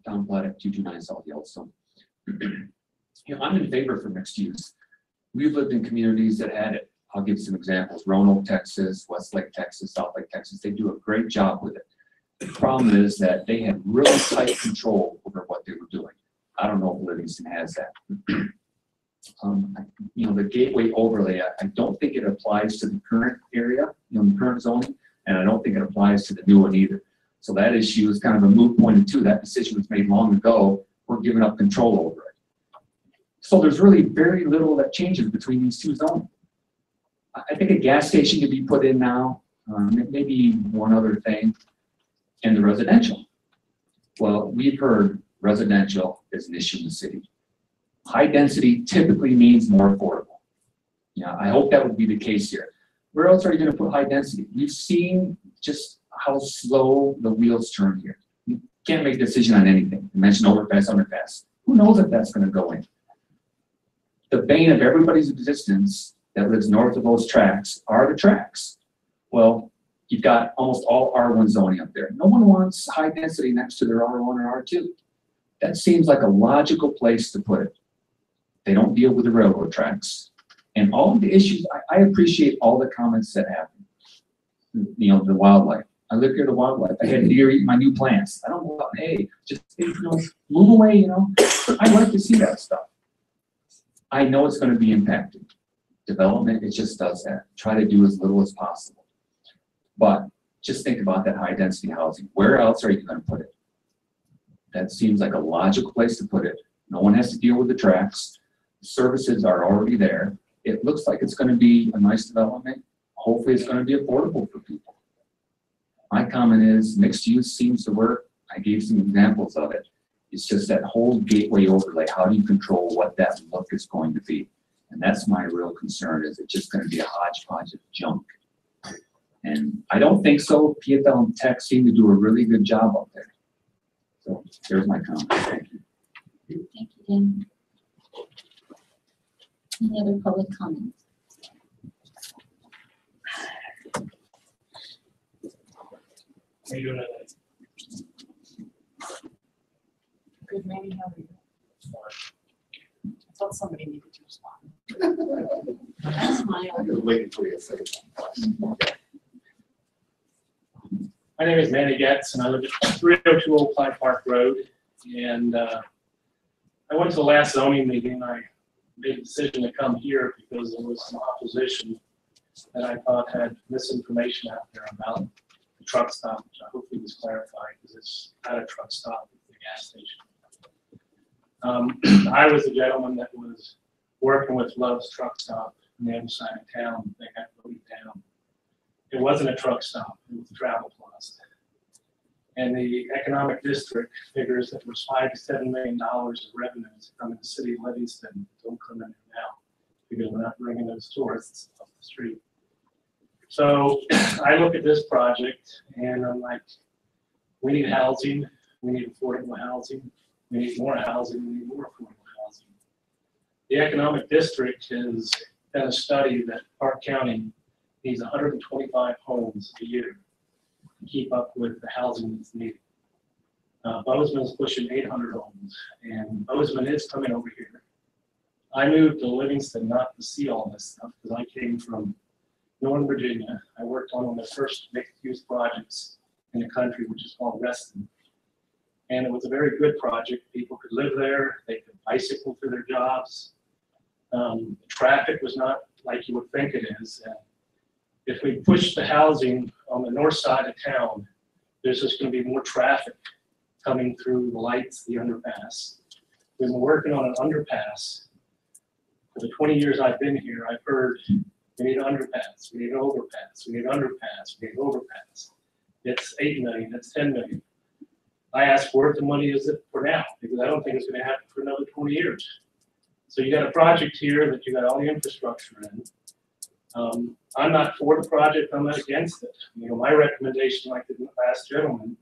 Don Platt, 229 South Yellowstone. I'm in favor for mixed use. We've lived in communities that had it. I'll give some examples. Roanoke, Texas, Westlake, Texas, Southlake, Texas. They do a great job with it. The problem is that they had really tight control over what they were doing. I don't know if Livingston has that. The gateway overlay, I don't think it applies to the current area, the current zoning, and I don't think it applies to the new one either. So that issue is kind of a moot point until that decision was made long ago. We're giving up control over it. So there's really very little that changes between these two zones. I think a gas station could be put in now, maybe one other thing, and the residential. Well, we've heard residential is an issue in the city. High density typically means more affordable. I hope that would be the case here. Where else are you going to put high density? We've seen just how slow the wheels turn here. You can't make a decision on anything. You mentioned overpass, underpass. Who knows if that's going to go in? The bane of everybody's existence that lives north of those tracks are the tracks. Well, you've got almost all R1 zoning up there. No one wants high density next to their R1 or R2. That seems like a logical place to put it. They don't deal with the railroad tracks. And all of the issues, I appreciate all the comments that happen. The wildlife. I live here, the wildlife. I had deer eat my new plants. I don't go out, hey, just move away, I like to see that stuff. I know it's gonna be impacted. Development, it just does that. Try to do as little as possible. But just think about that high density housing. Where else are you gonna put it? That seems like a logical place to put it. No one has to deal with the tracks. Services are already there. It looks like it's gonna be a nice development. Hopefully it's gonna be affordable for people. My comment is mixed use seems to work. I gave some examples of it. It's just that whole gateway overlay. How do you control what that look is going to be? And that's my real concern. Is it just gonna be a hodgepodge of junk? And I don't think so. PFL and Tech seem to do a really good job up there. So there's my comment. Thank you. Thank you, Dan. Any other public comments? How you doing today? Good, maybe, how are you? I thought somebody needed to respond. That's my. I was waiting for you to say. My name is Manny Getz, and I live at 302 Old Pine Park Road. And I went to the last zoning meeting. I made a decision to come here because there was some opposition that I thought had misinformation out there about the truck stop, which I hopefully was clarified because it's not a truck stop, it's a gas station. I was the gentleman that was working with Love's Truck Stop on the other side of town. They got voted down. It wasn't a truck stop, it was a travel plaza. And the economic district figures that was $5 to $7 million of revenues from the city of Livingston don't come in now because we're not bringing those tourists up the street. So I look at this project and I'm like, we need housing, we need affordable housing, we need more housing, we need more affordable housing. The economic district has done a study that Park County needs 125 homes a year to keep up with the housing that's needed. Bozeman is pushing 800 homes, and Bozeman is coming over here. I moved to Livingston not to see all this stuff because I came from Northern Virginia. I worked on one of the first mixed-use projects in the country, which is called Reston. And it was a very good project. People could live there. They could bicycle to their jobs. Traffic was not like you would think it is. And if we push the housing on the north side of town, there's just going to be more traffic coming through the lights, the underpass. We've been working on an underpass. For the 20 years I've been here, I've heard we need an underpass, we need an overpass, we need an underpass, we need an overpass. It's 8 million, it's 10 million. I asked where the money is it for now, because I don't think it's going to happen for another 20 years. So you got a project here that you got all the infrastructure in. I'm not for the project, I'm not against it. You know, my recommendation, like the last gentleman,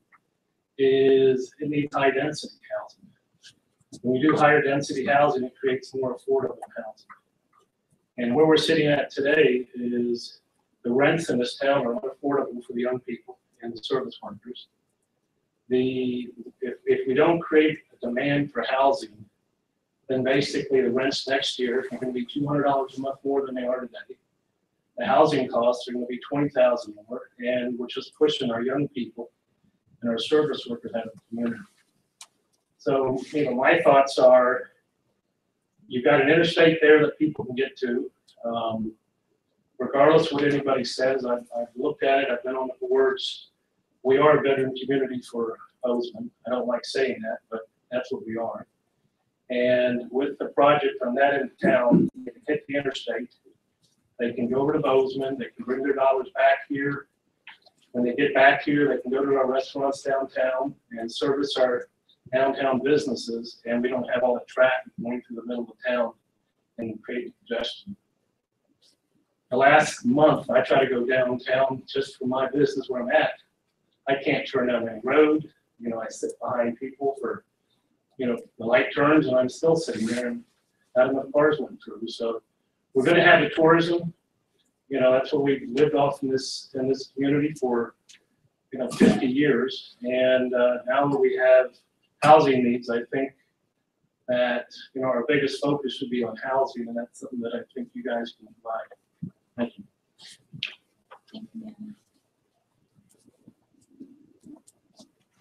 is it needs high density housing. When you do higher density housing, it creates more affordable housing. And where we're sitting at today is the rents in this town are not affordable for the young people and the service workers. If we don't create a demand for housing, then basically the rents next year are going to be $200 a month more than they are today. The housing costs are going to be $20,000 more, and we're just pushing our young people and our service workers out of the community. So, you know, my thoughts are, you've got an interstate there that people can get to. Regardless of what anybody says, I've looked at it, I've been on the boards. We are a veteran community for Bozeman. I don't like saying that, but that's what we are. And with the project on that end of town, they can hit the interstate. They can go over to Bozeman, they can bring their dollars back here. When they get back here, they can go to our restaurants downtown and service our downtown businesses, and we don't have all the traffic going through the middle of town and create congestion. The last month, I try to go downtown just for my business where I'm at. I can't turn down any road. You know, I sit behind people for, you know, the light turns and I'm still sitting there and not enough cars went through. So we're going to have the tourism. You know, that's what we've lived off in this community for, you know, 50 years. And now that we have housing needs, I think that, you know, our biggest focus should be on housing, and that's something that I think you guys can provide. Thank you. Thank you, Anna.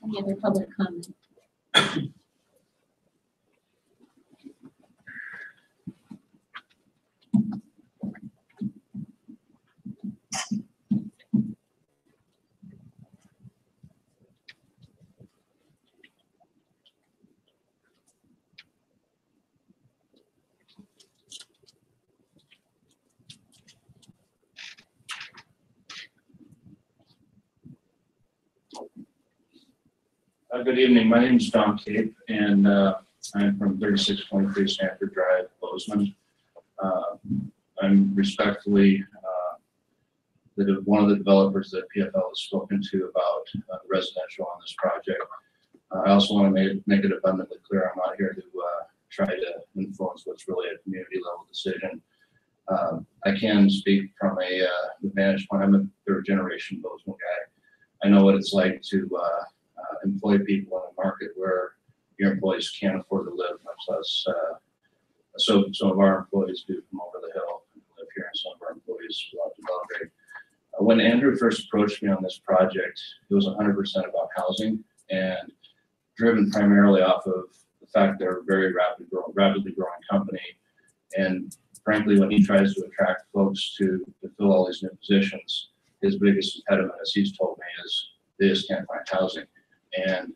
Any other public comment? Good evening. My name is Don Cape, and I'm from 3623 Stanford Drive, Bozeman. I'm respectfully one of the developers that PFL has spoken to about residential on this project. I also want to make it abundantly clear I'm not here to try to influence what's really a community level decision. I can speak from a vantage point. I'm a third generation Bozeman guy. I know what it's like to employ people in a market where your employees can't afford to live, much less so some of our employees do come over the hill and live here, and some of our employees go out to Belgrade. When Andrew first approached me on this project, it was 100% about housing and driven primarily off of the fact they're a very rapidly growing company. And frankly, when he tries to attract folks to fill all these new positions, his biggest impediment, as he's told me, is they just can't find housing. And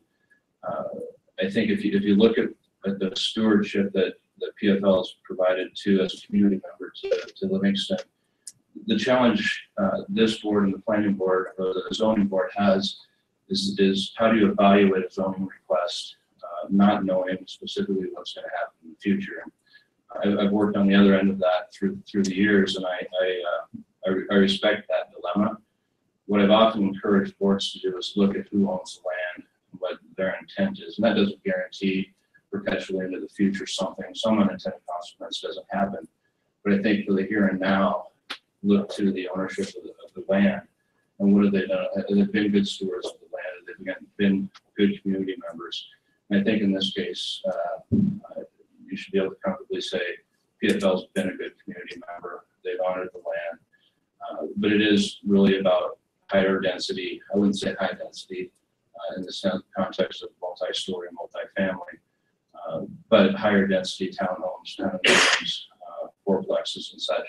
I think if you look at the stewardship that PFL has provided to as a community member to Livingston, the challenge this board and the planning board or the zoning board has is how do you evaluate a zoning request, not knowing specifically what's going to happen in the future. I've worked on the other end of that through the years, and I respect that dilemma. What I've often encouraged boards to do is look at who owns the land and what their intent is, and that doesn't guarantee perpetually into the future some unintended consequence doesn't happen. But I think for the here and now, look to the ownership of the land and what have they done? Have they been good stewards of the land? Have they been good community members? And I think in this case, you should be able to comfortably say PFL's been a good community member. They've honored the land, but it is really about higher density. I wouldn't say high density in the context of multi-story, multi-family, but higher density townhomes, condominiums, fourplexes and such,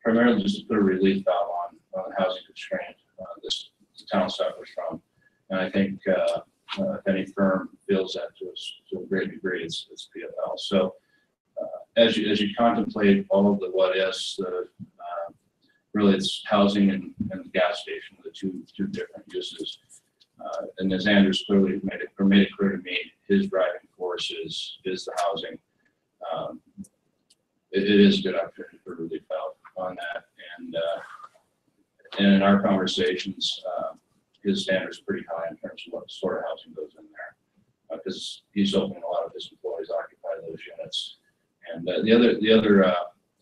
primarily just to put a relief valve on the housing constraint this town suffers from. And I think if any firm feels that to a great degree, it's PFL. So as you contemplate all of the what ifs, really it's housing and the gas station, the two different uses. And as Andrew's clearly made it clear to me, his driving force is the housing. It is a good opportunity for relief valve on that. And in our conversations, his standards are pretty high in terms of what sort of housing goes in there, because he's hoping a lot of his employees occupy those units. And the other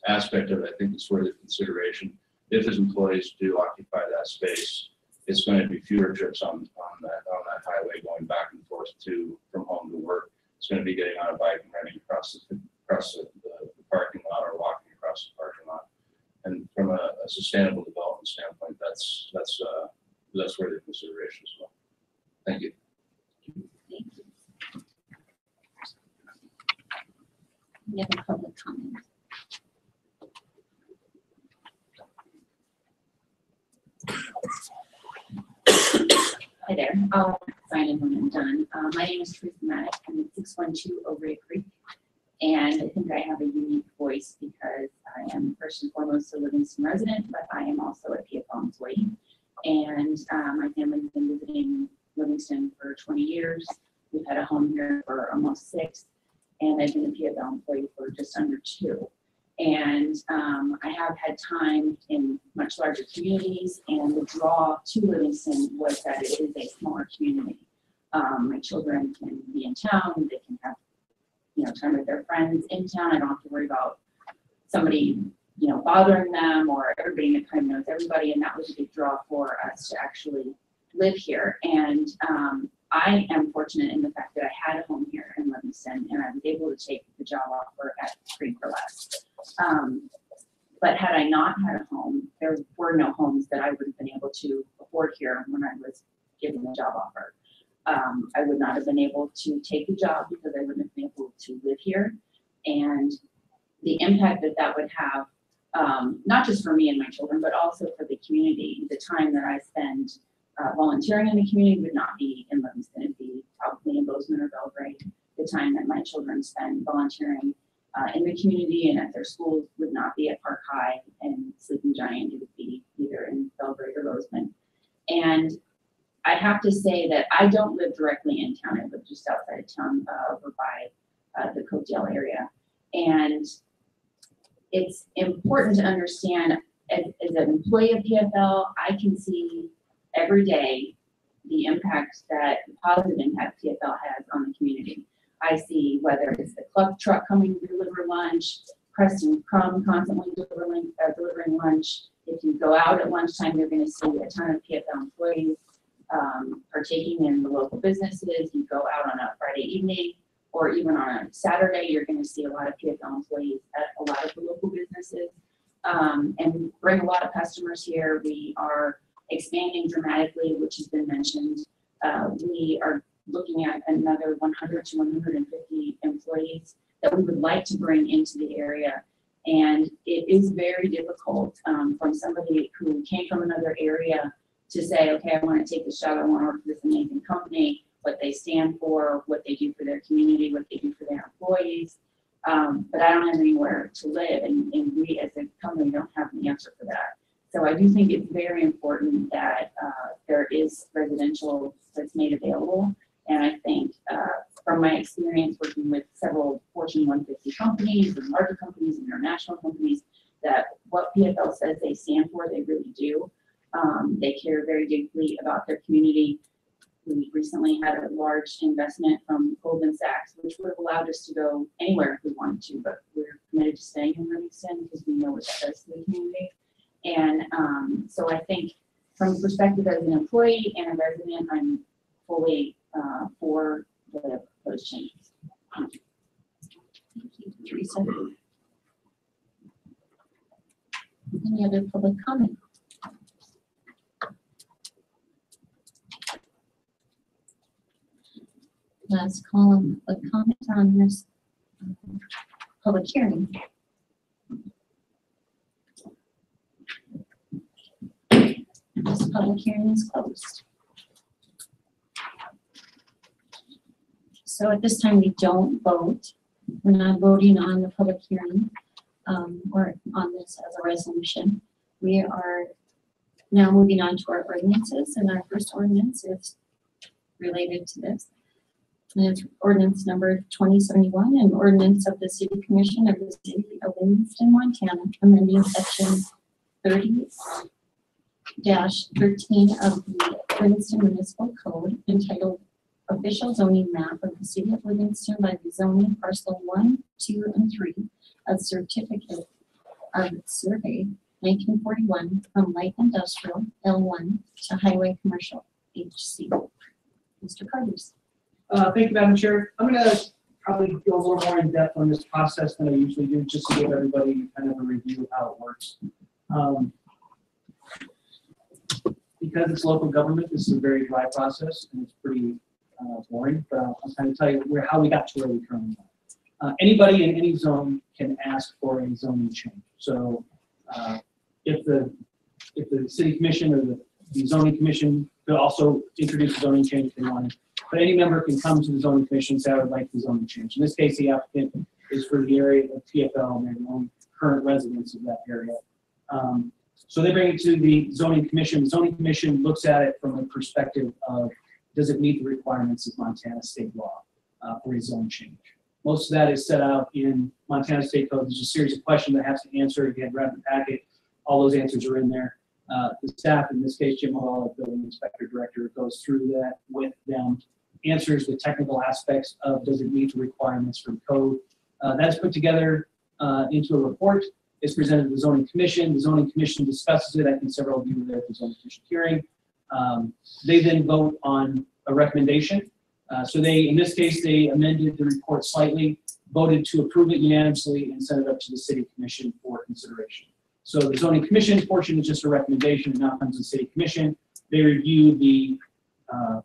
aspect of it, I think, is worthy of consideration. If his employees do occupy that space, it's going to be fewer trips on that highway going back and forth from home to work. It's going to be getting on a bike and running across the parking lot or walking across the parking lot. And from a sustainable development standpoint, that's worthy of consideration as well. Thank you. Thank you. We have a public comment. Hi there. I'll sign in when I'm done. My name is Teresa Maddox. I'm at 612 O'Grady Creek. And I think I have a unique voice because I am first and foremost a Livingston resident, but I am also a PFL employee. And my family's been visiting Livingston for 20 years. We've had a home here for almost 6. And I've been a PFL employee for just under 2. And I have had time in much larger communities, and the draw to Livingston was that it is a smaller community. My children can be in town, they can have time with their friends in town. I don't have to worry about somebody bothering them, or everybody that kind of knows everybody, and that was a big draw for us to actually live here. And I am fortunate in the fact that I had a home here in Livingston, and I was able to take the job offer at Creek for Less. But had I not had a home, there were no homes that I would have been able to afford here when I was given the job offer. I would not have been able to take the job because I wouldn't have been able to live here. And the impact that would have, not just for me and my children, but also for the community, the time that I spend volunteering in the community would not be in Livingston. It'd be probably in Bozeman or Belgrade. The time that my children spend volunteering in the community and at their schools would not be at Park High and Sleeping Giant. It would be either in Belgrade or Bozeman. And I have to say that I don't live directly in town. I live just outside of town, over by the Coatdale area. And it's important to understand, as an employee of PFL, I can see every day the impact that, the positive impact PFL has on the community. I see whether it's the club truck coming to deliver lunch, Preston Crumb constantly delivering lunch. If you go out at lunchtime, you're going to see a ton of PFL employees partaking in the local businesses. You go out on a Friday evening or even on a Saturday, you're going to see a lot of PFL employees at a lot of the local businesses and bring a lot of customers here. We are expanding dramatically, which has been mentioned. We are looking at another 100 to 150 employees that we would like to bring into the area. And it is very difficult from somebody who came from another area to say, okay, I want to take the shot, I want to work for this amazing company, what they stand for, what they do for their community, what they do for their employees. But I don't have anywhere to live, and we as a company don't have the answer for that. So I do think it's very important that there is residential that's made available. And I think from my experience working with several Fortune 150 companies and larger companies and international companies, that what PFL says they stand for, they really do. They care very deeply about their community. We recently had a large investment from Goldman Sachs, which would have allowed us to go anywhere if we wanted to, but we're committed to staying in Livingston because we know what that does to the community. And so I think from the perspective as an employee and a resident, I'm fully for those changes. Thank you, Teresa. Any other public comment? Last column of comments on this public hearing. This public hearing is closed. So at this time, we don't vote. We're not voting on the public hearing or on this as a resolution. We are now moving on to our ordinances, and our first ordinance is related to this. And it's ordinance number 2071, an ordinance of the City Commission of the City of Livingston, Montana, amending section 30-13 of the Livingston Municipal Code entitled Official Zoning Map of the City of Livingston by rezoning parcel 1, 2, and 3 of Certificate of Survey 1941 from Light Industrial L1 to Highway Commercial HC. Mr. Carlos. Thank you, Madam Chair. I'm going to probably go a little more in depth on this process than I usually do, just to give everybody kind of a review of how it works. Because it's local government, this is a very dry process, and it's pretty boring, but I'll kind of tell you how we got to where we currently are. Anybody in any zone can ask for a zoning change. So if the city commission or the zoning commission could also introduce a zoning change if they wanted, but any member can come to the zoning commission and say, I would like the zoning change. In this case, the applicant is for the area of PFL and their own current residents of that area. So they bring it to the zoning commission. The zoning commission looks at it from a perspective of, does it meet the requirements of Montana state law for a zone change? Most of that is set out in Montana state code. There's a series of questions that has to answer. Again, grab the packet. All those answers are in there. The staff, in this case, Jim Hall, the building inspector director, goes through that with them, answers the technical aspects of does it meet the requirements from code. That's put together into a report. It's presented to the zoning commission. The zoning commission discusses it. I think several of you were there at the zoning commission hearing. They then vote on a recommendation. So they, in this case, they amended the report slightly, voted to approve it unanimously, and sent it up to the city commission for consideration. So the zoning commission portion is just a recommendation, and now comes to the city commission. They review the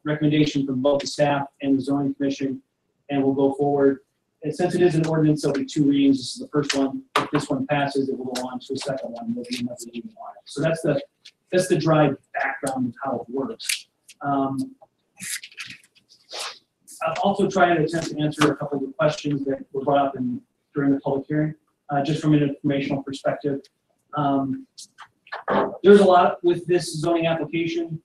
recommendation from both the staff and the zoning commission, and we'll go forward. And since it is an ordinance, there'll be 2 readings. This is the first one. If this one passes, it will go on to a second one. There'll be another reading on it. So that's the dry background of how it works. I'll also try and attempt to answer a couple of the questions that were brought up during the public hearing, just from an informational perspective. There's a lot with this zoning application.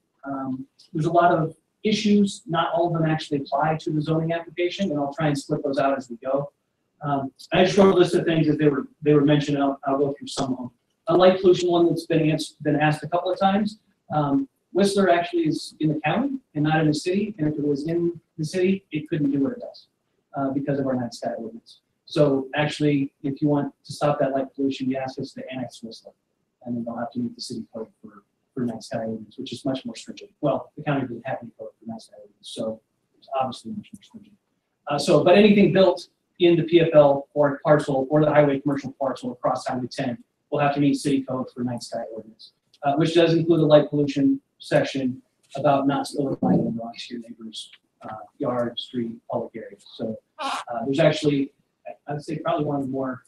There's a lot of issues, not all of them actually apply to the zoning application, and I'll try and split those out as we go. I just wrote a list of things that they were mentioned. I'll go through some of them. A light pollution one that's been asked a couple of times. Whistler actually is in the county and not in the city, and if it was in the city, it couldn't do what it does because of our night sky ordinance. So actually, if you want to stop that light pollution, you ask us to annex Whistler, and then they'll have to meet the city code for night sky ordinance, which is much more stringent. Well, the county doesn't have any code for night sky ordinance, so it's obviously much more stringent. But anything built in the PFL or parcel or the highway commercial parcel across Highway 10 will have to meet city code for night sky ordinance, which does include a light pollution section about not spilling light onto your neighbor's yard, street, public areas. So there's actually, I would say, probably one of the more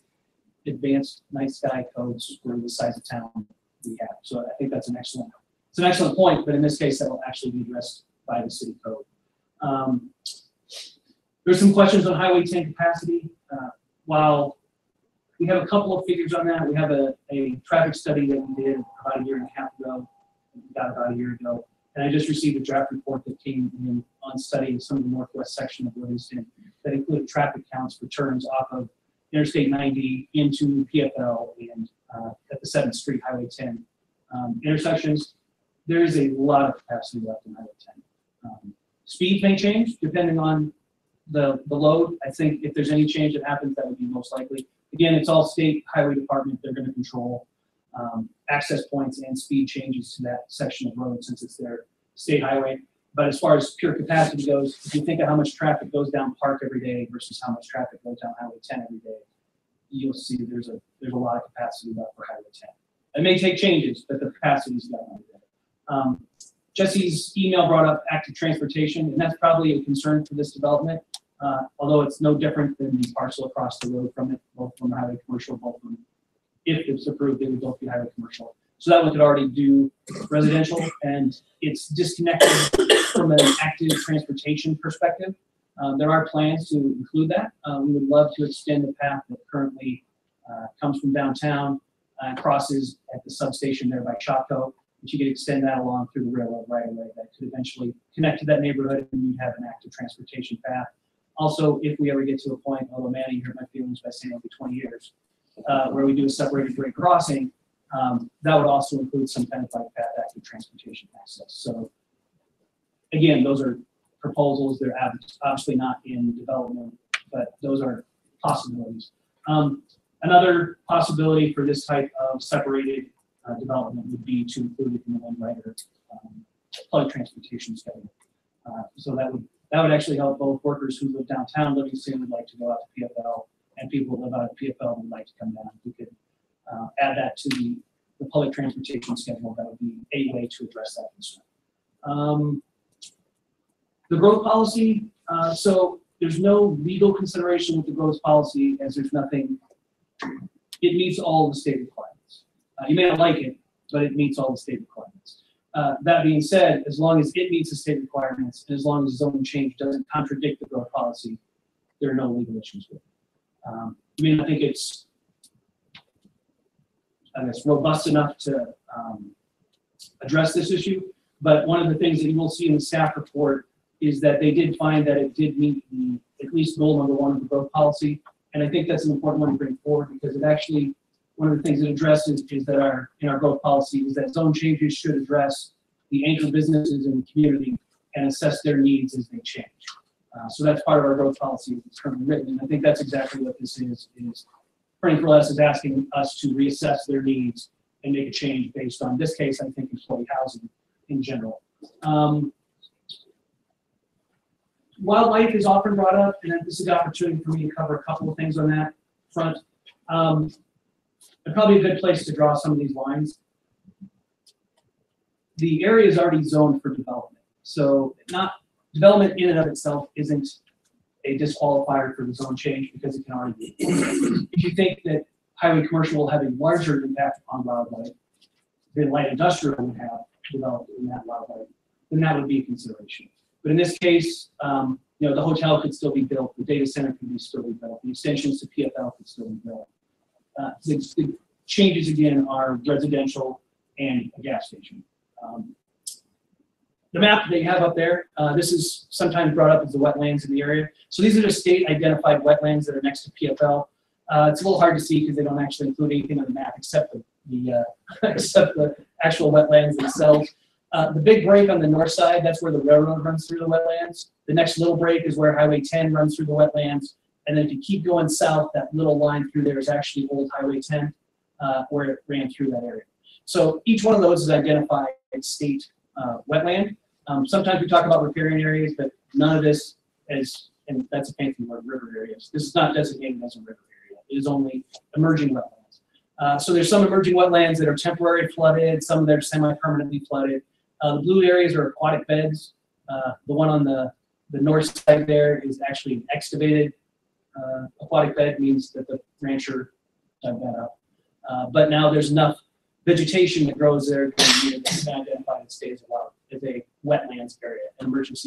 advanced night sky codes for the size of town we have. So I think that's an excellent point, but in this case, that will actually be addressed by the city code. There's some questions on Highway 10 capacity. While we have a couple of figures on that, we have a traffic study that we did about a year and a half ago, about a year ago, and I just received a draft report that came in on studying some of the northwest section of Livingston that included traffic counts for turns off of Interstate 90 into PFL and at the 7th Street Highway 10 intersections. There is a lot of capacity left in Highway 10. Speed may change depending on the load. I think if there's any change that happens, that would be most likely. Again, it's all state highway department. They're going to control access points and speed changes to that section of road since it's their state highway. But as far as pure capacity goes, if you think of how much traffic goes down Park every day versus how much traffic goes down Highway 10 every day, you'll see there's a lot of capacity left for Highway 10. It may take changes, but the capacity is definitely there. Jesse's email brought up active transportation, and that's probably a concern for this development, although it's no different than the parcel across the road from it, both from the highway commercial, both from, if it's approved, they would both be highway commercial. So that one could already do residential, and it's disconnected from an active transportation perspective. There are plans to include that. We would love to extend the path that currently comes from downtown, crosses at the substation there by Chaco, but you could extend that along through the railroad right away. That could eventually connect to that neighborhood, and you'd have an active transportation path. Also, if we ever get to a point, although Manny, you hurt my feelings by saying it'll be 20 years, where we do a separated grade crossing, that would also include some kind of bike path active transportation access. So again, those are proposals. They're obviously not in development, but those are possibilities. Another possibility for this type of separated development would be to include it in the one-rider public transportation schedule. So that would actually help both workers who live downtown Livingston would like to go out to PFL, and people who live out of PFL would like to come down. We could add that to the public transportation schedule. That would be a way to address that concern. The growth policy, so there's no legal consideration with the growth policy, as there's nothing, it meets all the state requirements. You may not like it, but it meets all the state requirements. That being said, as long as it meets the state requirements, and as long as zoning change doesn't contradict the growth policy, there are no legal issues with it. I mean, I think it's, I guess, robust enough to address this issue, but one of the things that you will see in the staff report is that they did find that it did meet the, at least goal number 1 of the growth policy, and I think that's an important one to bring forward because it actually, one of the things it addresses is that in our growth policy is that zone changes should address the anchor businesses in the community and assess their needs as they change. So that's part of our growth policy that's currently written, and I think that's exactly what this is Printing for Less is asking us to reassess their needs and make a change based on, this case, I think, employee housing in general. Wildlife is often brought up, and this is the opportunity for me to cover a couple of things on that front. Probably a good place to draw some of these lines. The area is already zoned for development, so development in and of itself isn't a disqualifier for the zone change because it can already be. If you think that highway commercial will have a larger impact on wildlife than light industrial would have developed in that wildlife, then that would be a consideration. But in this case, the hotel could still be built, the data center could still be built, the extensions to PFL could still be built. The changes again are residential and a gas station. the map that you have up there, this is sometimes brought up as the wetlands in the area. So these are the state identified wetlands that are next to PFL. It's a little hard to see because they don't actually include anything on the map except the except the actual wetlands themselves. The big break on the north side, that's where the railroad runs through the wetlands. The next little break is where Highway 10 runs through the wetlands. And then if you keep going south, that little line through there is actually old Highway 10, where it ran through that area. So each one of those is identified as state wetland. Sometimes we talk about riparian areas, but none of this is, and that's a fancy word, river areas. This is not designated as a river area. It is only emerging wetlands. So there's some emerging wetlands that are temporarily flooded, some that are semi-permanently flooded. The blue areas are aquatic beds. The one on the north side there is actually an excavated aquatic bed, means that the rancher dug that up. But now there's enough vegetation that grows there to identify and stays as a wetlands area, an emergent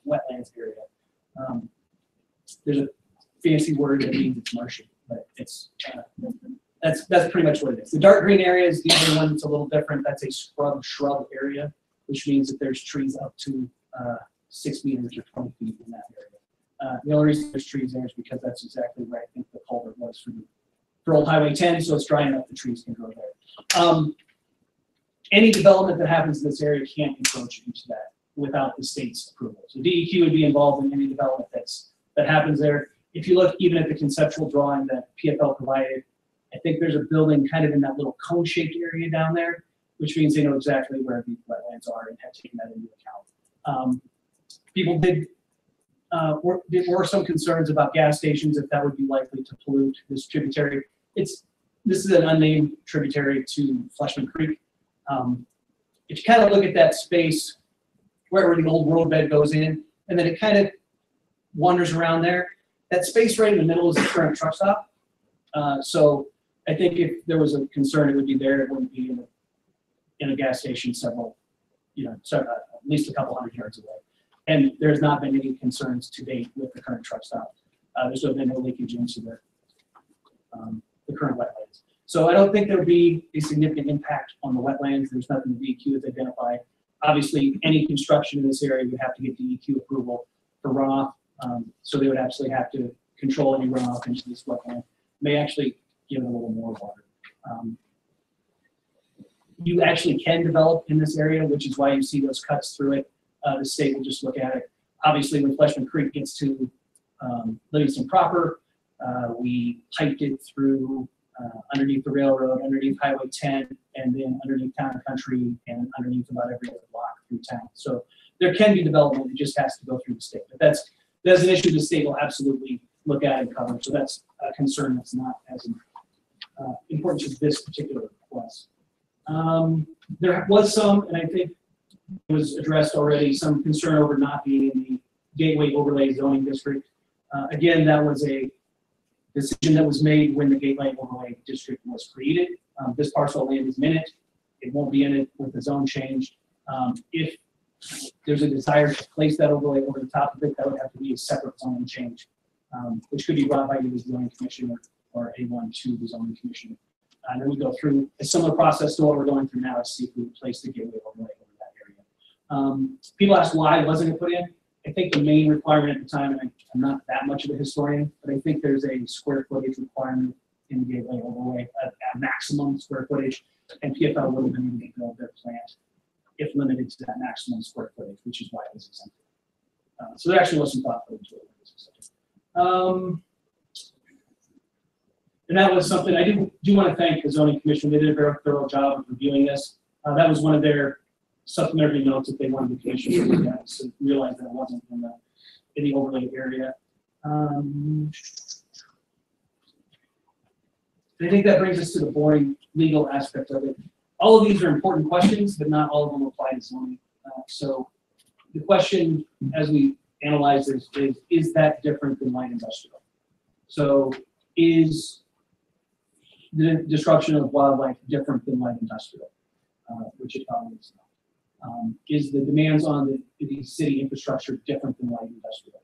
wetlands area. There's a fancy word that means it's marshy, but it's that's pretty much what it is. The dark green area is the only one that's a little different. That's a shrub area, which means that there's trees up to 6 meters or 20 feet in that area. The only reason there's trees there is because that's exactly where I think the culvert was for Old Highway 10, so it's dry enough the trees can grow there. Any development that happens in this area can't encroach into that without the state's approval. So DEQ would be involved in any development that happens there. If you look even at the conceptual drawing that PFL provided, I think there's a building kind of in that little cone-shaped area down there, which means they know exactly where the wetlands are and have taken that into account. People there were some concerns about gas stations, if that would be likely to pollute this tributary. This is an unnamed tributary to Fleshman Creek. If you kind of look at that space where the old roadbed goes in, and then it kind of wanders around there, that space right in the middle is the current truck stop. So I think if there was a concern, it would be there. It wouldn't be in a gas station at least a couple hundred yards away. And there's not been any concerns to date with the current truck stop. There's been no leakage into the current wetlands. So I don't think there would be a significant impact on the wetlands. There's nothing the DEQ has identified. Obviously, any construction in this area would have to get DEQ approval for runoff. So they would actually have to control any runoff into this wetland. May actually give it a little more water. You actually can develop in this area, which is why you see those cuts through it. The state will just look at it. Obviously, when Fleshman Creek gets to Livingston proper, we piped it through underneath the railroad, underneath Highway 10, and then underneath Town and Country, and underneath about every other block through town. So there can be development, it just has to go through the state. But that's an issue the state will absolutely look at and cover. So that's a concern that's not as important to this particular request. There was some, and I think it was addressed already, some concern over not being in the Gateway Overlay Zoning District. Again, that was a decision that was made when the Gateway Overlay District was created. This parcel of land is in it. It won't be in it with the zone change. If there's a desire to place that overlay over the top of it, that would have to be a separate zoning change, which could be brought by the zoning commission or A1 to the zoning commission. And then we go through a similar process to what we're going through now to see if we would place the gateway overlay over that area. People ask why wasn't it put in? I think the main requirement at the time, and I'm not that much of a historian, but I think there's a square footage requirement in the gateway overlay at maximum square footage, and PFL would have been able to build their plant if limited to that maximum square footage, which is why it was exempted. So there actually was some thought put into it. And that was something I do want to thank the zoning commission. They did a very thorough job of reviewing this. That was one of their supplementary notes that they wanted the commission to look at, so realize that it wasn't in the overlay area. I think that brings us to the boring legal aspect of it. All of these are important questions, but not all of them apply to zoning. So the question, as we analyze this, is that different than light industrial? So is the disruption of wildlife different than light industrial? Which it probably is not. Is the demands on the city infrastructure different than light industrial?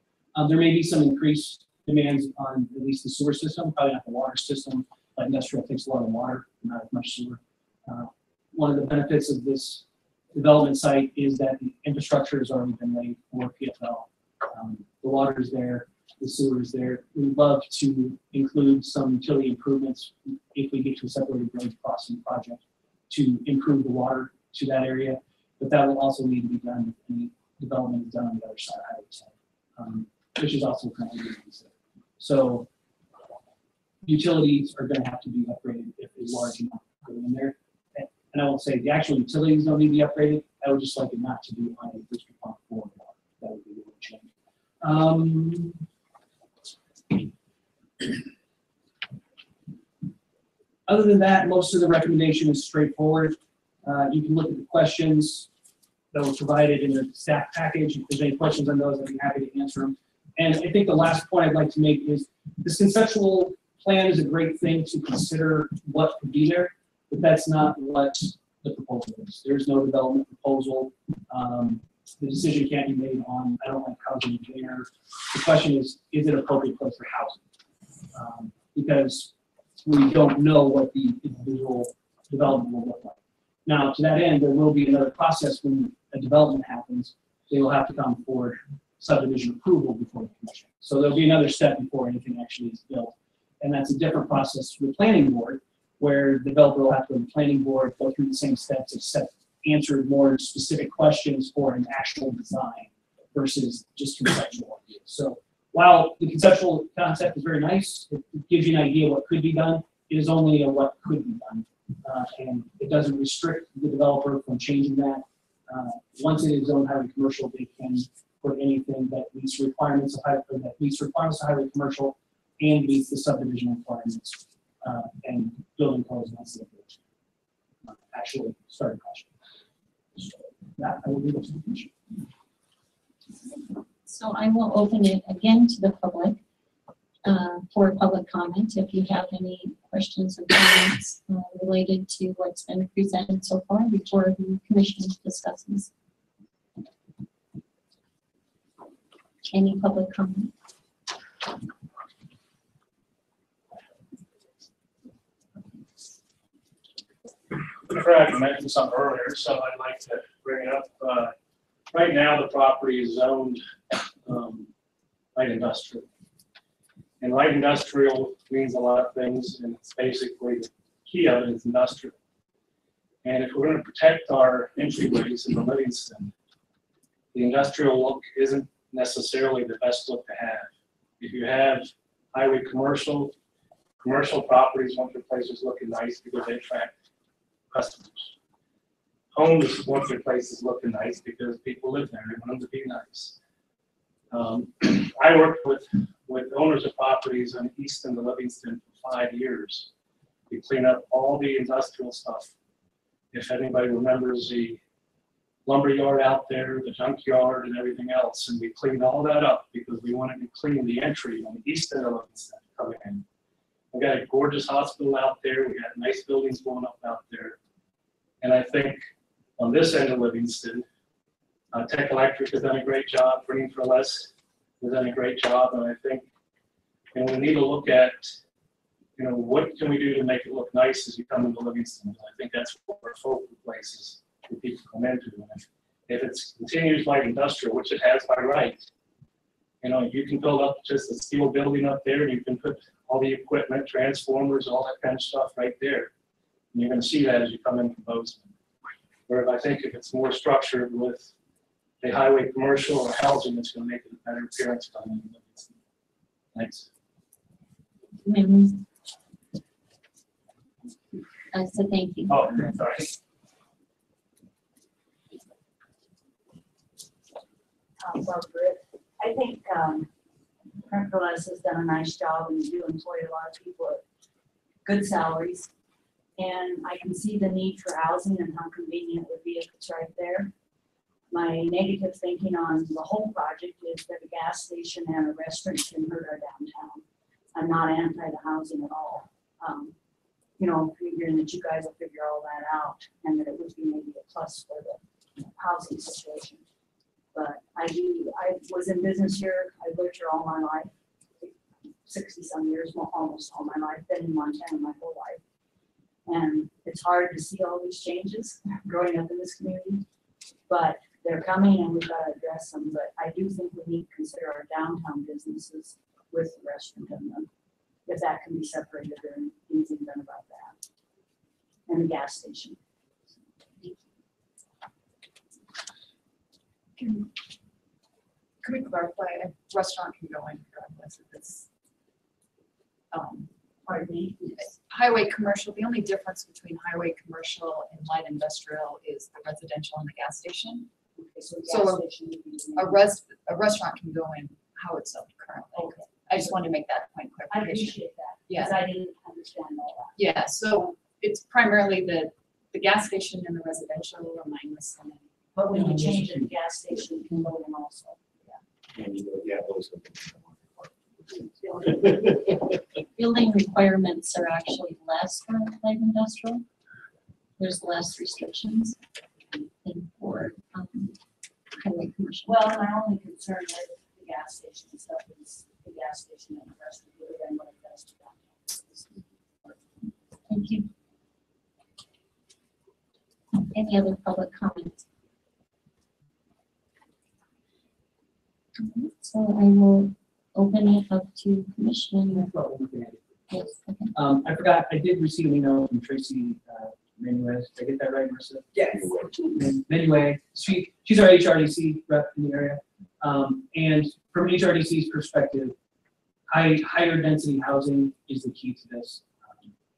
There may be some increased demands on at least the sewer system, probably not the water system. Light industrial takes a lot of water, not as much sewer. One of the benefits of this development site is that the infrastructure has already been laid for PFL. The water is there, the sewer is there. We'd love to include some utility improvements if we get to a separated road crossing project to improve the water to that area. But that will also need to be done if any development is done on the other side of Highway 10, which is also currently being considered. So utilities are going to have to be upgraded if a large amount go in there. And I won't say the actual utilities don't need to be upgraded. I would just like it not to be on a district pump for water. That would be a little change. Other than that, most of the recommendation is straightforward. You can look at the questions that were provided in the staff package. If there's any questions on those, I'd be happy to answer them. And I think the last point I'd like to make is this conceptual plan is a great thing to consider what could be there, but that's not what the proposal is. There's no development proposal. The decision can't be made on, I don't like housing there. The question is it an appropriate place for housing? Because we don't know what the individual development will look like. Now, to that end, there will be another process when a development happens. They will have to come for subdivision approval before the commission. So there'll be another step before anything actually is built. And that's a different process for the planning board, where the developer will have to go to the planning board, go through the same steps, except answer more specific questions for an actual design versus just conceptual ideas. So while the conceptual concept is very nice, it gives you an idea what could be done, it is only a what could be done. And it doesn't restrict the developer from changing that. Once it is zoned highway commercial, they can put anything that meets requirements of highway commercial and meets the subdivision requirements and building codes once they actually start construction. So that I will leave it to the commission. So I will open it again to the public for public comment. If you have any questions or comments related to what's been presented so far before the commission discusses. Any public comment? Craig mentioned something earlier, so I'd like to bring it up. Right now, the property is zoned light industrial. And light industrial means a lot of things, and it's basically the key of it is industrial. And if we're going to protect our entryways in the Livingston, the industrial look isn't necessarily the best look to have. If you have highway commercial properties want their places looking nice because they attract customers. Homes want their places looking nice because people live there. They want them to be nice. I worked with owners of properties on Easton to Livingston for 5 years. We clean up all the industrial stuff. If anybody remembers the lumber yard out there, the junkyard and everything else, and we cleaned all that up because we wanted to clean the entry on the east end of Livingston coming in. We got a gorgeous hospital out there. We got nice buildings going up out there. And I think on this end of Livingston, Tech Electric has done a great job. Bringing for Less has done a great job. And I think we need to look at, what can we do to make it look nice as you come into Livingston? And I think that's what our focal place is for people to come into. And if it's continuous light industrial, which it has by right, you can build up just a steel building up there and you can put all the equipment, transformers, all that kind of stuff right there. And you're going to see that as you come in from Bozeman. Where I think if it's more structured with a highway commercial or housing, it's going to make it a better appearance coming in. Thanks. So thank you. Oh, sorry. I think Francolas has done a nice job and do employ a lot of people at good salaries. And I can see the need for housing and how convenient it would be if it's right there. My negative thinking on the whole project is that a gas station and a restaurant can hurt our downtown. I'm not anti the housing at all. Figuring that you guys will figure all that out and that it would be maybe a plus for the housing situation. But I was in business here. I lived here all my life, 60-some years, almost all my life, been in Montana my whole life. And it's hard to see all these changes growing up in this community. but they're coming and we've got to address them. But I do think we need to consider our downtown businesses with the restaurant and them, if that can be separated or anything done about that. And the gas station. Can we clarify, a restaurant can go in regardless if it's, Pardon me? highway commercial, the only difference between highway commercial and light industrial is the residential and the gas station. So a restaurant can go in how it's zoned currently. Okay. I just wanted to make that point I clarification. appreciate that, Yeah. because I didn't understand all that. Yeah, so it's primarily the gas station and the residential are mindless. But when you change it, the gas station you can go in also. Building requirements are actually less for light industrial. There's less restrictions than for highway commercial. Well, my only concern with the gas station stuff is the gas station and the rest of it, and what it does to them. Thank you. Any other public comments? So I will open it up to commission. Yes, okay. I forgot, I did receive an email from Tracy Manuel. Did I get that right, Marissa? Yes. Manuel, she's our HRDC rep in the area. And from an HRDC's perspective, higher density housing is the key to this.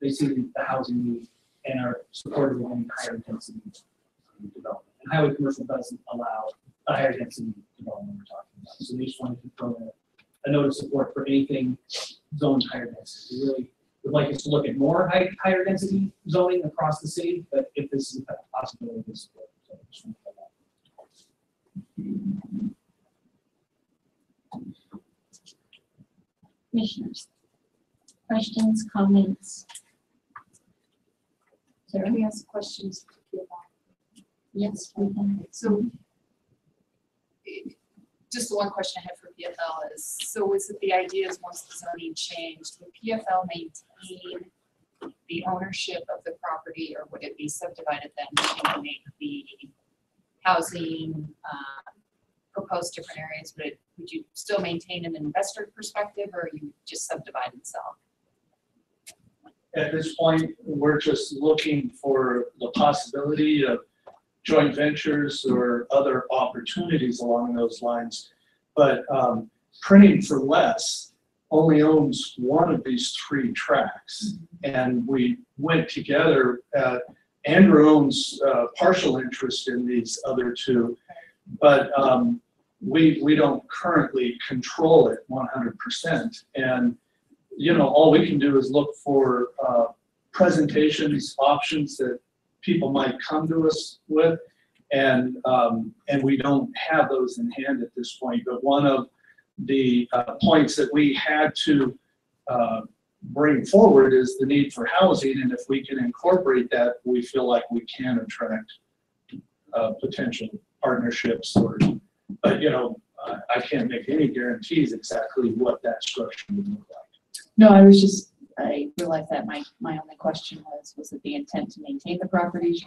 They see the housing need and are supportive of any higher density development. And highway commercial doesn't allow a higher density development we're talking about. So they just wanted to throw a note of support for anything zoned higher density. We really would like us to look at more higher density zoning across the city, but if this is a possibility, this support. So I just wanted to know that. Commissioners, questions, comments? Sarah? Can we ask questions? Yes, we can. So just the one question I had for PFL is, so is it the idea is once the zoning changed, would PFL maintain the ownership of the property, or would it be subdivided then to make the housing, proposed different areas? Would you still maintain an investor perspective, or you just subdivide and sell? At this point, we're just looking for the possibility of joint ventures or other opportunities along those lines. But Printing for Less only owns one of these 3 tracks. And we went together, Andrew owns partial interest in these other 2, but we don't currently control it 100%. And you know, all we can do is look for presentations, options that people might come to us with, and we don't have those in hand at this point. But one of the points that we had to bring forward is the need for housing, and if we can incorporate that, we feel like we can attract potential partnerships. But you know, I can't make any guarantees exactly what that structure would look like. No, I realized that my only question was it the intent to maintain the property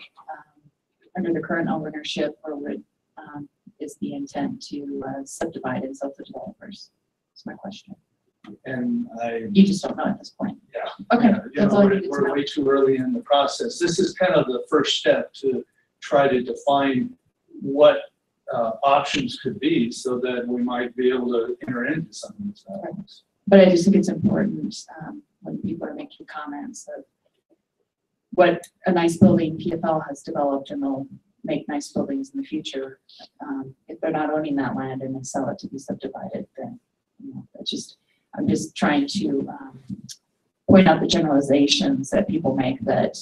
under the current ownership, or is the intent to subdivide and sell to developers? That's my question. And you just don't know at this point. Yeah. Okay. Yeah, That's all I needed to we're know. way too early in the process. This is kind of the first step to try to define what options could be, so that we might be able to enter into some of these values. But I just think it's important when people are making comments of what a nice building PFL has developed, and they'll make nice buildings in the future. If they're not owning that land and they sell it to be subdivided, then I'm just trying to point out the generalizations that people make that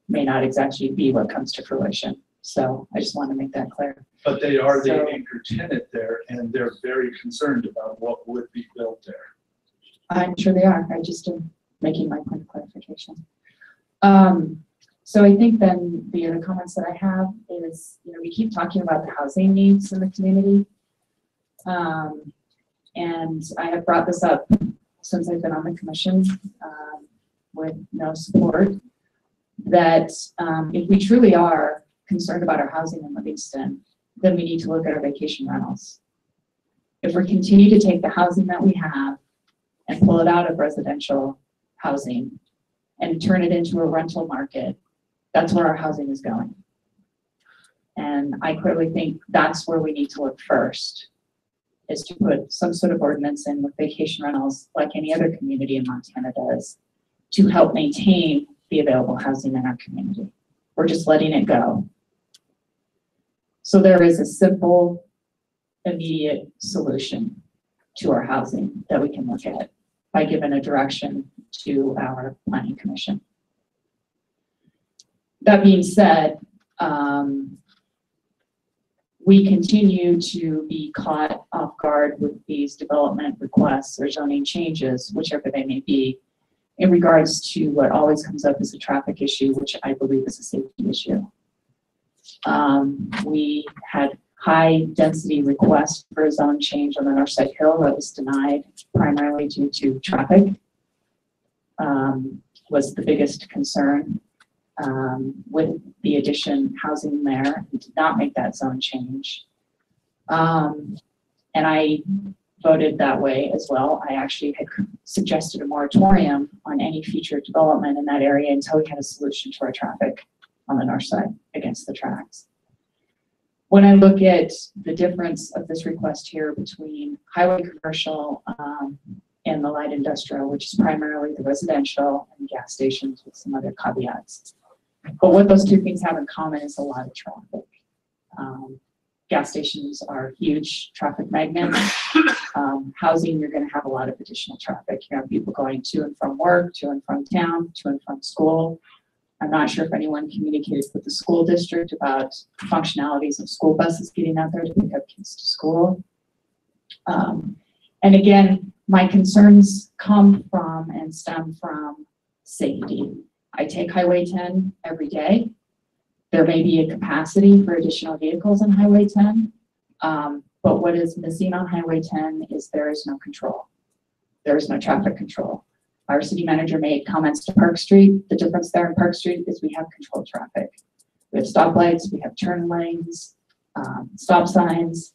may not exactly be what comes to fruition. So I just want to make that clear. But they are the anchor tenant there, and they're very concerned about what would be built there. I'm sure they are. I just am making my point of clarification. So I think then the other comments that I have is, we keep talking about the housing needs in the community. And I have brought this up since I've been on the commission with no support, that if we truly are concerned about our housing in Livingston, then we need to look at our vacation rentals. If we continue to take the housing that we have and pull it out of residential housing and turn it into a rental market, that's where our housing is going. And I clearly think that's where we need to look first, is to put some sort of ordinance in with vacation rentals like any other community in Montana does to help maintain the available housing in our community. We're just letting it go. So there is a simple, immediate solution to our housing that we can look at by giving a direction to our planning commission. That being said, we continue to be caught off guard with these development requests or zoning changes, whichever they may be, in regards to what always comes up as a traffic issue, which I believe is a safety issue. We had high density requests for a zone change on the Northside Hill that was denied primarily due to traffic, was the biggest concern. With the addition housing there, we did not make that zone change. And I voted that way as well. I actually had suggested a moratorium on any future development in that area until we had a solution to our traffic on the north side against the tracks. When I look at the difference of this request here between highway commercial and the light industrial, which is primarily the residential and gas stations with some other caveats. But what those two things have in common is a lot of traffic. Gas stations are huge traffic magnets. Housing, you're going to have a lot of additional traffic. You have people going to and from work, to and from town, to and from school. I'm not sure if anyone communicated with the school district about functionalities of school buses getting out there to pick up kids to school. And again, my concerns come from and stem from safety. I take Highway 10 every day. There may be a capacity for additional vehicles on Highway 10, but what is missing on Highway 10 is there is no control. There is no traffic control. Our city manager made comments to Park Street. The difference there in Park Street is we have controlled traffic. We have stoplights, we have turn lanes, stop signs.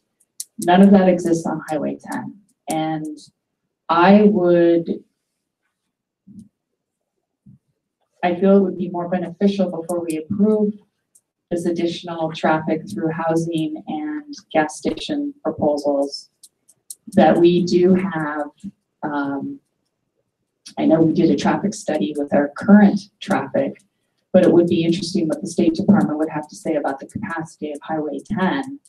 None of that exists on Highway 10. And I feel it would be more beneficial before we approve this additional traffic through housing and gas station proposals that we do have. I know we did a traffic study with our current traffic, but it would be interesting what the State Department would have to say about the capacity of Highway 10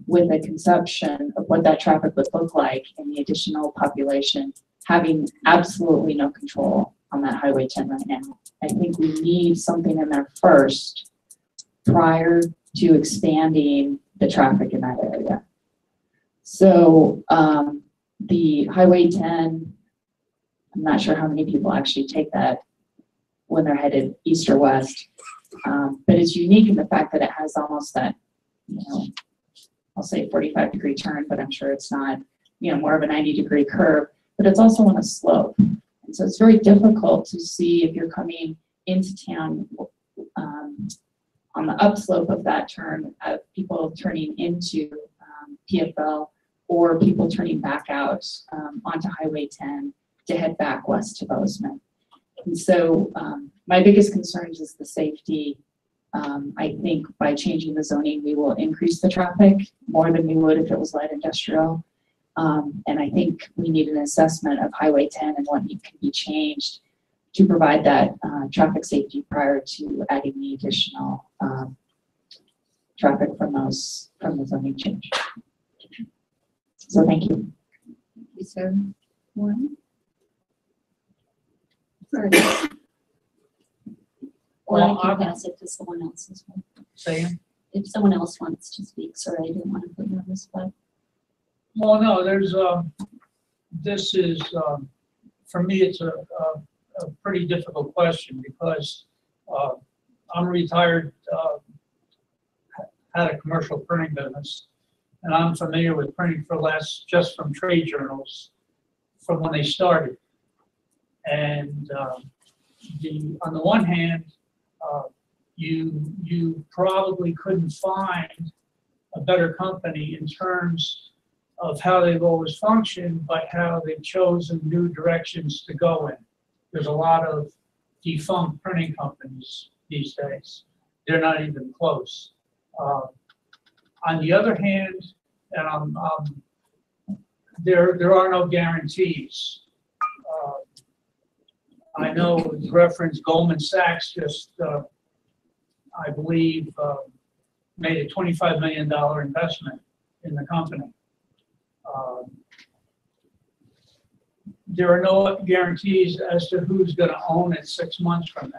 with a conception of what that traffic would look like in the additional population having absolutely no control on that Highway 10 right now. I think we need something in there first prior to expanding the traffic in that area. So the Highway 10, I'm not sure how many people actually take that when they're headed east or west, but it's unique in the fact that it has almost that, I'll say 45-degree turn, but I'm sure it's not, more of a 90-degree curve, but it's also on a slope. And so it's very difficult to see if you're coming into town on the upslope of that turn, of people turning into PFL or people turning back out onto Highway 10 to head back west to Bozeman. And so my biggest concerns is the safety. I think by changing the zoning, we will increase the traffic more than we would if it was light industrial. And I think we need an assessment of Highway 10 and what can be changed to provide that traffic safety prior to adding the additional traffic from the zoning change. So thank you. Is there one? Well, I can pass it to someone else as well. Say, if someone else wants to speak, sorry, I didn't want to put you on the spot. well, no, there's, this is, for me, it's a pretty difficult question because I'm retired, had a commercial printing business, and I'm familiar with printing for less just from trade journals from when they started. And on the one hand, you probably couldn't find a better company in terms of how they've always functioned, but how they've chosen new directions to go in. There's a lot of defunct printing companies these days. They're not even close. On the other hand, and there are no guarantees. I know with reference Goldman Sachs just, I believe, made a $25 million investment in the company. There are no guarantees as to who's going to own it 6 months from now.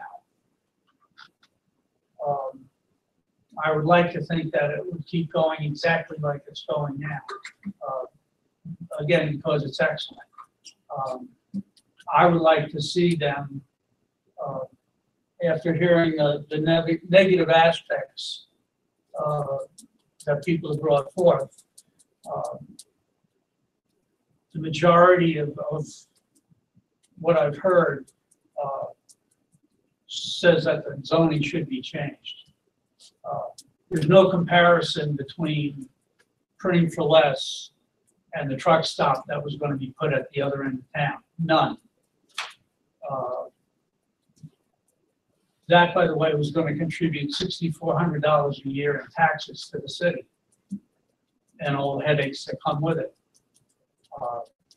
I would like to think that it would keep going exactly like it's going now. Again, because it's excellent. I would like to see them, after hearing the negative aspects that people have brought forth, the majority of what I've heard says that the zoning should be changed. There's no comparison between printing for less and the truck stop that was going to be put at the other end of town. None. That, by the way, was going to contribute $6,400 a year in taxes to the city and all the headaches that come with it.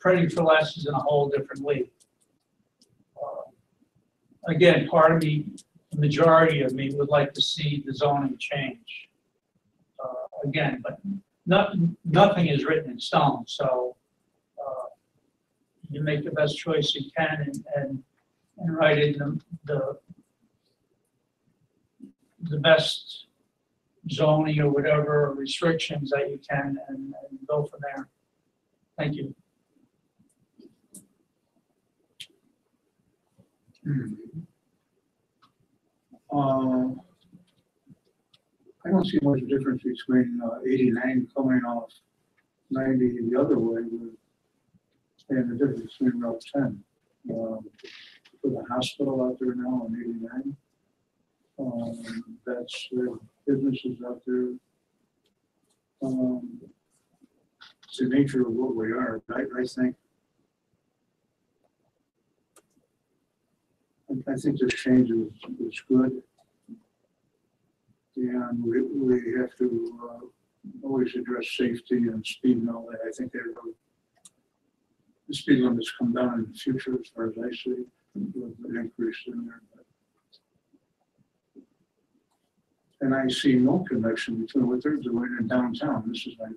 Printing for less is in a whole different league. Again, part of me, the majority of me, would like to see the zoning change. Again, but nothing is written in stone, so you make the best choice you can and write in the best zoning or whatever restrictions that you can and go from there. Thank you. I don't see much difference between 89 coming off 90 the other way and the difference between Route 10. For the hospital out there now on 89, that's the businesses out there. It's the nature of what we are. I think this change is good. And we have to always address safety and speed and all that. I think the speed limits come down in the future as far as I see, with an increase in there. And I see no connection between what they're doing in downtown. This is my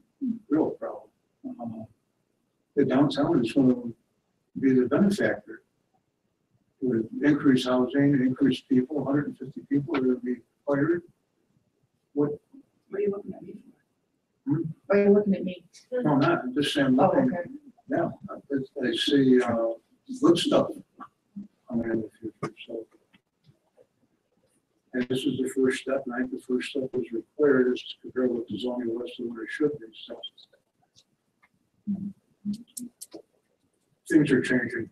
real problem. The downtown is going to be the benefactor. With increased housing, increased people, 150 people are going to be hired. What are you looking at me for? Why are you looking at me? No, not, I'm just saying, looking, yeah, I see good stuff coming in the future, so. And this is the first step, and I think the first step is required is to compare what the zoning was to what it should be, so. Things are changing.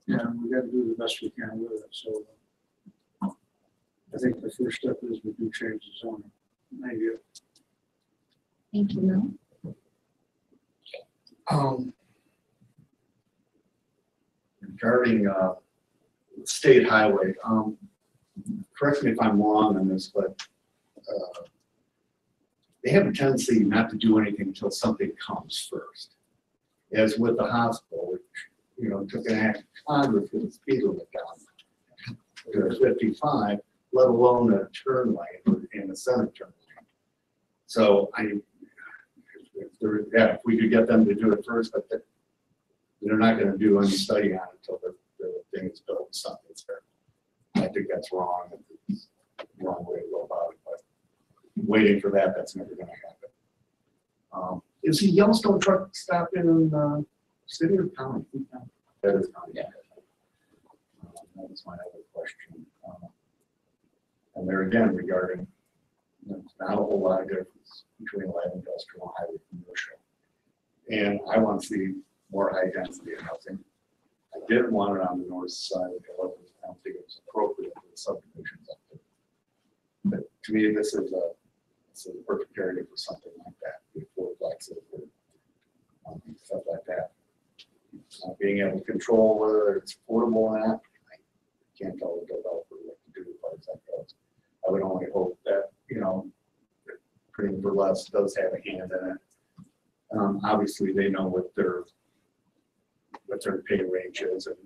And we got to do the best we can with it, so. I think the first step is we do change the zoning. Thank you. Thank you, Mel. Regarding state highway, correct me if I'm wrong on this, but they have a tendency not to do anything until something comes first. As with the hospital, which took an act of Congress with the speed limit down to 55. Let alone a turn lane and a center turn lane. So if we could get them to do it first, but they're not going to do any study on it until the thing is built and something's there. I think that's wrong. It's the wrong way to go about it, but waiting for that, that's never going to happen. Is the Yellowstone truck stop in city or county? That is county. Yeah. That was my other question. And there again, regarding, there's not a whole lot of difference between light industrial and highway commercial. And I want to see more high density housing. I didn't want it on the north side of the hill. I don't think it was appropriate for the subdivisions up there. But to me, this is a perfect area for something like that, for flexes or stuff like that. Being able to control whether it's affordable or not, I can't tell the developer what to do as far as that goes. I would only hope that, Printing for Less does have a hand in it. Obviously, they know what their pay range is and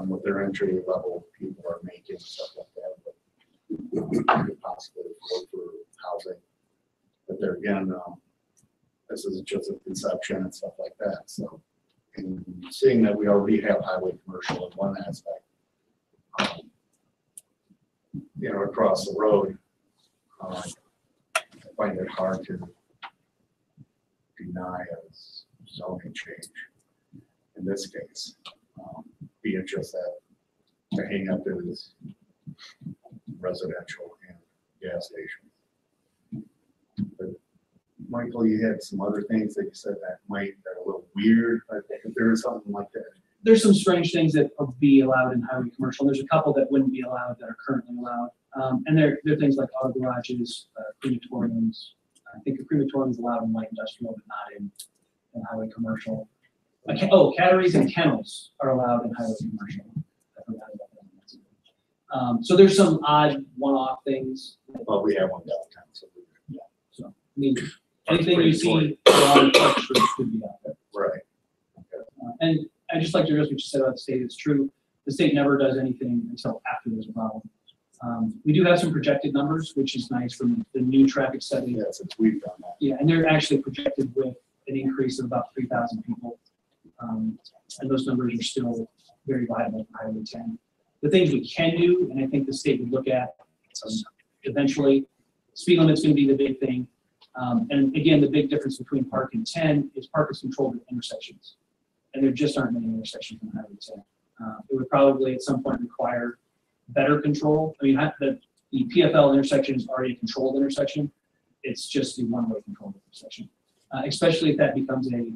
what their entry level people are making and stuff like that. But could possibly afford for housing. But there again, this is just a conception and stuff like that. So, and seeing that we already have highway commercial in one aspect, across the road, I find it hard to deny a zoning change in this case. Be it just that the hang up is residential and gas station. But Michael, you had some other things that you said that are a little weird. I think if there is something like that. There's some strange things that would be allowed in highway commercial. There's a couple that wouldn't be allowed that are currently allowed. And they're things like auto garages, crematoriums. I think a crematorium is allowed in light industrial, but not in highway commercial. Catteries and kennels are allowed in highway commercial. I forgot about that. So there's some odd one-off things. Well, we have one downtown, so yeah. So I mean, anything you see on the should be out there. Right. Okay. And I just like to address what you said about the state. It's true. The state never does anything until after there's a problem. We do have some projected numbers, which is nice from the new traffic study. Yeah, since we've done that. Yeah, and they're actually projected with an increase of about 3,000 people. And those numbers are still very viable for Highway 10. The things we can do, and I think the state would look at eventually, speed limit's going to be the big thing. And again, the big difference between Park and 10 is Park is controlled at intersections. And there just aren't many intersections on Highway 10. It would probably at some point require better control. I mean, the PFL intersection is already a controlled intersection. It's just a one-way controlled intersection. Especially if that becomes a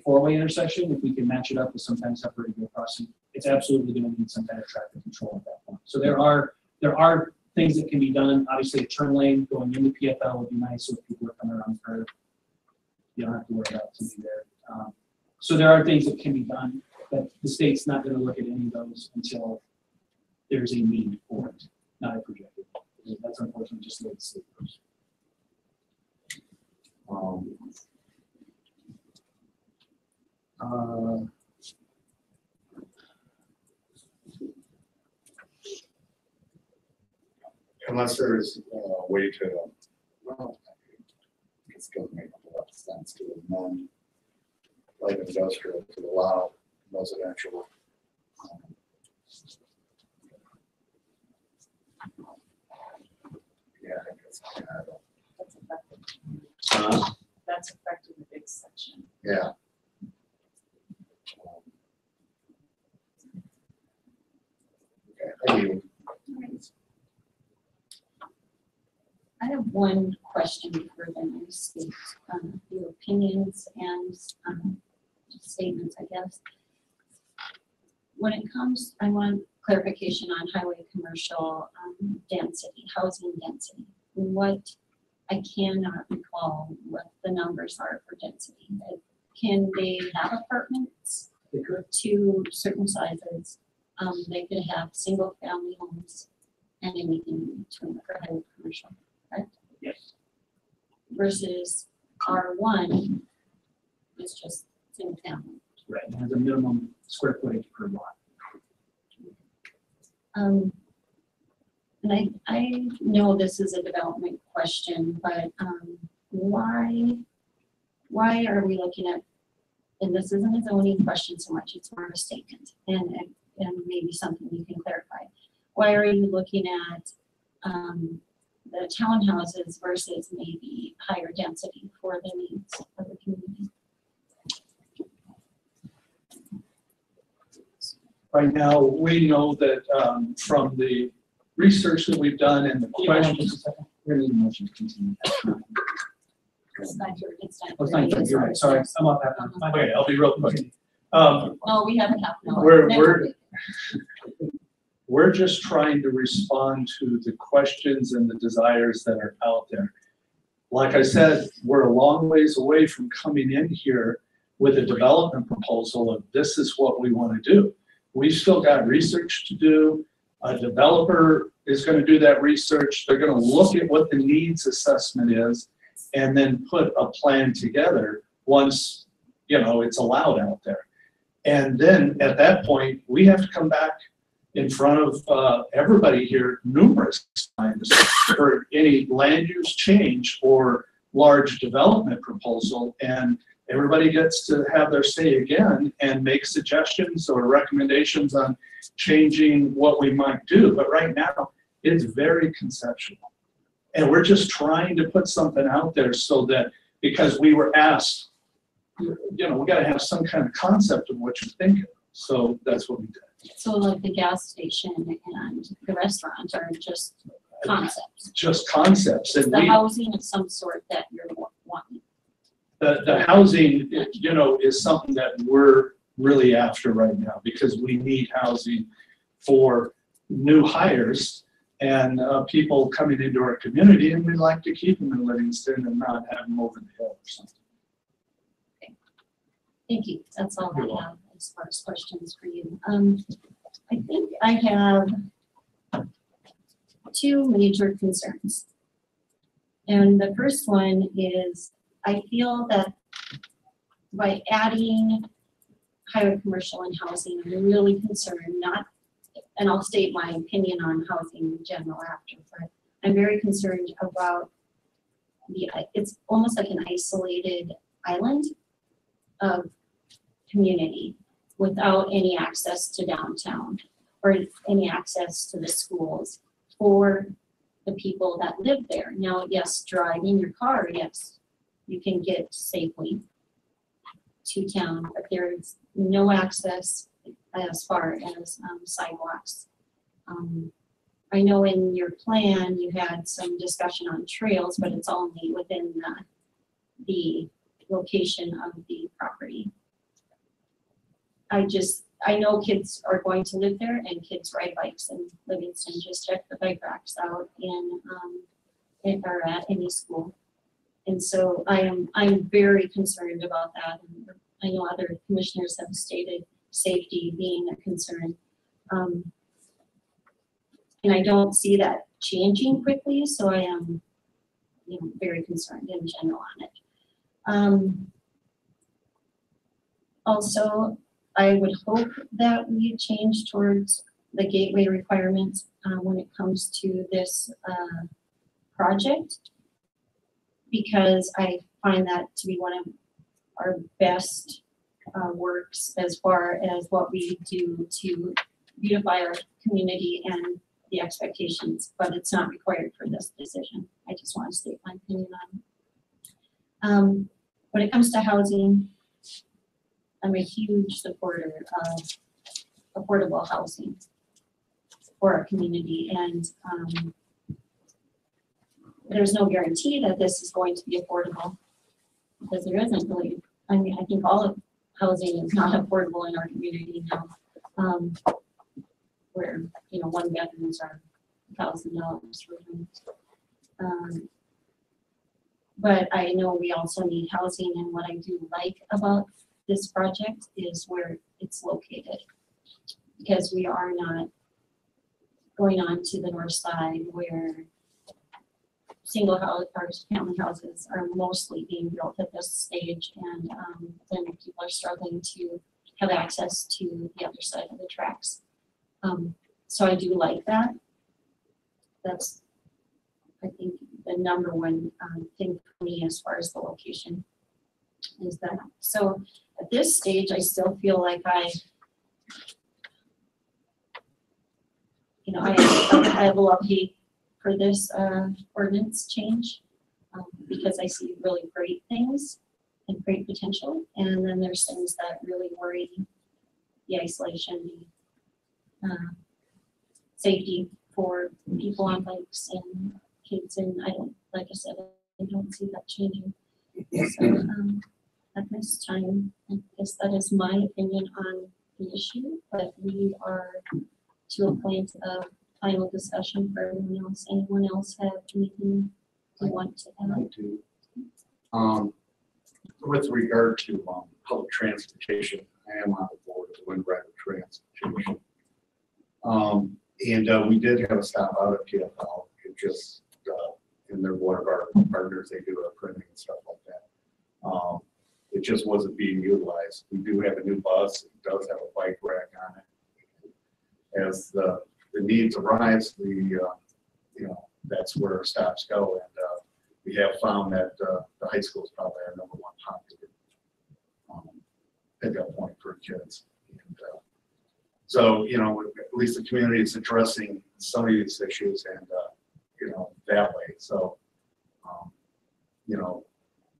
four-way intersection, if we can match it up with some kind of separated road crossing, it's absolutely going to need some kind of traffic control at that point. So there are things that can be done. Obviously, a turn lane going into PFL would be nice, so if people are coming around the curve, you don't have to worry about something there. So there are things that can be done, but the state's not going to look at any of those until there's a need for it, not a projected. That's unfortunately just the way the state goes. Unless there's a way to, well, it's going to make a lot of sense to amend light industrial to allow residential. Yeah, I think it's kind of. That's affecting the big section. Yeah. Okay, I mean, I have one question for them. I state your opinions and statements, I guess. When it comes, I want clarification on highway commercial density, housing density. What I cannot recall what the numbers are for density. Can they have apartments to certain sizes? They could have single family homes and anything in between for highway commercial, correct? Yes. Versus R1 is just single family. Right, it has a minimum square footage per lot. And I know this is a development question, but why are we looking at, and this isn't a zoning question so much, it's more of a statement, and maybe something you can clarify. Why are you looking at the townhouses versus maybe higher density for the needs of the community? Right now, we know that from the research that we've done and the questions. We're going to need a motion to continue. It's not here, it's not. Oh, it's not here, you're right, sorry, I'm off that one. Okay, I'll be real quick. Oh, we have a half an hour. We're just trying to respond to the questions and the desires that are out there. Like I said, we're a long ways away from coming in here with a development proposal of this is what we want to do. We've still got research to do. A developer is going to do that research. They're going to look at what the needs assessment is and then put a plan together once, you know, it's allowed out there. And then at that point, we have to come back in front of everybody here numerous times for any land use change or large development proposal. And everybody gets to have their say again and make suggestions or recommendations on changing what we might do. But right now, it's very conceptual. And we're just trying to put something out there so that, because we were asked, you know, we got to have some kind of concept of what you're thinking. So that's what we did. So like the gas station and the restaurant are just concepts. Just concepts. And The housing of some sort that you're wanting. The housing, you know, is something that we're really after right now because we need housing for new hires and people coming into our community, and we'd like to keep them in Livingston and not have them over the hill or something. Thank you. That's all I have as far as questions for you. I think I have two major concerns. And the first one is I feel that by adding higher commercial and housing, I'm really concerned, and I'll state my opinion on housing in general after, but I'm very concerned about it's almost like an isolated island of community without any access to downtown or any access to the schools for the people that live there. Now, yes, driving your car, yes, you can get safely to town, but there's no access as far as sidewalks. I know in your plan you had some discussion on trails, but it's only within the location of the property. I know kids are going to live there and kids ride bikes in Livingston. Just check the bike racks out or at any school. And so I'm very concerned about that. And I know other commissioners have stated safety being a concern. And I don't see that changing quickly, so I am very concerned in general on it. Also, I would hope that we change towards the gateway requirements when it comes to this project, because I find that to be one of our best works as far as what we do to beautify our community and the expectations, but it's not required for this decision. I just want to state my opinion on it. When it comes to housing, I'm a huge supporter of affordable housing for our community, and there's no guarantee that this is going to be affordable because there isn't really. I mean, I think all of housing is not affordable in our community now, where one bedrooms are $1,000 for them. But I know we also need housing, and what I do like about this project is where it's located, because we are not going on to the north side where single house or family houses are mostly being built at this stage, and then people are struggling to have access to the other side of the tracks. So I do like that. That's, I think, the number one thing for me as far as the location is that. So at this stage, I still feel like I have a love-hate for this ordinance change because I see really great things and great potential, and then there's things that really worry me: the isolation, the safety for people on bikes and kids, and like I said, I don't see that changing. So at this time, I guess that is my opinion on the issue, but we are to a point of final discussion for everyone else. Anyone else have anything they want to add? I do. With regard to public transportation, I am on the board of the Wind Rider Transportation. And we did have a stop out at PFL. It just, and they're one of our partners, they do our printing and stuff like that. It just wasn't being utilized. We do have a new bus. It does have a bike rack on it. As the needs arise, that's where our stops go. And we have found that the high school is probably our number one popular pickup point for kids. And, so, at least the community is addressing some of these issues and, that way. So,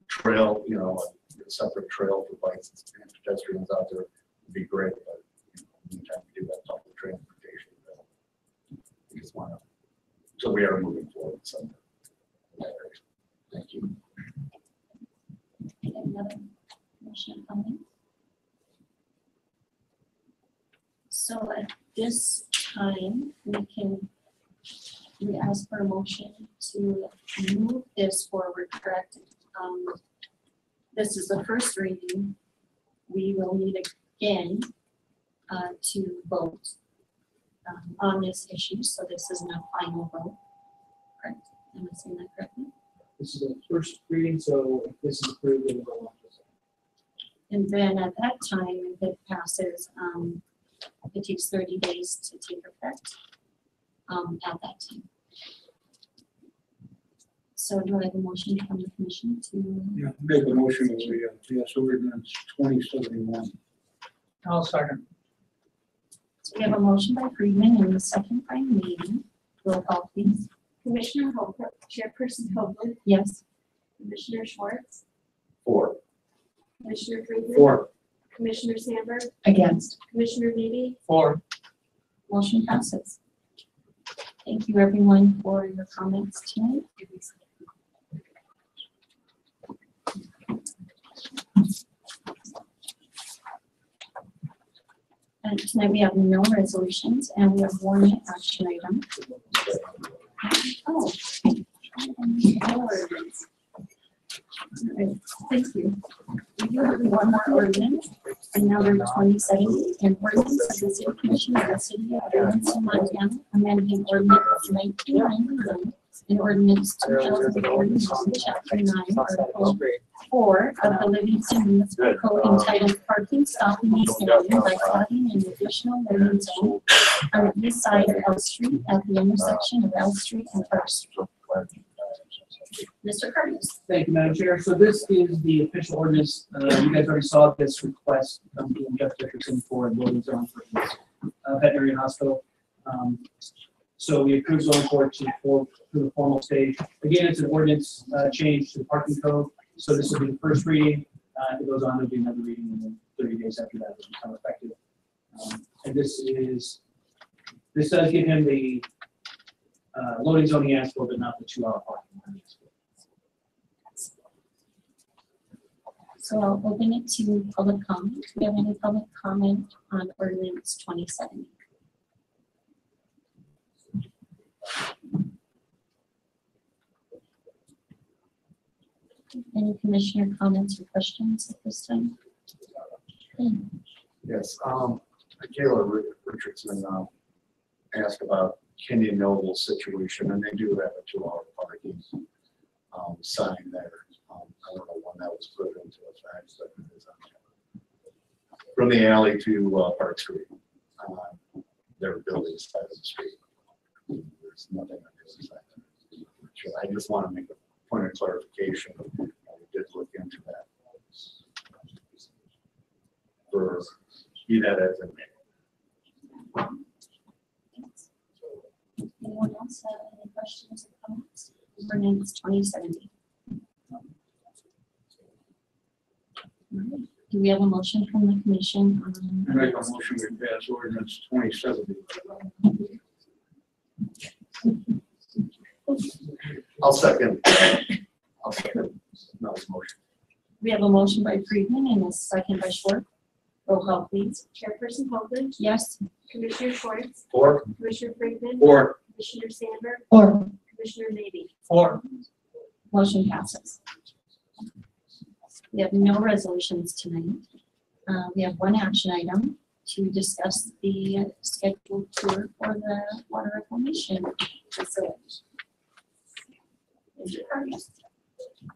trail, a separate trail for bikes and pedestrians out there would be great. But, anytime we do that public transportation, we just want to, so we are moving forward. So, thank you. Another motion comment? So at this time, we ask for a motion to move this forward, correct? This is the first reading. We will need again to vote on this issue, so this isn't a final vote. Correct? Am I saying that correctly? This is a first reading, so if this is approved, it will go on. And then at that time, if it passes, it takes 30 days to take effect at that time. So do I have a motion from the commission to? Yeah, make a motion that we, yes, ordinance 2071. I'll second. So we have a motion by Friedman and a second by Meady. Roll call, please. Commissioner Holbrook, Chairperson Hoagland, Yes. Commissioner Schwartz, 4. Commissioner Friedman. 4. Commissioner Sandberg, Against. Commissioner Meady, 4. Motion passes. Thank you, everyone, for your comments tonight. And tonight we have no resolutions and we have one action item. Oh. All right, thank you. We do have one more ordinance, and number 2070, an ordinance of the City Commission of the City of Livingston, Montana, amending ordinance 1991, and ordinance 2041, chapter 9, article 4 of the Livingston Municipal Code entitled Parking Stop and Standing by adding an additional loading zone on the east side of L Street at the intersection of L Street and Park Street. Mr. Curtis. Thank you, Madam Chair. So this is the official ordinance. You guys already saw this request from Jeff Dickerson for a loading zone for his veterinary hospital. So we approved zone 4 to the formal stage. Again, it's an ordinance change to the parking code. So this will be the first reading. If it goes on, there'll be another reading in the 30 days after that will become effective. And this does give him the loading zone he asked for, but not the 2-hour parking. So I'll open it to public comment. Do we have any public comment on ordinance 2070? Any commissioner comments or questions at this time? Okay. Yes, Kayla Richardson asked about Kenyon Noble's situation, and they do have a 2-hour parking sign there. I don't know when that was put into effect, but it is on there. From the alley to Park Street, their building side of the street. There's nothing on the other side. I just want to make a point of clarification. We did look into that. For be that as it may. Anyone else have any questions or comments? Ordinance 2070. Do we have a motion from the commission on? I make a motion to pass ordinance 2070. I'll second. No motion. We have a motion by Friedman and a second by Schwartz. Roll call, please. Chairperson Hoagland, Yes. Commissioner Schwartz, Four. Commissioner Freeman. Four. Commissioner Sandberg, Or Commissioner Maybe. Four. Motion passes. We have no resolutions tonight. We have one action item to discuss the scheduled tour for the water reclamation facility.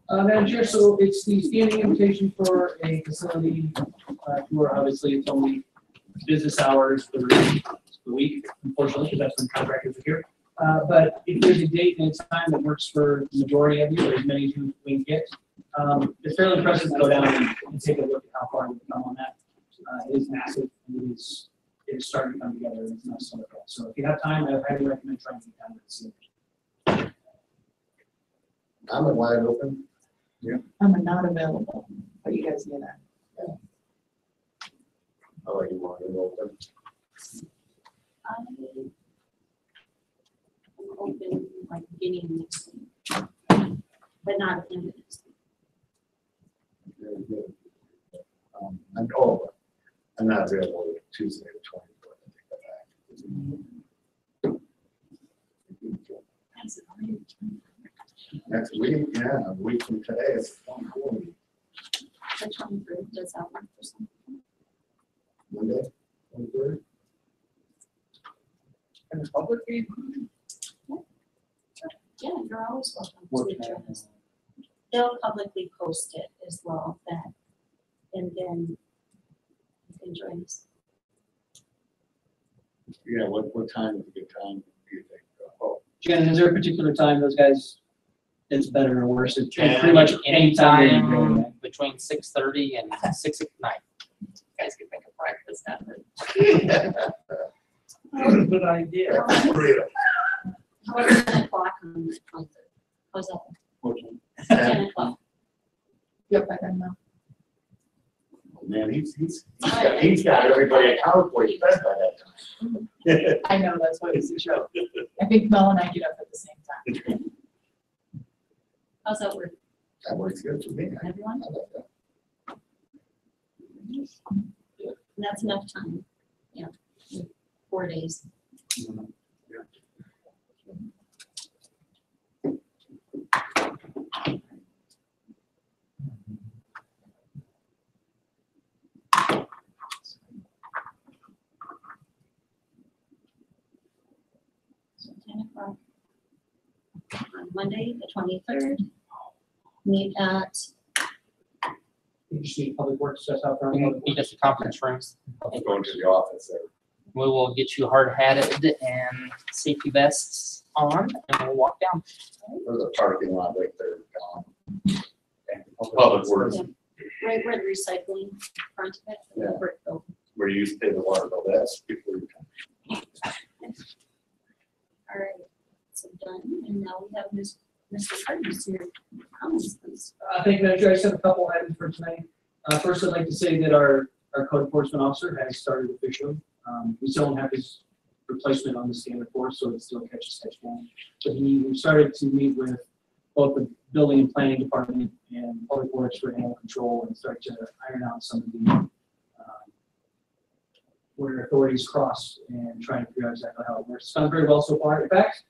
Madam Chair, so it's the standing invitation for a facility tour. Obviously, it's only business hours for the week, unfortunately, because that's when contractors are here. But if there's a date and a time that works for the majority of you, or as many as you can get, it's fairly impressive to go down and take a look at how far we've come on that. It is massive, and it's starting to come together, and it's nice to look at. So if you have time, I highly recommend trying to get down there and see it. I'm wide open. Yeah. I'm not available, but you guys know that. I like you wide open. I'm open like beginning next week, but not at the end of next week. Very good. I'm not available Tuesday the 24th. Next week, yeah, a week from today is 1:40. The 23rd, does that work for something? Monday, 23rd. And the public meeting? Yeah, you're always welcome What to time? join us. They'll publicly post it as well, that, and then you can join us. Yeah, what time is a good time, do you think? Oh, Jen, is there a particular time those guys, it's better or worse? It's pretty much any time. Anytime between 6:30 and 6 at night. You guys can make a practice happen. Good idea. How about 10 o'clock on the 23rd? How's that? what time? 10 o'clock. Yep, I can know. Man, he's got everybody accounted for, he's best by that time. I know, that's why it's a show. I think Mel and I get up at the same time. How's that work? That works good for me. Everyone? I like that. And that's enough time. Yeah, 4 days. So 10 o'clock on Monday, the 23rd. Meet at, You just need public works, that's how. We can meet at the conference room. I'm going to the office there. We will get you hard hatted and safety vests on, and we'll walk down. There's a parking lot right there. Public works, right where the recycling front of it, Yeah. the brick building. where you used to pay the water bill, that's before you come. All right, so done, and now we have Mr. Carter's here. Comments, please. Thank you, Madam Chair. I just have a couple items for tonight. First, I'd like to say that our code enforcement officer has started officially. We still don't have his replacement on the standard force, so it's still catch as catch can. But we started to meet with both the building and planning department and public works for animal control and start to iron out some of the where authorities cross and trying to figure out exactly how it works. It's gone very well so far. In fact,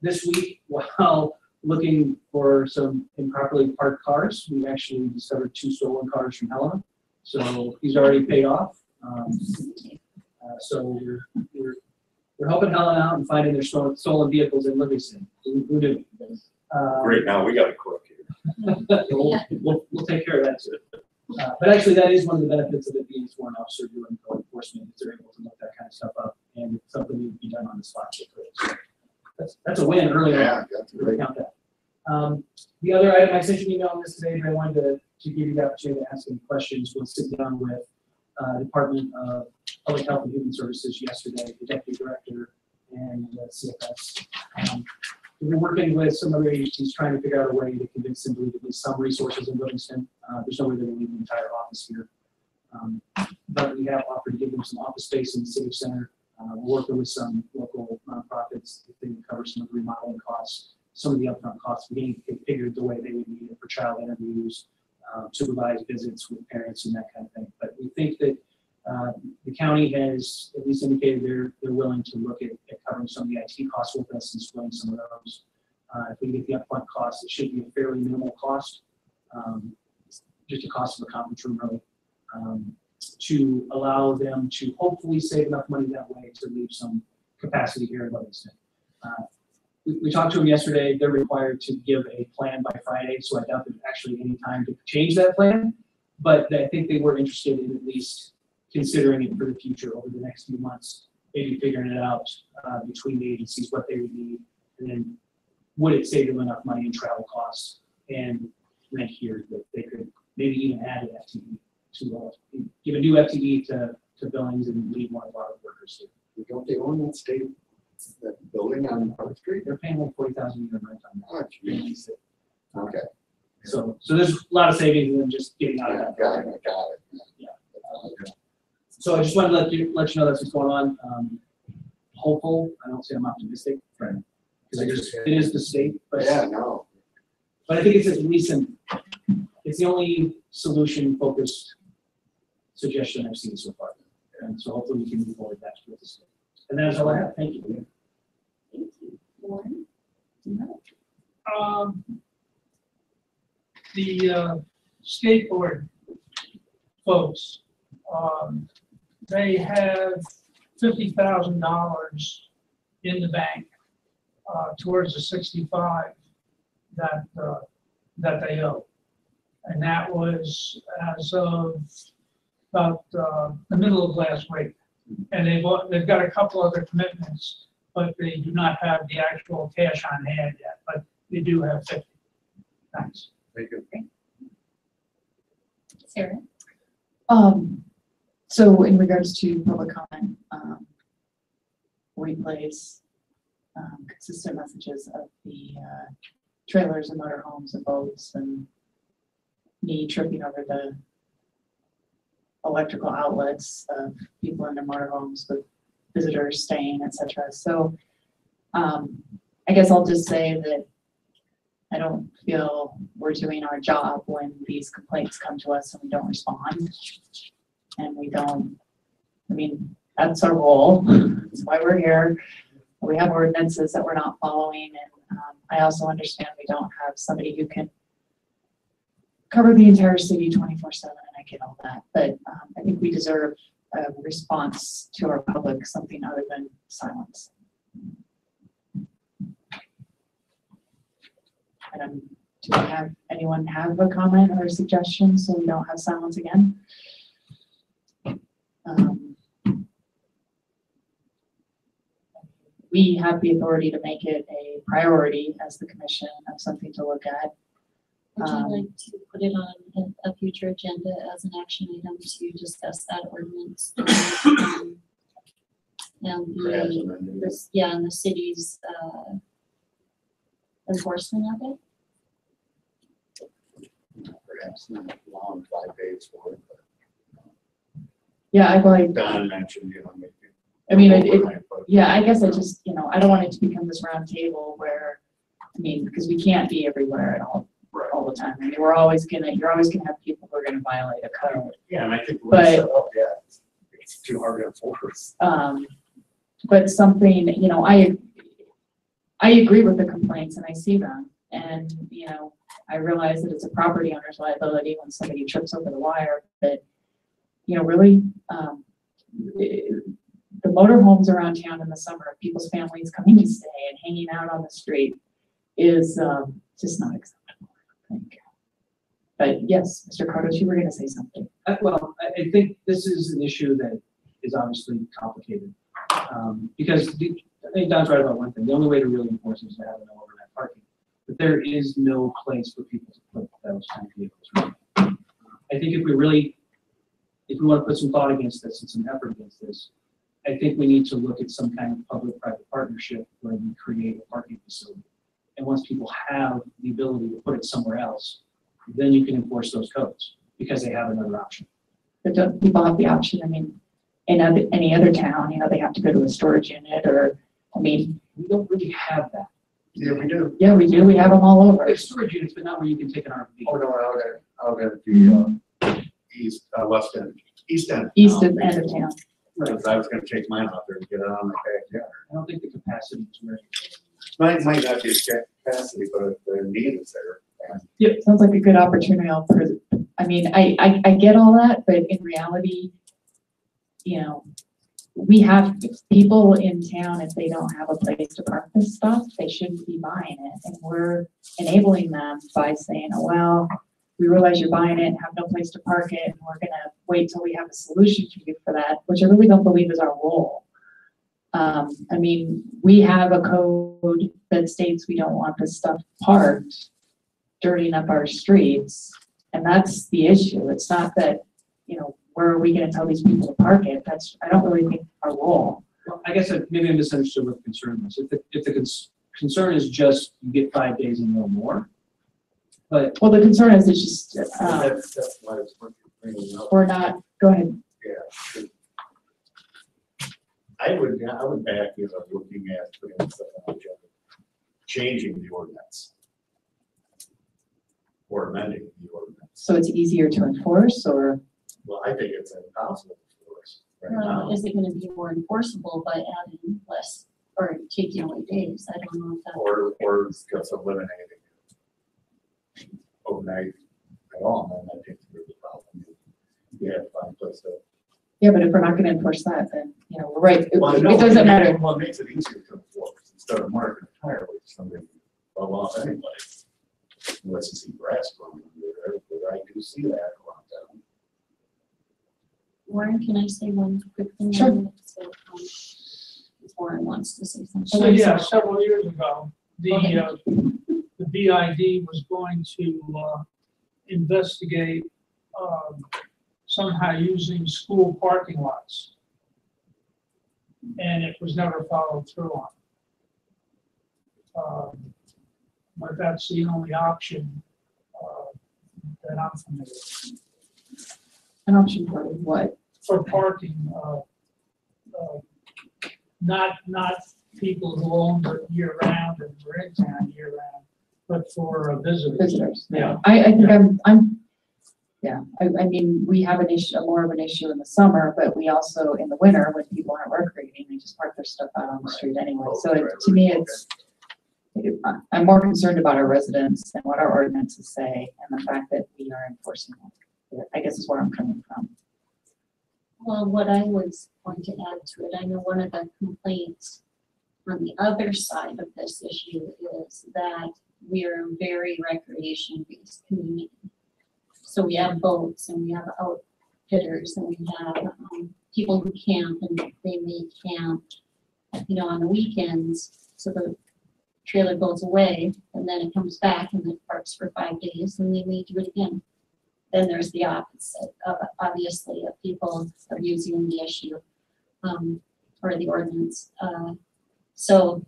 this week, while looking for some improperly parked cars, we actually discovered 2 stolen cars from Helena. So he's already paid off. So we're helping Helen out and finding their stolen vehicles in Livingston. Who knew? Great, now we got a clerk here. We'll take care of that too. But actually, that is one of the benefits of it being a sworn officer doing code enforcement, is they're able to look that kind of stuff up, and it's something that would be done on the spot. So that's a win early on. Yeah, that's great. Count that. The other item, I sent you an email on this today, but I wanted to give you the opportunity to ask any questions. We'll sit down with Department of Public Health and Human Services yesterday, the Deputy Director and CFS. We've been working with some other agencies trying to figure out a way to convince them to leave at least some resources in Livingston. There's no way they're going to leave the entire office here. But we have offered to give them some office space in the city center. We're working with some local nonprofits if they can cover some of the remodeling costs, some of the upfront costs. We figured the way they would need it for child interviews, supervised visits with parents and that kind of thing. But we think that The county has at least indicated they're willing to look at covering some of the IT costs with us and splitting some of those. If we get the upfront costs, it should be a fairly minimal cost, just the cost of a conference room really, to allow them to hopefully save enough money that way to leave some capacity here in Livingston. We talked to them yesterday. They're required to give a plan by Friday, so I doubt there's actually any time to change that plan. But I think they were interested in at least considering it for the future over the next few months, maybe figuring it out between the agencies what they would need, and then would it save them enough money in travel costs and rent here that they could maybe even add an FTE to give a new FTE to Billings and leave one of our workers here. Don't they own that building on Park Street? They're paying like $40,000 a year rent on that. Oh, geez. Okay. So there's a lot of savings in just getting out of that. Got it. Yeah. So I just wanted to let you know that's what's going on. Hopeful. I don't say I'm optimistic, right? Because it is the state, but Yeah, no. But I think it's at least it's the only solution-focused suggestion I've seen so far, and so hopefully we can move forward that with the state. And that's all I have. Thank you. Thank you. Lauren? The skateboard folks, they have $50,000 in the bank towards the 65 that they owe. And that was as of about the middle of last week. And they've got a couple other commitments, but they do not have the actual cash on hand yet, but they do have 50. Thanks. Thank you. Sarah? So in regards to public comment, replays consistent messages of the trailers and motorhomes and boats and me tripping over the electrical outlets of people in their motorhomes with visitors staying, etc. So I guess I'll just say that I don't feel we're doing our job when these complaints come to us and we don't respond. And we don't, I mean, that's our role. That's why we're here. We have ordinances that we're not following. And I also understand we don't have somebody who can cover the entire city 24/7, and I get all that. But I think we deserve a response to our public, something other than silence. And do I have anyone have a comment or a suggestion so we don't have silence again? We have the authority to make it a priority as the commission of something to look at. Would you like to put it on a future agenda as an action item to discuss that ordinance? And the city's enforcement of it? Perhaps not long 5 days for it, but Yeah, I'd like. Don mentioned, maybe. I mean, yeah, I guess I just, I don't want it to become this round table where, because we can't be everywhere at all the time. I mean, you're always gonna have people who are gonna violate a code. Yeah, and I think it's too hard to enforce. But something, I agree with the complaints and I see them. And, I realize that it's a property owner's liability when somebody trips over the wire, but, really, the motorhomes around town in the summer, people's families coming to stay and hanging out on the street is just not acceptable, I think. But yes, Mr. Cardos, you were going to say something. Well, I think this is an issue that is obviously complicated because I think Don's right about one thing. The only way to really enforce it is to have no overnight parking. But there is no place for people to put those kind of vehicles. Right? I think if we want to put some thought against this and some effort against this, I think we need to look at some kind of public-private partnership where we create a parking facility. And once people have the ability to put it somewhere else, then you can enforce those codes because they have another option. But don't people have the option? In any other town, they have to go to a storage unit we don't really have that. Yeah, we do. Yeah, we do. We have them all over. There's storage units, but not where you can take an RV. Oh, no, out at the east end. East end of town. Because I was gonna take mine out there and get it on my backyard. I don't think the capacity is very. Might not be capacity, but the need is there. And Yep, sounds like a good opportunity. I mean, I get all that, but in reality, you know, we have people in town, if they don't have a place to park this stuff, they shouldn't be buying it. And we're enabling them by saying, oh, well, we realize you're buying it and have no place to park it, and we're gonna wait till we have a solution for you for that, which I really don't believe is our role. I mean, we have a code that states we don't want this stuff parked, dirtying up our streets, and that's the issue. It's not that, you know, where are we gonna tell these people to park it? I don't really think our role. Well, I guess maybe I misunderstood what the concern was. If the concern is just you get 5 days and no more, but. Well, the concern is it's just, that's why it's worth bringing up. we're not, go ahead. Yeah. I would back you up looking at putting stuff on the agenda, changing the ordinance. Or amending the ordinance. So it's easier to enforce, or? Well, I think it's impossible for us right Well, now. is it gonna be more enforceable by adding less or taking away days? I don't know if that. Or just eliminating it overnight at all, and I think there's a problem. You have to find a place to. Yeah, but if we're not gonna enforce that, then, you know, we're right. Well, It no, doesn't matter. Well, it makes it easier to enforce instead of marking entirely something well off anybody. Unless you see grass growing under there, but I do see that around town. Warren, can I say one quick thing? Sure. So, Warren wants to say something. So yeah, several years ago, the BID was going to investigate somehow using school parking lots. And it was never followed through on. But that's the only option that I'm familiar with. An option for what? For parking, not people who own it year round and are in town year round, but for visitors. Visitors. Yeah. I think I mean, we have an issue, more of an issue in the summer, but we also, in the winter, when people aren't recreating, they just park their stuff out on the street anyway. So to me, I'm more concerned about our residents and what our ordinances say and the fact that we are enforcing them. I guess is where I'm coming from. Well, what I was going to add to it, I know one of the complaints on the other side of this issue is that we are a very recreation-based community. So we have boats and we have outfitters and we have people who camp, and they may camp, you know, on the weekends. So the trailer goes away and then it comes back and it parks for 5 days and they may do it again. Then there's the opposite of, obviously, of people abusing the issue or the ordinance. So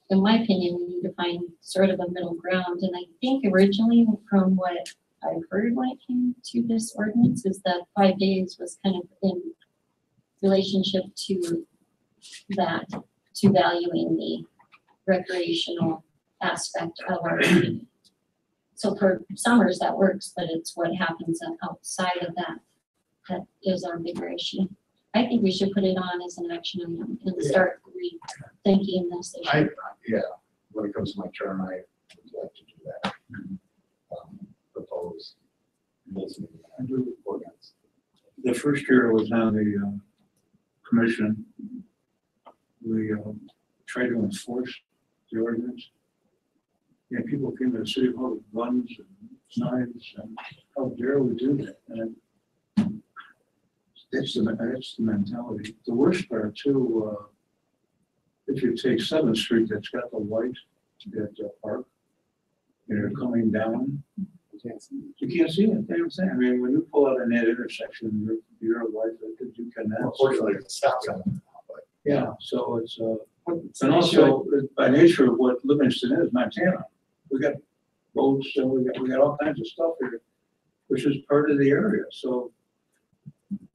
in my opinion, we need to find sort of a middle ground. And I think originally from what I've heard when it came to this ordinance is that 5 days was kind of in relationship to that, to valuing the recreational aspect of our community. So for summers that works, but it's what happens outside of that that is our bigger issue. I think we should put it on as an action item and start rethinking this issue. When it comes to my turn, I would like to do that. Propose. Ordinance. The first year I was on the commission, we tried to enforce the ordinance. Yeah, people came to the city hall with guns and knives, and how dare we do that? And that's the mentality. The worst part too, if you take 7th Street, that's got the light at park, and you're coming down, you can't see it. You know what I'm saying? I mean, when you pull out in that intersection, you're light, you cannot. Well, fortunately, it's stop sign now, but. Yeah, so it's and also by nature of what Livingston is, Montana, we got boats and we got all kinds of stuff here, which is part of the area. So,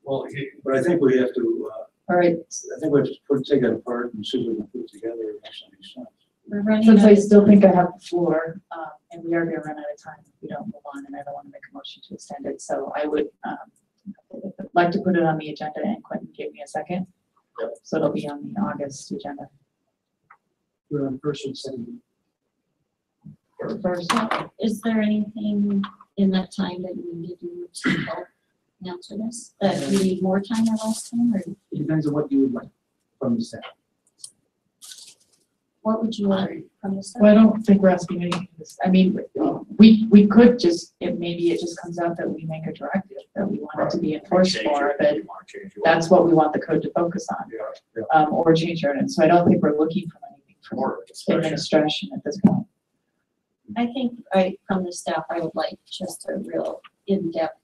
well, but I think we have to. All right. I think we have to take it apart and see what we can put together. It makes any sense. We're running Since out I of still think I have the floor, and we are gonna run out of time if we don't move on, and I don't want to make a motion to extend it. So I would like to put it on the agenda and Quentin give me a second. Yep. So it'll be on the August agenda. We're on first and second. First, is there anything in that time that you need to do to help answer this? That you need more time or less time, or It depends on what you would like from the staff. what would you like from the staff? Well, I don't think we're asking anything. I mean, we could just, maybe it just comes out that we make a directive that we want it to be enforced for, but that's what we want the code to focus on. Or change ordinance. So I don't think we're looking for anything from administration at this point. I think from the staff, I would like just a real in-depth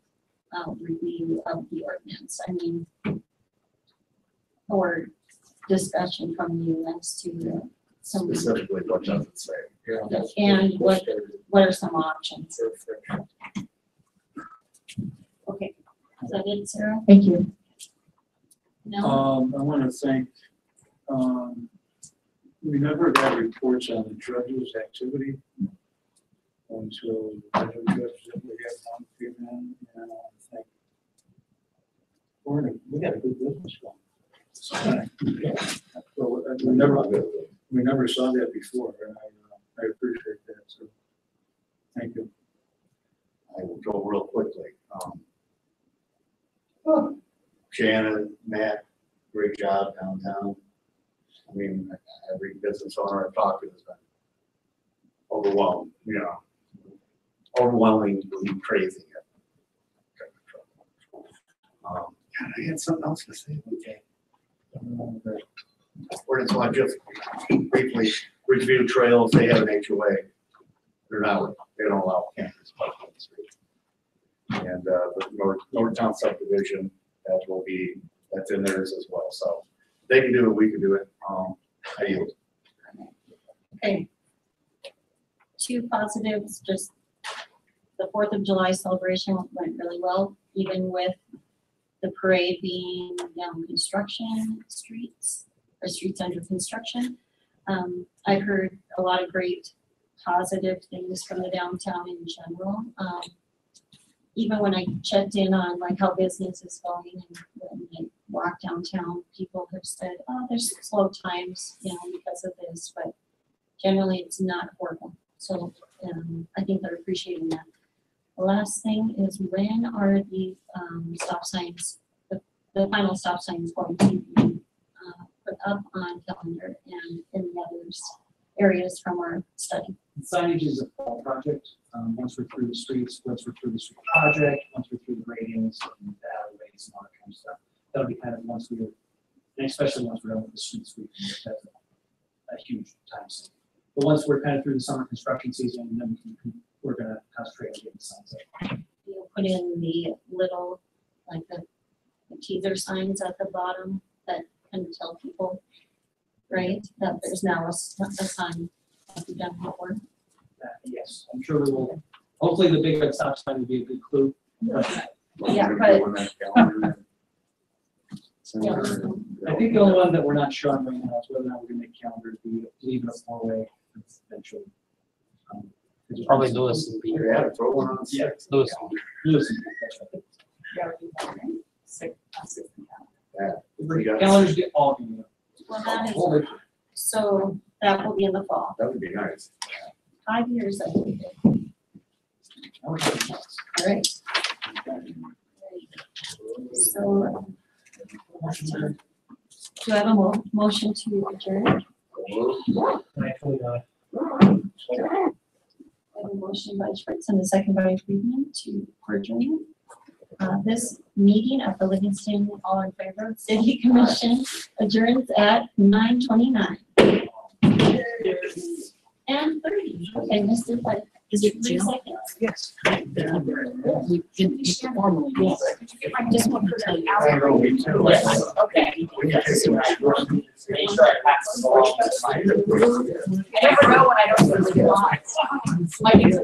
review of the ordinance. I mean, or discussion from you as to some. Specifically, what does it say? And what are some options? Okay, is that it, Sarah? Thank you. No? I want to thank, we never got reports on the judges' activity until the judges that we had one female, and I want to thank. We got a good business going. So, we never saw that before, and I appreciate that, so thank you. I will go real quickly. Shannon, Matt, great job downtown. I mean, every business owner I've talked to has been overwhelmed, overwhelmingly crazy. God, I had something else to say. Okay. Ordinance one, just briefly review trails. They have an HOA. They don't allow campers parking on the street. And the Northtown subdivision, that's in theirs as well. So they can do it, we can do it. I yield. Okay. Two positives, just the 4th of July celebration went really well, even with the parade being down construction streets, or streets under construction. I've heard a lot of great positive things from the downtown in general. Even when I checked in on like how business is going and when I walk downtown, people have said, oh, there's slow times, because of this, but generally it's not horrible. So I think they're appreciating that. The last thing is, when are the stop signs, the final stop signs going to be put up on calendar and in the others areas from our study? Signage is a fall project. Once we're through the streets, once we're through the street project, once we're through the gradients and the alleyways and all that kind of stuff, that'll be kind of once we're, and especially once we're done with the street sweeping, that's a huge time sink. But once we're kind of through the summer construction season, then we're going to concentrate on getting the signs up. You'll put in the little, like the teaser signs at the bottom that kind of tell people, right, that there's now a sign like we've done before. Yes, I'm sure we will. Hopefully the big red stop sign will be a good clue. Yeah, but I think the only one that we're not sure on right now is whether or not we're going to make calendars, we leave it a four-way eventually. Probably Lewis and Beaver. Yeah, throw one on six. Lewis. Calendars get all in. Well, that is, so that will be in the fall. That would be nice. 5 years, I think. All right. So, do I have a motion to adjourn? I have a motion by Fritz and a second by Friedman to adjourn this meeting of the Livingston All in Favor City Commission adjourns at 9:29. And 30. Okay, Mr. But is it 3 seconds? Yes. We can formally. Yes. I just want to tell you. I know, me too. Okay. We can take some action. You never know when I don't really want. Like it's